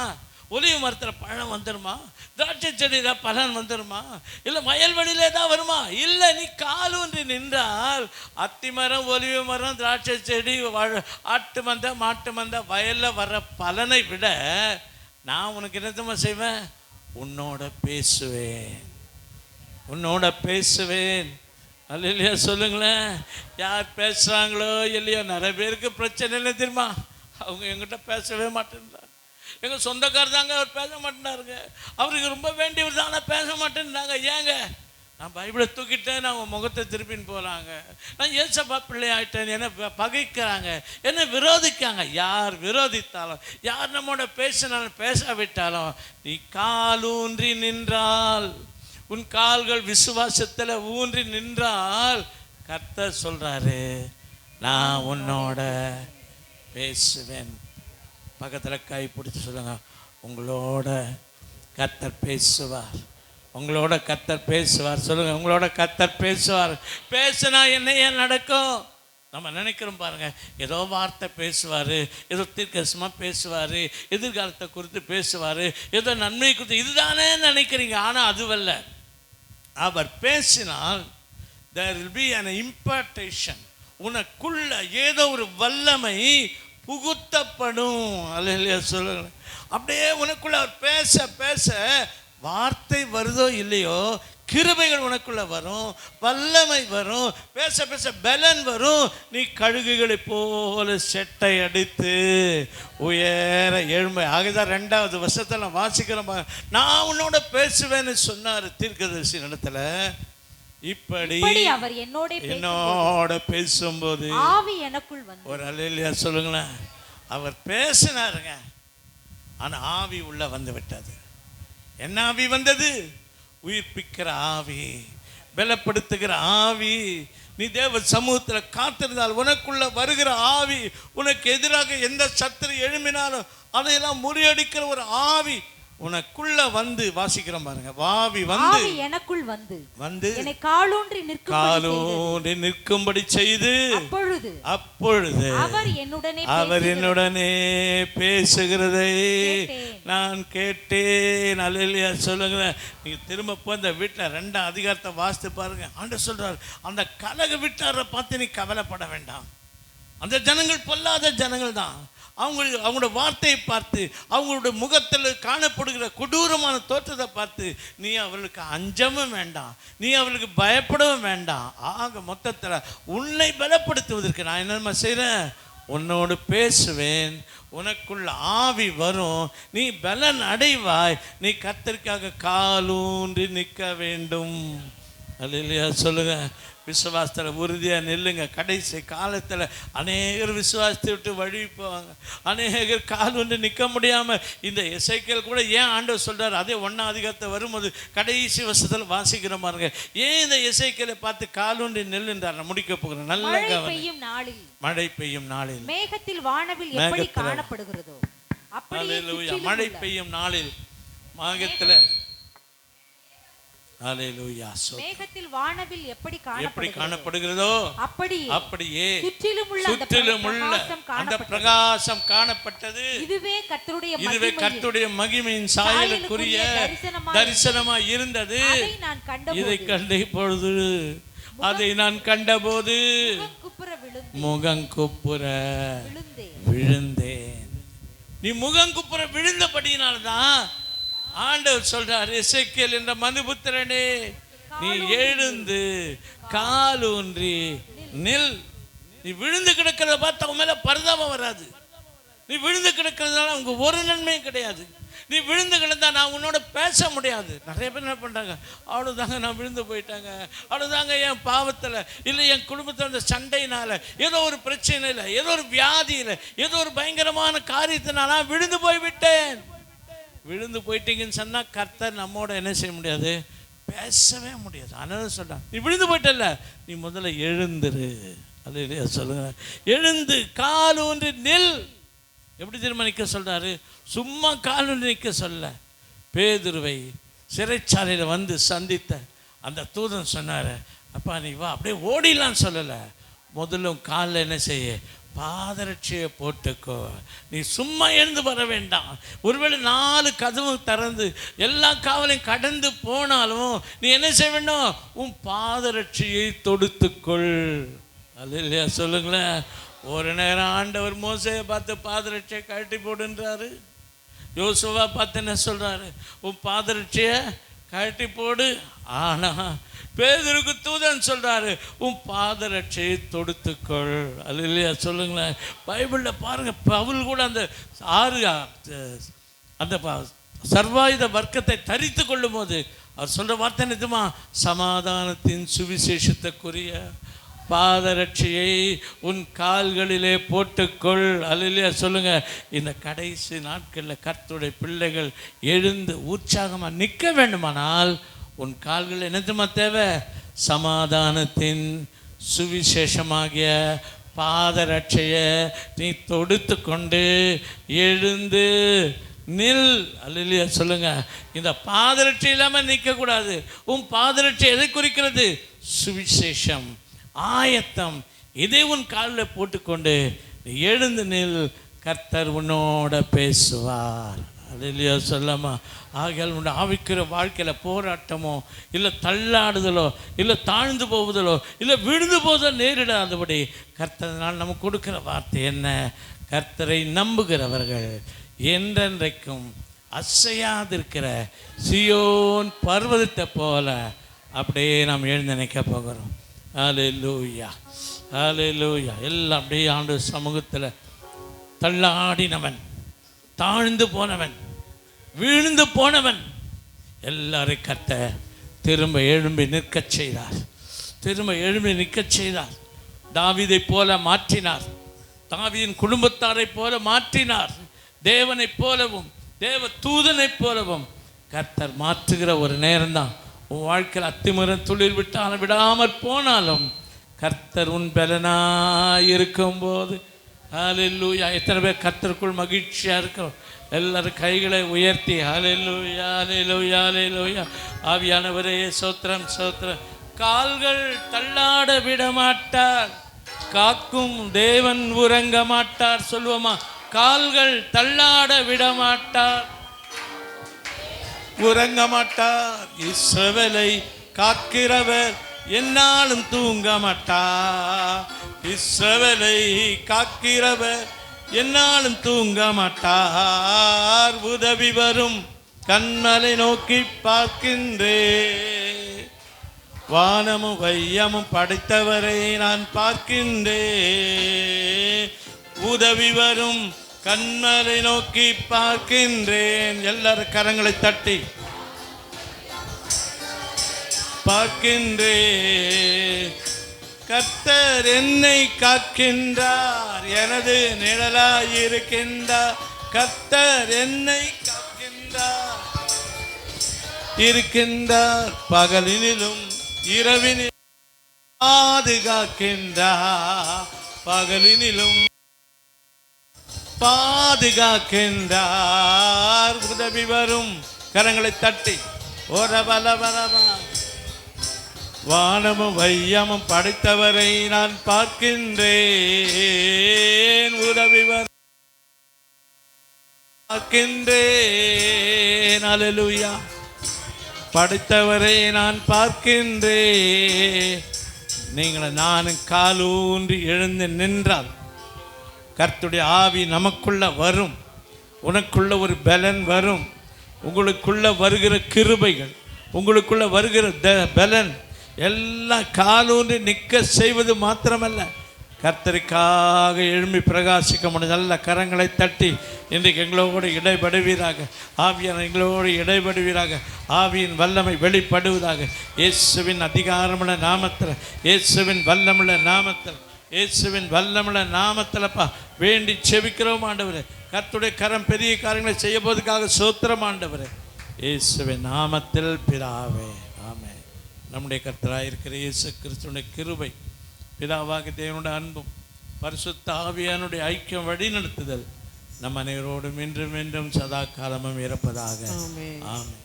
S12: ஒலிவு மரத்தில் பழம் வந்துடுமா, திராட்சை செடியில் பலன் வந்துடுமா, இல்லை வயல்வெளியிலே தான் வருமா? இல்லை, நீ கால் ஊன்றி நின்றால் அத்திமரம், ஒலிவு மரம், திராட்சை செடி, ஆட்டு மந்த, மாட்டு மந்த, வயலில் வர்ற பலனை விட நான் உனக்கு என்னத்தமா செய்வேன், உன்னோட பேசுவேன். அல்லேலூயா சொல்லுங்களேன். யார் பேசுகிறாங்களோ இல்லையோ, நிறைய பேருக்கு பிரச்சனை இல்லை தெரியுமா, அவங்க எங்கிட்ட பேசவே மாட்டேன்றாங்க. எங்கள் சொந்தக்காரர் தாங்க, அவர் பேச மாட்டேன்னாருங்க, அவருக்கு ரொம்ப வேண்டியவர் தானே பேச மாட்டேன்றாங்க. ஏங்க, நான் பைபிளை தூக்கிட்டேன், நான் அவங்க முகத்தை திருப்பின்னு போகிறாங்க, நான் ஏசப்பா பிள்ளை ஆகிட்டேன், என்னை பகைக்கிறாங்க, என்னை விரோதிக்காங்க. யார் விரோதித்தாலும், யார் நம்மோட பேசினாலும் பேசாவிட்டாலும், நீ கால் ஊன்றி நின்றால், உன் கால்கள் விசுவாசத்தில் ஊன்றி நின்றால், கர்த்தர் சொல்கிறாரு, நான் உன்னோட பேசுவேன். பக்கத்தில் கை பிடிச்சி சொல்லுங்க, உங்களோட கர்த்தர் பேசுவார், உங்களோட கர்த்தர் பேசுவார். சொல்லுங்க, உங்களோட கர்த்தர் பேசுவார். பேசினா என்ன ஏன் நடக்கும்? நம்ம நினைக்கிறோம் பாருங்க, ஏதோ வார்த்தை பேசுவார், ஏதோ தீர்க்கதரிசனமாக பேசுவார், எதிர்காலத்தை குறித்து பேசுவார், ஏதோ நன்மை குறித்து, இதுதானே நினைக்கிறீங்க. ஆனால் அதுவல்ல. அவர் பேசினால் there will be an impartation. உனக்குள்ள ஏதோ ஒரு வல்லமை புகுத்தப்படும். அல்லேலூயா சொல்லுங்க. அப்படியே உனக்குள்ள அவர் பேச பேச வார்த்தை வருதோ இல்லையோ, கிருபைகள் உனக்குள்ள வரும், வல்லமை வரும், பேச பேச பலன் வரும். நீ கழுகுகளை போல செட்டை அடித்து உயர எழுமை. ஆகதான் 2வது வருஷத்துல வாசிக்கிறோம், நான் உன்னோட பேசுவேன்னு சொன்னார் தீர்க்கதரிசி இடத்துல. இப்படி
S14: அவர்
S12: என்னோட பேசும்போது
S14: ஆவி எனக்குள் வந்து,
S12: ஒரு அல்லேலூயா சொல்லுங்களேன். அவர் பேசினாருங்க. ஆனால் ஆவி உள்ள வந்து விட்டது. என்ன ஆவி வந்தது? உயிர்ப்பிக்கிற ஆவி, பலப்படுத்துகிற ஆவி. நீ தேவ சமூகத்தில் காத்திருந்தால் உனக்குள்ள வருகிற ஆவி, உனக்கு எதிராக எந்த சத்துரு எழும்பினாலும் அதையெல்லாம் முறியடிக்கிற ஒரு ஆவி உனக்குள்ள வந்து, வாசிக்கிறோம் பாருங்க, வாவி வந்து
S14: எனக்குள் வந்து
S12: என்னை
S14: காலூன்றி
S12: நிற்கும்படி செய்து அப்பொழுது அவர் என்னுடனே பேசுகிறதை நான் கேட்டேன். அல்லேலூயா சொல்லுங்க. நீங்க திரும்ப போய் அந்த வீட்டில் 2ஆம் அதிகாரத்தை வாசித்து பாருங்க. ஆண்டவர் சொல்றார், அந்த கலக வீட்டாரை பார்த்து நீ கவலைப்பட வேண்டாம். அந்த ஜனங்கள் பொல்லாத ஜனங்கள் தான். அவங்களோட வார்த்தையை பார்த்து, அவங்களுடைய முகத்தில் காணப்படுகிற கொடூரமான தோற்றத்தை பார்த்து நீ அவர்களுக்கு அஞ்சவும் வேண்டாம், நீ அவர்களுக்கு பயப்படவும் வேண்டாம். ஆக மொத்தத்தில் உன்னை பலப்படுத்துவதற்கு நான் என்னமா செய்கிறேன்? உன்னோடு பேசுவேன், உனக்குள்ள ஆவி வரும், நீ பலன் அடைவாய், நீ கர்த்தருக்காக காலூன்றி நிற்க வேண்டும். அல்லேலூயா சொல்லுங்க. விசுவாசத்தில் உறுதியாக நில்லுங்க. கடைசி காலத்தில் அநேகர் விசுவாசத்தை விட்டு வழி போவாங்க. அநேகர் கால் ஒன்று நிற்க முடியாமல், இந்த எசேக்கியேல் கூட ஏன் ஆண்டவர் சொல்கிறார், அதே 1ஆம் அதிகாரத்தை வரும்போது கடைசி வருஷத்தில் வாசிக்கிற பாருங்க, ஏன் இந்த எசேக்கியேலை பார்த்து கால் ஒன்று நில்லுன்றார். நான் முடிக்க போகிறேன். நல்ல மழை பெய்யும் நாளில்
S14: மேகத்தில் வானவில் எப்படி காணப்படுகிறதோ அப்படியே
S12: மழை பெய்யும் நாளில் மேகத்தில்
S14: மேகத்தில் வானவில் எப்படி
S12: காணப்படுகிறதோ அப்படியே சுற்றிலும் உள்ள அந்த பிரகாசம் காணப்பட்டது.
S14: இதுவே
S12: கர்த்தருடைய மகிமையின் சாயலுக்குரிய தரிசனமா இருந்தது. இதை கண்ட பொழுது, அதை நான் கண்டபோது முகங்குப்புற விழுந்தேன். நீ முகங்குப்புற விழுந்தபடியினால்தான் ஆண்டவர் சொல்றார், எசேக்கியேல் என்ற மனுபுத்திரனே, நீ எழுந்து காலூன்றி நில். நீ விழுந்து கிடக்கிறத பார்த்து அவன் மேல பரிதாபம் வராது. நீ விழுந்து கிடக்கிறதுனால உங்க ஒரு நன்மையும் கிடையாது. நீ விழுந்து கிடந்தா நான் உன்னோட பேச முடியாது. நிறைய பேர் என்ன பண்றாங்க, அவ்வளவுதாங்க நான் விழுந்து போயிட்டாங்க, அவ்வளவுதாங்க என் பாவத்தில் இல்லை, என் குடும்பத்தில் அந்த சண்டையினால, ஏதோ ஒரு பிரச்சனையில், ஏதோ ஒரு வியாதியில், ஏதோ ஒரு பயங்கரமான காரியத்தினால விழுந்து போய்விட்டேன். விழுந்து போயிட்டீங்கன்னு சொன்னால் கர்த்தர் நம்மோட என்ன செய்ய முடியாது, பேசவே முடியாது. அதனால சொல்றான், நீ விழுந்து போயிட்டல, நீ முதல்ல எழுந்துரு. அல்லேலூயா சொல்லுங்க. எழுந்து கால் ஊன்றி நில். எப்படி திரும்ப நிற்க சொல்றாரு? சும்மா கால் ஊன்றி நிற்க சொல்ல. பேதுருவை சிறைச்சாலையில் வந்து சந்தித்த அந்த தூதன் சொன்னார், அப்பா நீ வா, அப்படியே ஓடிலான்னு சொல்லலை, முதல்ல காலில் என்ன செய்ய, பாதரட்சியை போட்டுக்கோ. நீ சும்மா எழுந்து வர வேண்டாம். ஒருவேளை 4 கதவு திறந்து எல்லா காவலையும் கடந்து போனாலும் நீ என்ன செய்ய வேண்டும், உன் பாதரட்சியை தொடுத்துக்கொள். அது இல்லையா சொல்லுங்களேன். ஒரு நேரம் ஆண்டவர் மோசையை பார்த்து பாதரட்சியை கழட்டி போடுன்றாரு. யோசுவா பார்த்து என்ன சொல்றாரு, உன் பாதரட்சியை கழட்டி போடு. ஆனா பேதுருக்கு தூதன் சொல்றாரு, உன் பாதரட்சியை தொடுத்துக்கொள். அது இல்லையா சொல்லுங்களேன். பைபிளில் பாருங்க, பவுல் கூட அந்த 6 அந்த சர்வாயுத வர்க்கத்தை தரித்து கொள்ளும் போது அவர் சொல்ற வார்த்தை நிஜமா, சமாதானத்தின் சுவிசேஷத்துக்குரிய பாதரட்சியை உன் கால்களிலே போட்டுக்கொள். அல்லேலூயா சொல்லுங்க. இந்த கடைசி நாட்களில் கர்த்தருடைய பிள்ளைகள் எழுந்து உற்சாகமாக நிற்க வேண்டுமானால் உன் கால்கள் என்னதுமா தேவை, சமாதானத்தின் சுவிசேஷமாகிய பாதரட்சையை நீ தொடுத்து கொண்டு எழுந்து நில். அல்லேலூயா சொல்லுங்க. இந்த பாதரட்சை இல்லாமல் நிற்கக்கூடாது. உன் பாதரட்சை எதை குறிக்கிறது? சுவிசேஷம், ஆயத்தம். இதை உன் காலில் போட்டுக்கொண்டு எழுந்து நில். கர்த்தர் உன்னோட பேசுவார். அல்லேலூயா சொல்லாமா. ஆகையால் உன் ஆவிக்கிற வாழ்க்கையில் போராட்டமோ இல்லை தள்ளாடுதலோ இல்லை தாழ்ந்து போவதலோ இல்லை விழுந்து போதோ நேரிடாதபடி கர்த்தனால் நமக்கு கொடுக்கிற வார்த்தை என்ன? கர்த்தரை நம்புகிறவர்கள் என்றென்றைக்கும் அசையாதிருக்கிற சியோன் பர்வதத்தை போல அப்படியே நாம் எழுந்து நினைக்க போகிறோம். அல்லேலூயா அல்லேலூயா. எல்லாம் அப்படியே ஆண்டு சமூகத்தில் தள்ளாடினவன், தாழ்ந்து போனவன், வீழ்ந்து போனவன் எல்லாரும் கர்த்தர் திரும்ப எழும்பி நிற்கச் செய்தார். திரும்ப எழும்பி நிற்கச் செய்தார். தாவீதை போல மாற்றினார். தாவீதின் குடும்பத்தாரை போல மாற்றினார். தேவனை போலவும் தேவ தூதனை போலவும் கர்த்தர் மாற்றுகிற ஒரு நேரம்தான். உன் வாழ்க்கையில் அத்திமரம் துளிர் விட்டாலும் விடாமற் போனாலும் கர்த்தர் உன் பலனாய் இருக்கும்போது, ஹல்லேலூயா. எத்தனை பேர் கர்த்தருக்குள் மகிழ்ச்சியாக இருக்கிறோம்? எல்லாரும் கைகளை உயர்த்தி ஹல்லேலூயா ஹல்லேலூயா ஹல்லேலூயா. ஆவியானவரே ஸ்தோத்திரம் ஸ்தோத்திரம். கால்கள் தள்ளாட விட மாட்டார், காக்கும் தேவன் உறங்க மாட்டார். சொல்லுவோமா? கால்கள் தள்ளாட விட மாட்டார், உறங்க மாட்டார். இஸ்ரவேலை காக்கிறவர் என்னாலும் தூங்க மாட்டார். இஸ்ரவேலை காக்கிறவர் என்னாலும் தூங்க மாட்டார். உதவி வரும் கண்மலை நோக்கி பார்க்கின்றே, வானமும் வையமும் படைத்தவரை நான் பார்க்கின்றேன். உதவி வரும் கண்மலை நோக்கி பார்க்கின்றேன். எல்லாரும் கரங்களை தட்டி பார்க்கின்றேன். கர்த்தர் என்னை காக்கின்றார், எனது நிழலாயிருக்கின்றார். கர்த்தர் என்னை காக்கின்றார் இருக்கின்றார். பகலினிலும் இரவினிலும் பாதுகாக்கின்றார். பகலினிலும் பாதுகாக்கின்றார். உதவி வரும் கரங்களை தட்டி ஓரபலபலபா. வானமும் வையமும் படைத்தவரை நான் பார்க்கின்றேன். உதவி வரும் பார்க்கின்றேன். அல்லேலூயா. படைத்தவரை நான் பார்க்கின்றேன். நீங்கள் நானும் காலூன்றி எழுந்து நின்றால் கர்த்தருடைய ஆவி நமக்குள்ள வரும். உனக்குள்ள ஒரு பலன் வரும். உங்களுக்குள்ள வருகிற கிருபைகள், உங்களுக்குள்ள வருகிற பலன் எல்லாம் காலூன்றி நிற்க செய்வது மாத்திரமல்ல, கர்த்தருக்காக எழும்பி பிரகாசிக்க முடியும். நல்ல கரங்களை தட்டி இன்றைக்கு எங்களோடு இடைபடுவீராக. ஆவியான எங்களோடு இடைபடுவீராக. ஆவியின் வல்லமை வெளிப்படுவதாக. இயேசுவின் அதிகாரமுள்ள நாமத்தில், இயேசுவின் வல்லமுள்ள நாமத்தில், இயேசுவின் வல்லமுள்ள நாமத்தில்ப்பா வேண்டி செபிக்கிறோம் ஆண்டவரே. கர்த்தருடைய கரம் பெரிய காரியங்களை செய்ய போவதற்காக ஸ்தோத்திரம் ஆண்டவரே. இயேசுவின் நாமத்தில் பிதாவே, ஆமென். நம்முடைய கர்த்தராக இருக்கிற இயேசு கிறிஸ்துவின் கிருபை, பிதாவாக தேவனுடைய அன்பும் பரிசுத்த ஆவியானுடைய ஐக்கியம் வழி நடத்துதல் நம் அனைவரோடும் இன்றும் என்றும் சதா காலமும் இருப்பதாக. ஆமென்.